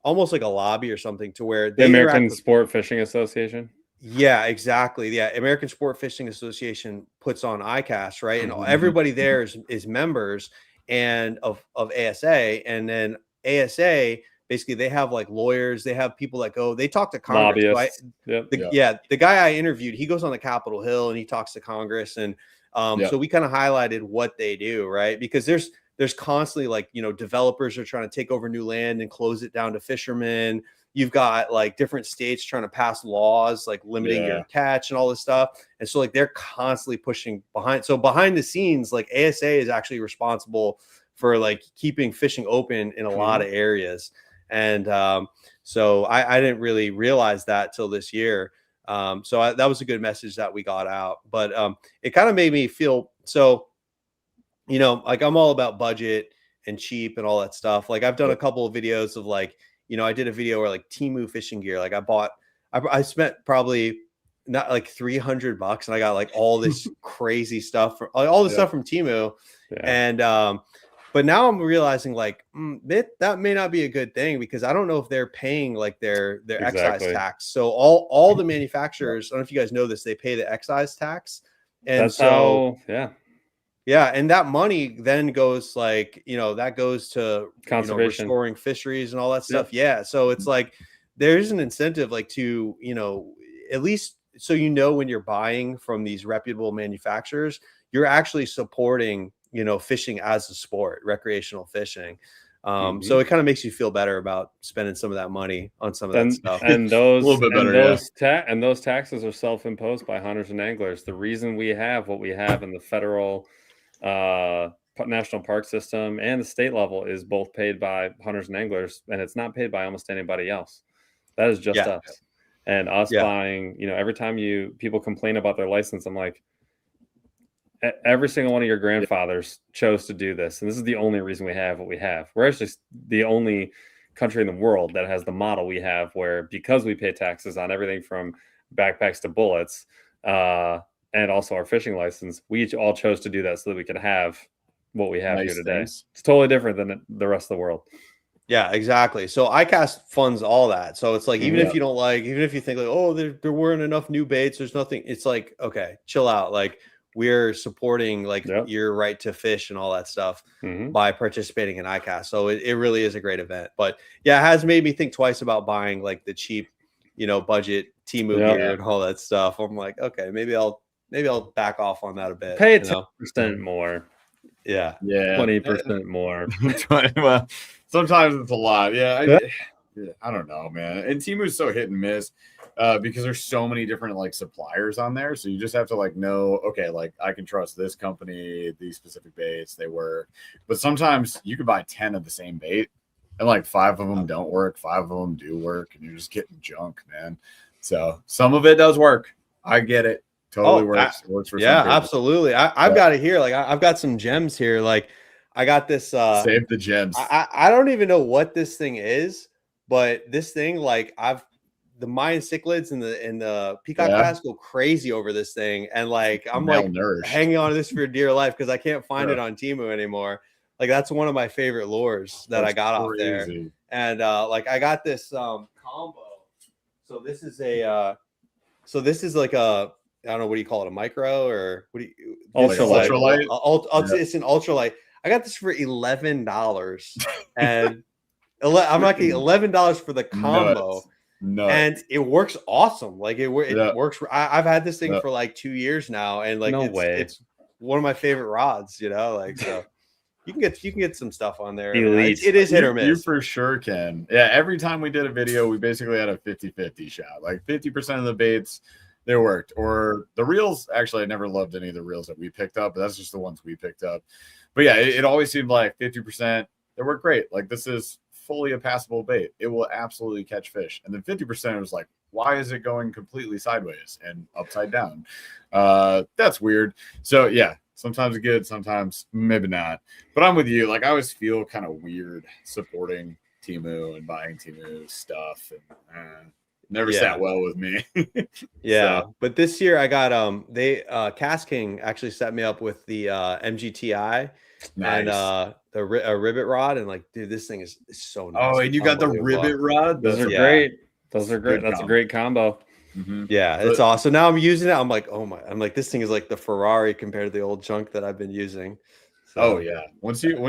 almost like a lobby or something, to where the American Sport Fishing Association. Yeah, exactly. Yeah, American Sport Fishing Association puts on ICAST, right? And everybody there is members and of ASA, and then ASA, basically they have like lawyers, they have people that go, they talk to Congress. Lobbyists. The guy I interviewed, he goes on the Capitol Hill and he talks to Congress, and so we kind of highlighted what they do, right? Because there's constantly, like, developers are trying to take over new land and close it down to fishermen. You've got like different states trying to pass laws like limiting your catch and all this stuff. And so like they're constantly pushing behind. So behind the scenes, like ASA is actually responsible for like keeping fishing open in a lot of areas. And so I didn't really realize that till this year. That was a good message that we got out. But it kind of made me feel so, like, I'm all about budget and cheap and all that stuff. Like, I've done a couple of videos of like, I did a video where like Temu fishing gear, like I spent probably not like $300 and I got like all this crazy stuff from stuff from Temu. And but now I'm realizing like that may not be a good thing, because I don't know if they're paying like their excise tax. So all the manufacturers, I don't know if you guys know this, they pay the excise tax. And and that money then goes like, that goes to conservation, restoring fisheries and all that stuff. Yeah. So it's like, there's an incentive like to, at least, so, when you're buying from these reputable manufacturers, you're actually supporting, fishing as a sport, recreational fishing. So it kind of makes you feel better about spending some of that money on some of that stuff. And those, a little bit better, and those taxes are self-imposed by hunters and anglers. The reason we have what we have in the federal national park system and the state level is both paid by hunters and anglers, and it's not paid by almost anybody else. That is just us. And us buying, every time people complain about their license, I'm like, every single one of your grandfathers chose to do this, and this is the only reason we have what we have. We're actually the only country in the world that has the model we have, where because we pay taxes on everything from backpacks to bullets, and also our fishing license, we all chose to do that so that we could have what we have here today. It's totally different than the rest of the world. Yeah, exactly. So ICAST funds all that. So it's like, even if you don't like, even if you think like, oh, there weren't enough new baits, there's nothing. It's like, okay, chill out. Like, we're supporting like your right to fish and all that stuff by participating in ICAST. So it really is a great event. But yeah, it has made me think twice about buying like the cheap, budget Temu gear and all that stuff. I'm like, okay, maybe I'll back off on that a bit. Pay 10% more. Yeah. 20% more. Well, sometimes it's a lot. I don't know, man. And Temu's so hit and miss because there's so many different like suppliers on there. So you just have to like know, okay, like I can trust this company, these specific baits, they work. But sometimes you could buy 10 of the same bait and like 5 of them don't work, 5 of them do work, and you're just getting junk, man. So some of it does work. I get it. Totally works. It works for some people. Absolutely. I've got it here. Like I've got some gems here. Like I got this. Save the gems. I don't even know what this thing is, but this thing, like the Mayan cichlids and the peacock bass go crazy over this thing, and like I'm like hanging on to this for dear life because I can't find it on Temu anymore. Like that's one of my favorite lures that I got off there, and like I got this combo. So this is like a, I don't know, what do you call it, a micro or what do you ultralight? It's an ultralight. I got this for $11, and I'm not getting $11 for the combo. No. And it works awesome. Like it works. I've had this thing for like 2 years now, and like it's one of my favorite rods. Like so. You can get some stuff on there. It is hit or miss. You for sure can. Yeah, every time we did a video, we basically had a 50-50 shot. Like 50% of the baits, they worked. Or the reels, actually, I never loved any of the reels that we picked up, but that's just the ones we picked up. But yeah, it always seemed like 50%, they work great. Like this is fully a passable bait. It will absolutely catch fish. And then 50% was like, why is it going completely sideways and upside down? That's weird. So yeah, Sometimes good, sometimes maybe not. But I'm with you. Like I always feel kind of weird supporting Temu and buying Temu stuff, and never sat well with me. Yeah, So. but this year I got Cast King actually set me up with the MGTI and a rivet rod, and like, dude, this thing is so nice. Oh, and you got the rivet rod. Those are great. Those are great. That's a great combo. Mm-hmm. Yeah, it's awesome. Now I'm using it. I'm like, oh my! I'm like, this thing is like the Ferrari compared to the old junk that I've been using. So, oh yeah,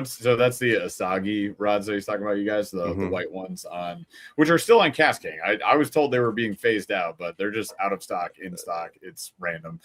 so that's the Asagi rods that he's talking about. You guys, the white ones on, which are still on Cast King. I was told they were being phased out, but they're just out of stock, in stock. It's random,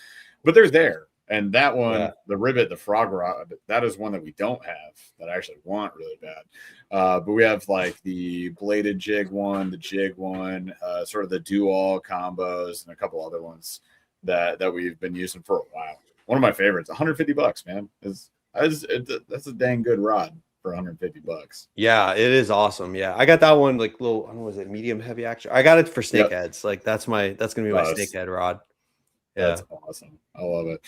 but they're there. And that one, the rivet, the frog rod, that is one that we don't have that I actually want really bad. But we have like the bladed jig one, the jig one, sort of the do-all combos, and a couple other ones that we've been using for a while. One of my favorites, $150, man. That's a dang good rod for $150. Yeah, it is awesome. Yeah, I got that one like little. I don't know, was it medium heavy action? I got it for snakeheads. Like that's gonna be my snakehead rod. Yeah. That's awesome. I love it.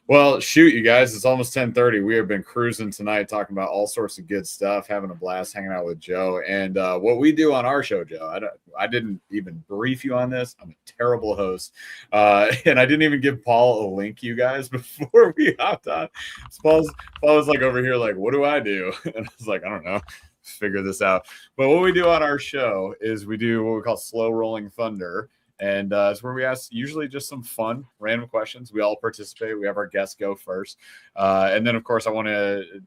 Well, shoot, you guys, it's almost 10:30. We have been cruising tonight, talking about all sorts of good stuff, having a blast, hanging out with Joe. And what we do on our show, Joe, I didn't even brief you on this. I'm a terrible host. And I didn't even give Paul a link, you guys, before we hopped on. So Paul was like over here, like, what do I do? And I was like, I don't know. Figure this out. But what we do on our show is we do what we call slow rolling thunder. And it's where we ask usually just some fun, random questions. We all participate. We have our guests go first. And then, of course, I want to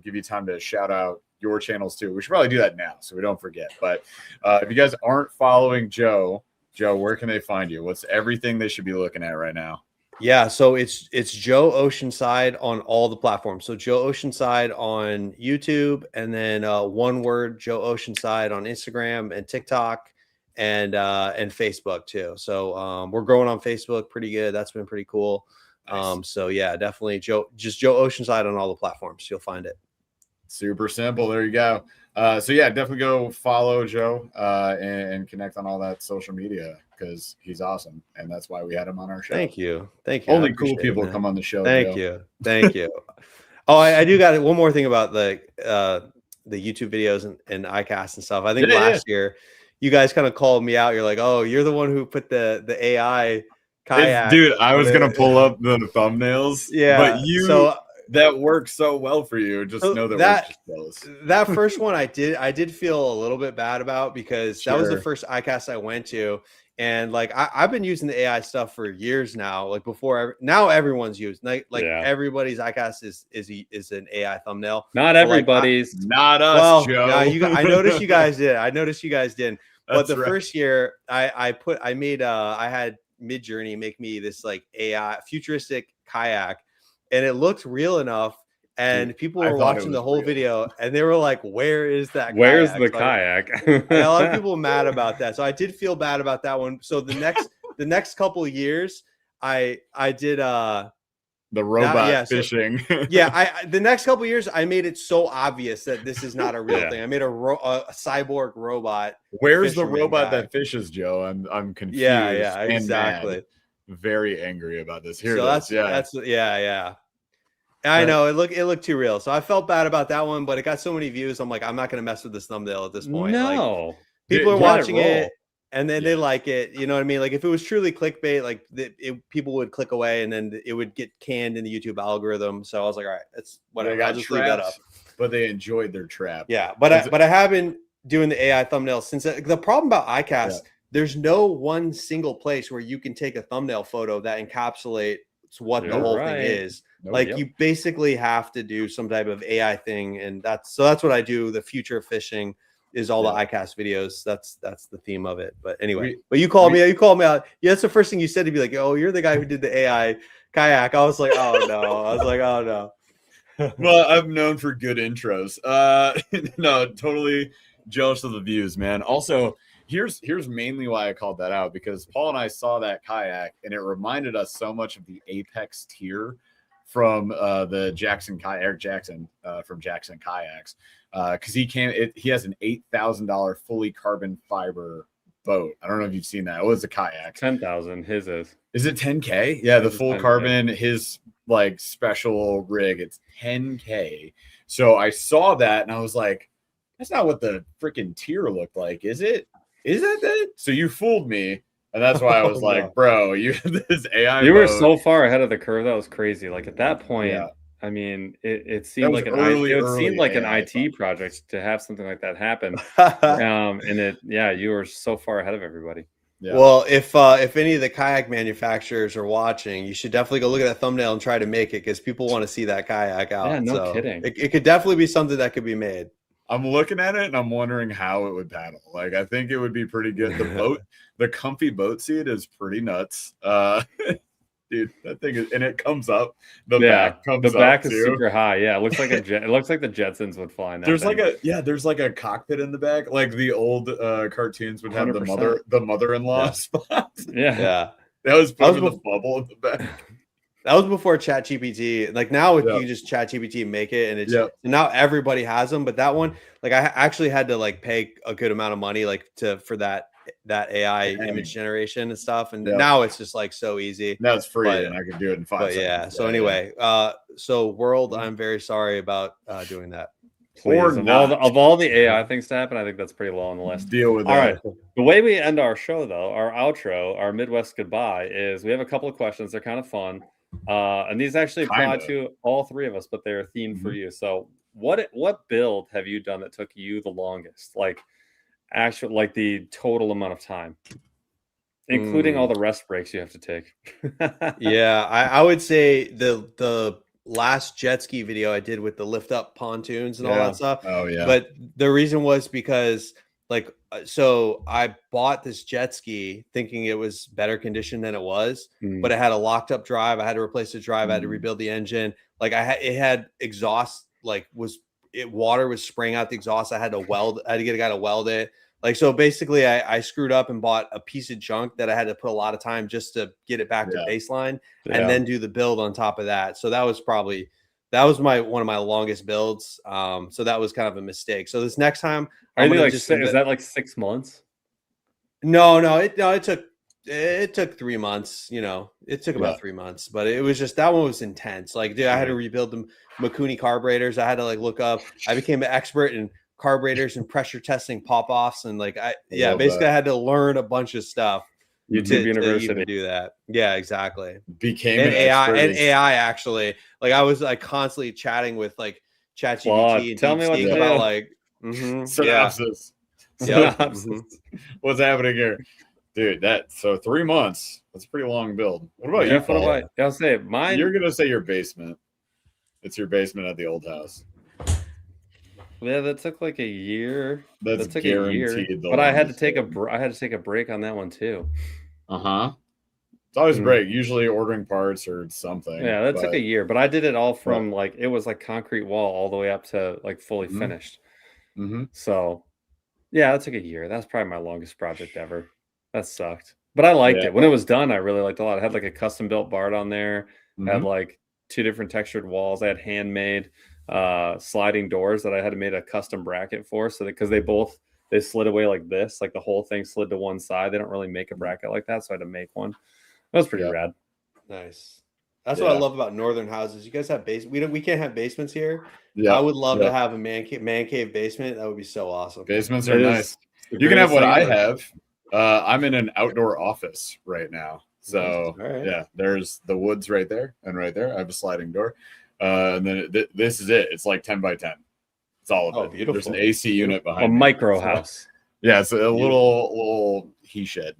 give you time to shout out your channels, too. We should probably do that now so we don't forget. But if you guys aren't following Joe, where can they find you? What's everything they should be looking at right now? Yeah, so it's Joe Oceanside on all the platforms. So Joe Oceanside on YouTube, and then one word Joe Oceanside on Instagram and TikTok. And Facebook too. So we're growing on Facebook pretty good. That's been pretty cool. Nice. So yeah, definitely Joe Oceanside on all the platforms. You'll find it. Super simple. There you go. So yeah, definitely go follow Joe and connect on all that social media because he's awesome. And that's why we had him on our show. Thank you. Only cool people come on the show. Thank Joe. you. Oh, I do got one more thing about the YouTube videos and iCast and stuff. I think last year you guys kind of called me out. You're like, oh, you're the one who put the AI kayak. Dude, I was going to pull up the thumbnails. Yeah. But that works so well for you. Just know that first one I did feel a little bit bad about because that was the first iCast I went to. And like, I've been using the AI stuff for years now. Like now everyone's used everybody's iCast is an AI thumbnail. Not everybody's, not us. Joe. I noticed you guys did. But the first year I had Midjourney make me this like AI futuristic kayak, and it looked real enough. And people were watching the whole video, and they were like, "Where is that? Where's the kayak?" And a lot of people were mad about that, so I did feel bad about that one. So the next couple of years, I did the robot fishing. The next couple of years, I made it so obvious that this is not a real thing. I made a cyborg robot. Where's the robot that fishes, Joe? I'm confused. Yeah, exactly. Very angry about this. Here, I know it looked too real, so I felt bad about that one. But it got so many views. I'm like, I'm not gonna mess with this thumbnail at this point. No, like, people are watching it, and then they like it. You know what I mean? Like if it was truly clickbait, like people would click away, and then it would get canned in the YouTube algorithm. So I was like, all right, it's whatever. I'll just leave that up. But they enjoyed their trap. Yeah, but I have been doing the AI thumbnails since. The problem about iCast, there's no one single place where you can take a thumbnail photo that encapsulates what the whole thing is. You basically have to do some type of AI thing, and that's what I do. The future of fishing is all the iCast videos. That's the theme of it. But anyway, you called me out. Yeah, that's the first thing you said to be like, oh, you're the guy who did the AI kayak. I was like, oh no. Well, I'm known for good intros. No, totally jealous of the views, man. Also, here's mainly why I called that out, because Paul and I saw that kayak and it reminded us so much of the Apex tier from the Eric Jackson from Jackson Kayaks, because he has an $8,000 fully carbon fiber boat. I don't know if you've seen that. It was a kayak. 10,000. His is it 10K? Yeah, the full 10K. Carbon. His like special rig. It's 10K. So I saw that and I was like, that's not what the freaking tier looked like, is it? Is that it? So you fooled me. And that's why I was like, bro, you this AI. You were so far ahead of the curve. That was crazy. Like at that point, Yeah. I mean, it seemed like it seemed like an AI IT project to have something like that happen. And you were so far ahead of everybody. Yeah. Well, if any of the kayak manufacturers are watching, you should definitely go look at that thumbnail and try to make it, because people want to see that kayak out. Yeah, no kidding. It could definitely be something that could be made. I'm looking at it and I'm wondering how it would paddle. Like, I think it would be pretty good. The comfy boat seat is pretty nuts. Dude, that thing is, and it comes up. The back comes up. The back is super high. Yeah, it looks like it looks like the Jetsons would fly in that. There's like a cockpit in the back, like the old cartoons would have 100%. the mother-in-law spot. Yeah. That was the bubble in the back. That was before ChatGPT. Like now, you can just ChatGPT make it, and it's and now everybody has them. But that one, like I actually had to like pay a good amount of money for that AI image generation and stuff. And now it's just like so easy. Now it's free, and I can do it in 5 seconds. Yeah. So anyway, so world, I'm very sorry about doing that. Please, of all the AI things to happen, I think that's pretty low on the list. Deal with that. All right. The way we end our show, though, our outro, our Midwest goodbye, is we have a couple of questions. They're kind of fun. And these actually apply to all three of us, but they're themed for you. So what build have you done that took you the longest? Like the total amount of time, including all the rest breaks you have to take. Yeah, I would say the last jet ski video I did with the lift up pontoons and all that stuff. Oh yeah. But the reason was because so I bought this jet ski thinking it was better condition than it was, but it had a locked up drive. I had to replace the drive. I had to rebuild the engine. Like it had exhaust, water was spraying out the exhaust. I had to get a guy to weld it. Like, so basically I screwed up and bought a piece of junk that I had to put a lot of time just to get it back to baseline and then do the build on top of that. So that was one of my longest builds. So that was kind of a mistake. So this next time, is that like 6 months? No, it took 3 months. It took about 3 months, but it was just, that one was intense. Like, dude, I had to rebuild the Mikuni carburetors. I had to look up. I became an expert in carburetors and pressure testing pop-offs, and I had to learn a bunch of stuff. YouTube University to even do that. Yeah, exactly. Became an AI actually. I was constantly chatting with ChatGPT and tell me what to do. Synopsis. What's happening here, dude? 3 months. That's a pretty long build. What about you, Paul? I'll say mine. You're gonna say your basement. It's your basement at the old house. Yeah, that took like a year. That took a year. But I had to take a break on that one too. It's always a break. Usually ordering parts or something. Yeah, that took a year. But I did it all from it was like concrete wall all the way up to fully finished. So yeah, that took a year. That's probably my longest project ever. That sucked. But I liked it. When it was done, I really liked it a lot. I had a custom built BART on there. I had 2 different textured walls. I had handmade sliding doors that I had to make a custom bracket for, so that because they slid away like this, the whole thing slid to one side. They don't really make a bracket like that, so I had to make one. That was pretty rad. Nice. That's what I love about northern houses. You guys have we can't have basements here. I would love to have a man cave basement. That would be so awesome. Basements are nice. You can have what I have. I'm in an outdoor office right now. So there's the woods right there, and right there I have a sliding door. And then this is it. It's 10 by 10. It's all of it. Beautiful. There's an AC unit behind a micro house. Yeah, it's a little he shed.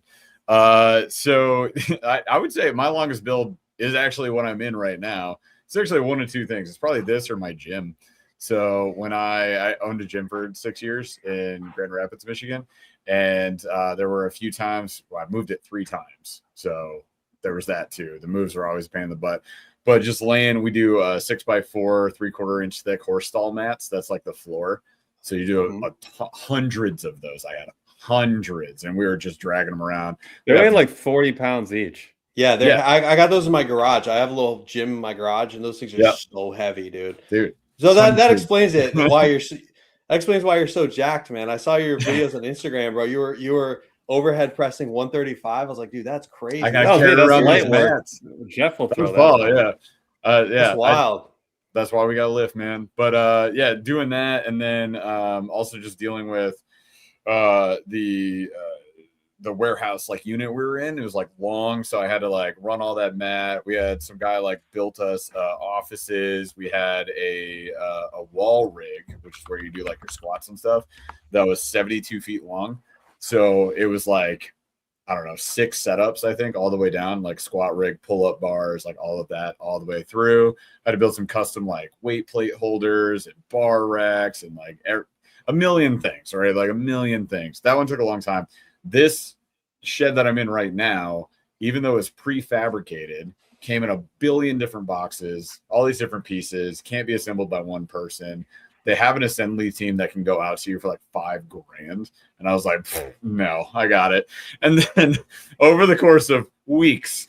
So I would say my longest build is actually what I'm in right now. It's actually one of 2 things. It's probably this or my gym. So when I owned a gym for 6 years in Grand Rapids, Michigan, and there were a few times I moved it 3 times. So there was that too. The moves were always a pain in the butt. But just we do 6x4, 3/4 inch thick horse stall mats. That's the floor. So you do hundreds of those. I had hundreds, and we were just dragging them around. They're weighing 40 pounds each. Yeah, I got those in my garage. I have a little gym in my garage, and those things are so heavy, dude. So that explains it. That explains why you're so jacked, man. I saw your videos on Instagram, bro. You were overhead pressing 135. I was like, dude, that's crazy. I got carried around those mats. Jeff will throw that. Yeah. Yeah, That's wild. That's why we got a lift, man. But yeah, doing that, and then also just dealing with the warehouse like unit we were in. It was like long, so I had to like run all that mat. We had some guy like built us offices. We had a wall rig, which is where you do like your squats and stuff, that was 72 feet long. So it was like, I don't know, 6 setups, I think, all the way down, like squat rig, pull-up bars, like all of that all the way through. I had to build some custom like weight plate holders and bar racks and like a million things, right? Like a million things. That one took a long time. This shed that I'm in right now, even though it's prefabricated, came in a billion different boxes, all these different pieces, can't be assembled by one person. They have an assembly team that can go out to you for like $5,000. And I was like, no, I got it. And then over the course of weeks,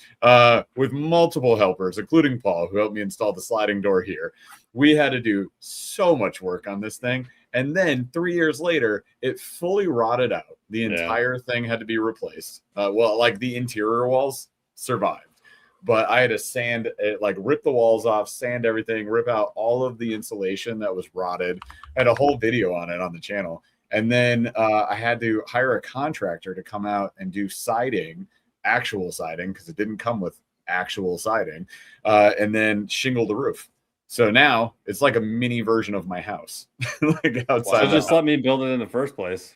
with multiple helpers, including Paul, who helped me install the sliding door here, we had to do so much work on this thing. And then 3 years later, it fully rotted out. The entire thing had to be replaced. Well, like the interior walls survived, but I had to sand it, like rip the walls off, sand everything, rip out all of the insulation that was rotted. I had a whole video on it on the channel. And then I had to hire a contractor to come out and do siding, actual siding, because it didn't come with actual siding, and then shingle the roof. So now it's like a mini version of my house. Like outside. So just let me build it in the first place.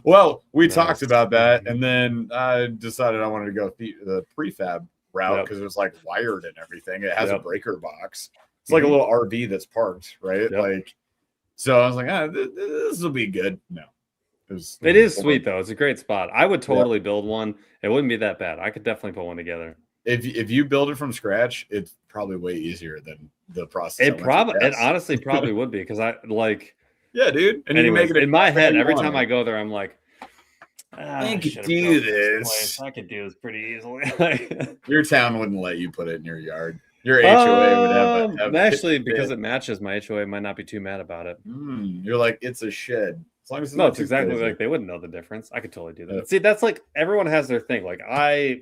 Well, we talked about that, and then I decided I wanted to go the prefab route because it was like wired and everything. It has a breaker box. It's like a little RV that's parked, right? Like, so I was like, this will be good. No, it is sweet though. It's a great spot. I would totally build one. It wouldn't be that bad. I could definitely put one together. If you build it from scratch, it's probably way easier than the process. It honestly probably would be, because I like. Yeah, dude. And anyways, in my head, every time I go there, I'm like, I could do this. I could do this pretty easily. Your town wouldn't let you put it in your yard. Your HOA would have actually, because it matches my HOA, might not be too mad about it. You're like, it's a shed. As long as it's exactly like they wouldn't know the difference. I could totally do that. See, that's like everyone has their thing. Like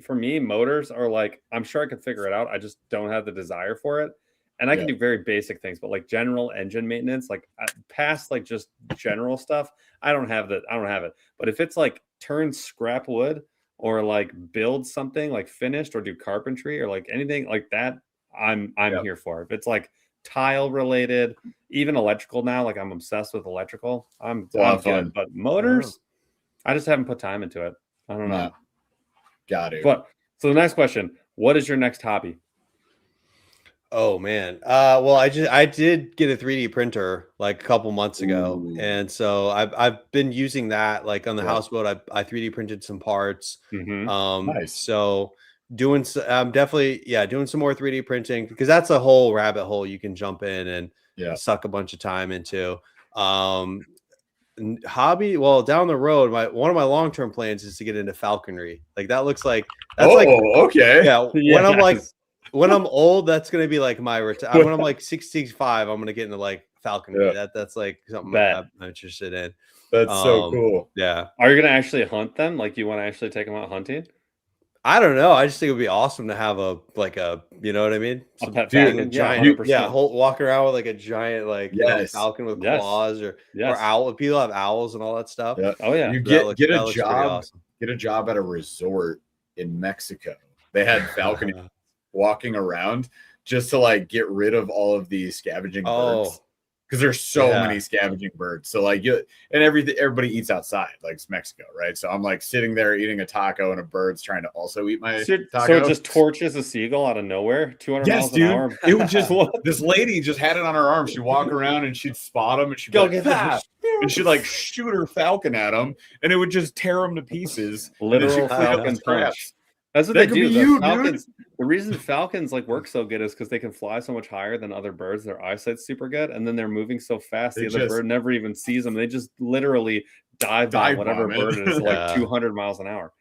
for me, motors are like, I'm sure I could figure it out. I just don't have the desire for it. And I can do very basic things, but like general engine maintenance, like past like just general stuff, I don't have it. But if it's like turn scrap wood or like build something like finished or do carpentry or like anything like that, I'm here for. If it's like tile related, even electrical now, like I'm obsessed with electrical. I'm good. But motors, I just haven't put time into it. I don't know. Got it. But so the next question, what is your next hobby? Oh man. Well, I did get a 3D printer like a couple months ago. And so I've been using that like on the houseboat. I 3D printed some parts. Nice. So I'm definitely doing some more 3D printing, because that's a whole rabbit hole you can jump in and suck a bunch of time into. Hobby, well, down the road, one of my long-term plans is to get into falconry. Like that looks like that's okay. Yeah. When I'm old, that's gonna be like my when I'm like 65, I'm gonna get into like falconry. That's like something I'm interested in. That's so cool. Yeah. Are you gonna actually hunt them? Like, you want to actually take them out hunting? I don't know. I just think it would be awesome to have you know what I mean? A pet falcon, walk around with like a giant falcon with claws or owl. People have owls and all that stuff. Yeah. Oh yeah. You get a job. Awesome. Get a job at a resort in Mexico. They had falcon walking around just to like get rid of all of these scavenging birds, because there's so many scavenging birds. So like everybody eats outside, like it's Mexico, right? So I'm like sitting there eating a taco and a bird's trying to also eat my taco. So it just torches a seagull out of nowhere, 200 miles an hour. It would just this lady just had it on her arm. She'd walk around and she'd spot him and she'd go get that. And she'd like shoot her falcon at him and it would just tear him to pieces. Literal falcon punch. That's what they do. The reason falcons like work so good is because they can fly so much higher than other birds. Their eyesight's super good, and then they're moving so fast the other bird never even sees them. They just literally dive by whatever bird is like 200 miles an hour.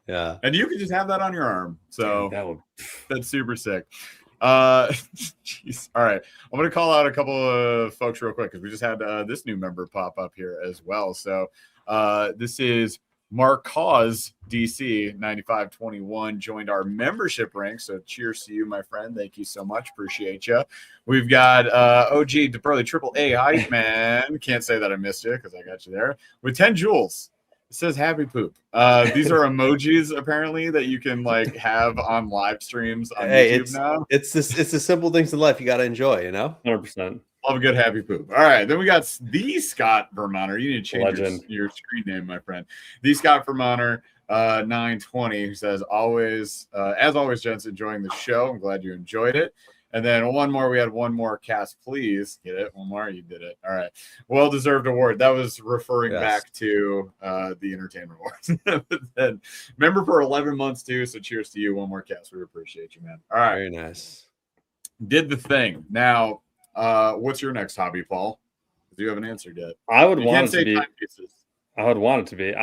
Yeah, and you can just have that on your arm. So that's super sick. Jeez. All right, I'm gonna call out a couple of folks real quick because we just had this new member pop up here as well. So this is Marcos DC 9521 joined our membership rank. So cheers to you, my friend. Thank you so much. Appreciate you. We've got OG DeBurley Triple A Hype Man. Can't say that I missed you because I got you there with 10 joules. It says happy poop. These are emojis apparently that you can like have on live streams on YouTube now. It's the simple things in life you got to enjoy, you know. 100%. Love a good happy poop. All right, then we got the Scott Vermonter. You need to change your screen name, my friend. The Scott Vermonter 920, who says, always, as always, gents, enjoying the show. I'm glad you enjoyed it. And then one more. We had one more cast, please. Get it? One more. You did it. All right. Well-deserved award. That was referring back to the Entertainment Awards. Then, member for 11 months, too. So cheers to you. One more cast. We appreciate you, man. All right. Very nice. Did the thing. Now, what's your next hobby, Paul? Do you haven't answered yet? I would want it to be. Timepieces. I would want it to be.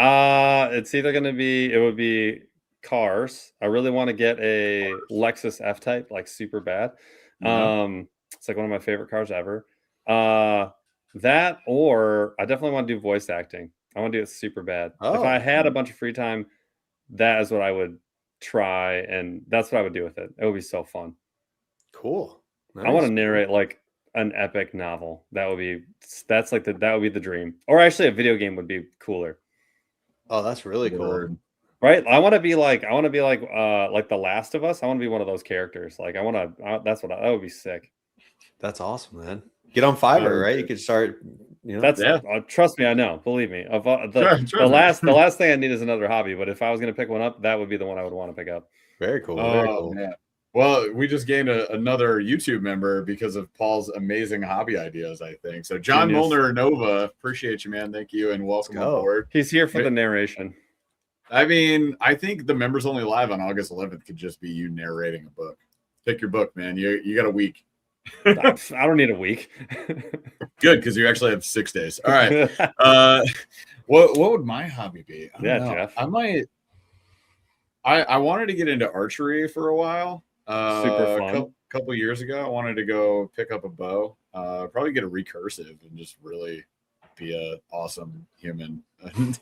It's either going to be. It would be cars. I really want to get a Lexus F-Type, like super bad. It's like one of my favorite cars ever. That, or I definitely want to do voice acting. I want to do it super bad. If I had a bunch of free time, that is what I would try, and that's what I would do with it. It would be so fun. Cool. Nice. I want to narrate like an epic novel. That would be the dream. Or actually, a video game would be cooler. Oh, that's really cool. Right? I want to be like The Last of Us. I want to be one of those characters. Like that would be sick. That's awesome, man. Get on Fiverr, right? You could start, you know. Trust me, I know. Believe me. The last thing I need is another hobby, but if I was going to pick one up, that would be the one I would want to pick up. Very cool. Very cool. Man. Well, we just gained another YouTube member because of Paul's amazing hobby ideas, I think. So John Molnar Nova, appreciate you, man. Thank you, and welcome aboard. He's here for the narration. I mean, I think the members only live on August 11th could just be you narrating a book. Pick your book, man. You got a week. I don't need a week. Good, because you actually have 6 days. All right. What would my hobby be? I don't know. Jeff. I might. I wanted to get into archery for a while. Super fun. A couple years ago, I wanted to go pick up a bow. Probably get a recursive and just really be a awesome human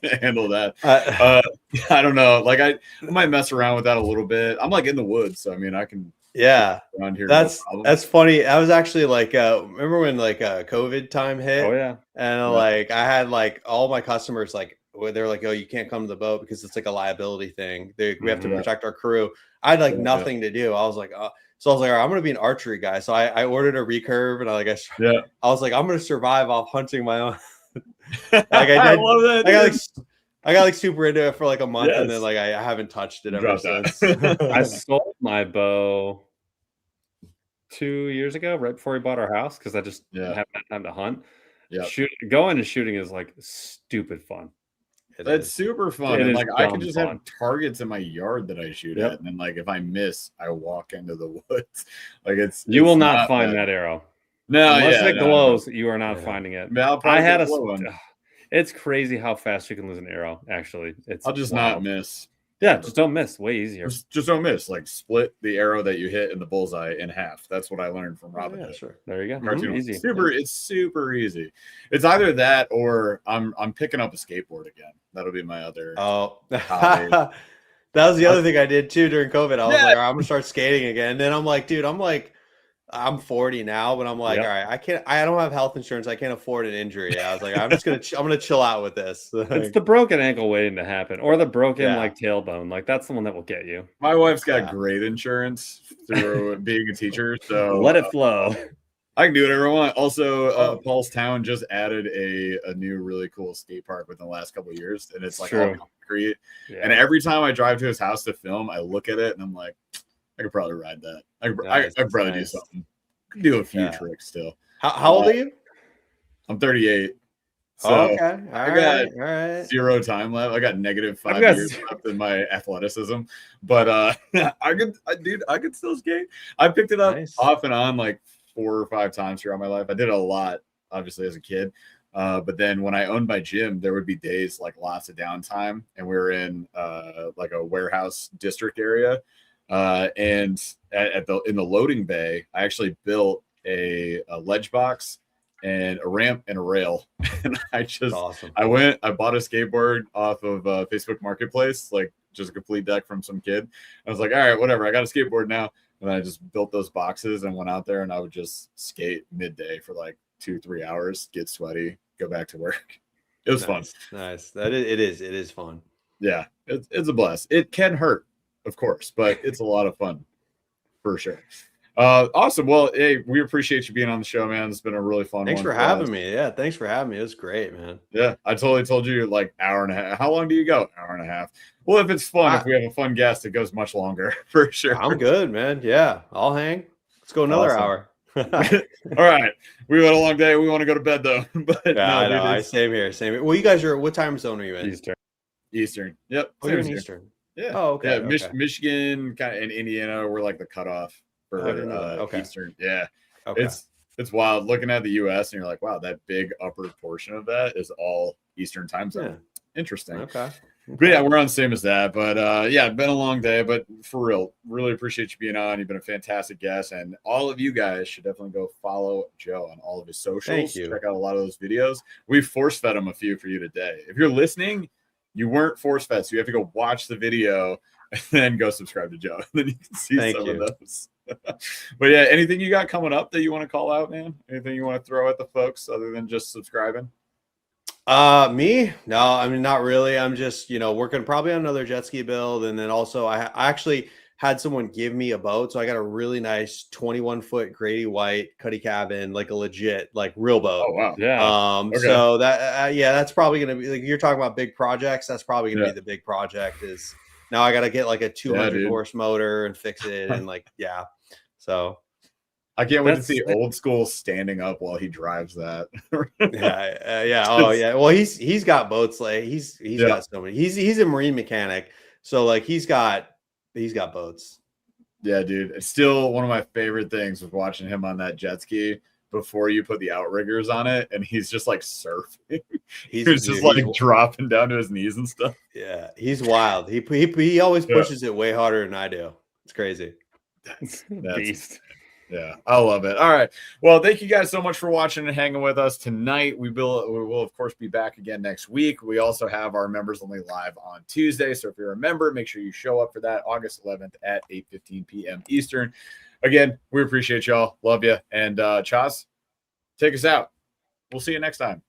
to handle that. I don't know. Like I might mess around with that a little bit. I'm like in the woods, so I mean I can. Yeah, around here. That's funny. I was actually like, remember when like COVID time hit? Oh yeah. And like I had like all my customers like they're like, oh, you can't come to the boat because it's like a liability thing. We have to protect our crew. I had like nothing to do. I was like, so I was like, all right, I'm gonna be an archery guy. So I ordered a recurve and I was like, I'm gonna survive off hunting my own. Like I love that. I got like super into it for like a month and then like I haven't touched it ever since. I sold my bow 2 years ago, right before we bought our house, because I just haven't had time to hunt. Yeah, going and shooting is like stupid fun. It's super fun. And like I can just have targets in my yard that I shoot at, and then like if I miss, I walk into the woods. Like you will not find that arrow. No, unless it glows, you are not finding it. I had a one. It's crazy how fast you can lose an arrow. Actually, I'll just not miss. Yeah, just don't miss. Way easier. Just don't miss. Like split the arrow that you hit in the bullseye in half. That's what I learned from Robin. Yeah, sure. There you go. Easy. It's super easy. It's either that or I'm picking up a skateboard again. That'll be my other. Oh, that was the other thing I did too during COVID. I was like, all right, I'm gonna start skating again. And then I'm like, dude, I'm 40 now, but I'm like, all right, I don't have health insurance. I can't afford an injury. I was like, I'm gonna chill out with this. It's the broken ankle waiting to happen, or the broken like tailbone. Like that's the one that will get you. My wife's got great insurance through being a teacher, so let it flow. I can do whatever I want. Also, Paul's Town just added a new really cool skate park within the last couple of years, and it's like all concrete. Yeah. And every time I drive to his house to film, I look at it and I'm like, I could probably ride that. I could probably do something. I could do a few tricks still. How old are you? I'm 38. So okay. I got 0 time left. I got -5 years left in my athleticism. But I could still skate. I picked it up off and on like 4 or 5 times throughout my life. I did it a lot, obviously, as a kid. But then when I owned my gym, there would be days like lots of downtime, and we were in like a warehouse district area. And in the loading bay, I actually built a ledge box and a ramp and a rail. And That's awesome. I bought a skateboard off of Facebook Marketplace, like just a complete deck from some kid. I was like, all right, whatever. I got a skateboard now. And I just built those boxes and went out there, and I would just skate midday for like 2-3 hours, get sweaty, go back to work. It was fun. Nice. It is fun. Yeah, it's a blast. It can hurt, of course, but it's a lot of fun for sure. Awesome. Well, hey, we appreciate you being on the show, man. It's been a really fun Thanks one for having me. Yeah, thanks for having me. It was great, man. Yeah, I totally told you like hour and a half. How long do you go? Hour and a half. Well, if it's fun, if we have a fun guest, it goes much longer for sure. I'm good, man. Yeah, I'll hang. Let's go another hour. All right. We had a long day. We want to go to bed though. But yeah, no, dude, same here. Well, you guys what time zone are you in? Eastern. Yep. Oh, you're in Eastern. Yeah. Oh, okay. Yeah, okay. Michigan, kind of, and Indiana were like the cutoff for Eastern. Yeah. Okay. It's wild looking at the US and you're like, wow, that big upper portion of that is all Eastern time zone. Yeah. Interesting. Okay. But yeah, we're on the same as that. But yeah, been a long day, but for real, really appreciate you being on. You've been a fantastic guest, and all of you guys should definitely go follow Joe on all of his socials. Thank you. Check out a lot of those videos. We force fed him a few for you today. If you're listening, you weren't force fed, so you have to go watch the video and then go subscribe to Joe. And then you can see some of those. But yeah, anything you got coming up that you want to call out, man? Anything you want to throw at the folks other than just subscribing? Me? No, I mean, not really. I'm just, working probably on another jet ski build. And then also I actually had someone give me a boat. So I got a really nice 21-foot Grady White cuddy cabin, like a legit, like real boat. Oh, wow. Yeah. Okay. So that, that's probably going to be like, you're talking about big projects. That's probably going to be the big project is now I got to get like a 200 horse motor and fix it. And like, so. I can't wait to see old school standing up while he drives that. Yeah. Oh yeah. Well, he's got boats. Like he's got so many. He's a marine mechanic. So like he's got boats. Yeah, dude. It's still one of my favorite things was watching him on that jet ski before you put the outriggers on it, and he's just like surfing. He's just like dropping down to his knees and stuff. Yeah, he's wild. He always pushes it way harder than I do. It's crazy. That's beast. Yeah, I love it. All right. Well, thank you guys so much for watching and hanging with us tonight. We will of course, be back again next week. We also have our members only live on Tuesday. So if you're a member, make sure you show up for that August 11th at 8:15 p.m. Eastern. Again, we appreciate y'all. Love you. And Chaz, take us out. We'll see you next time.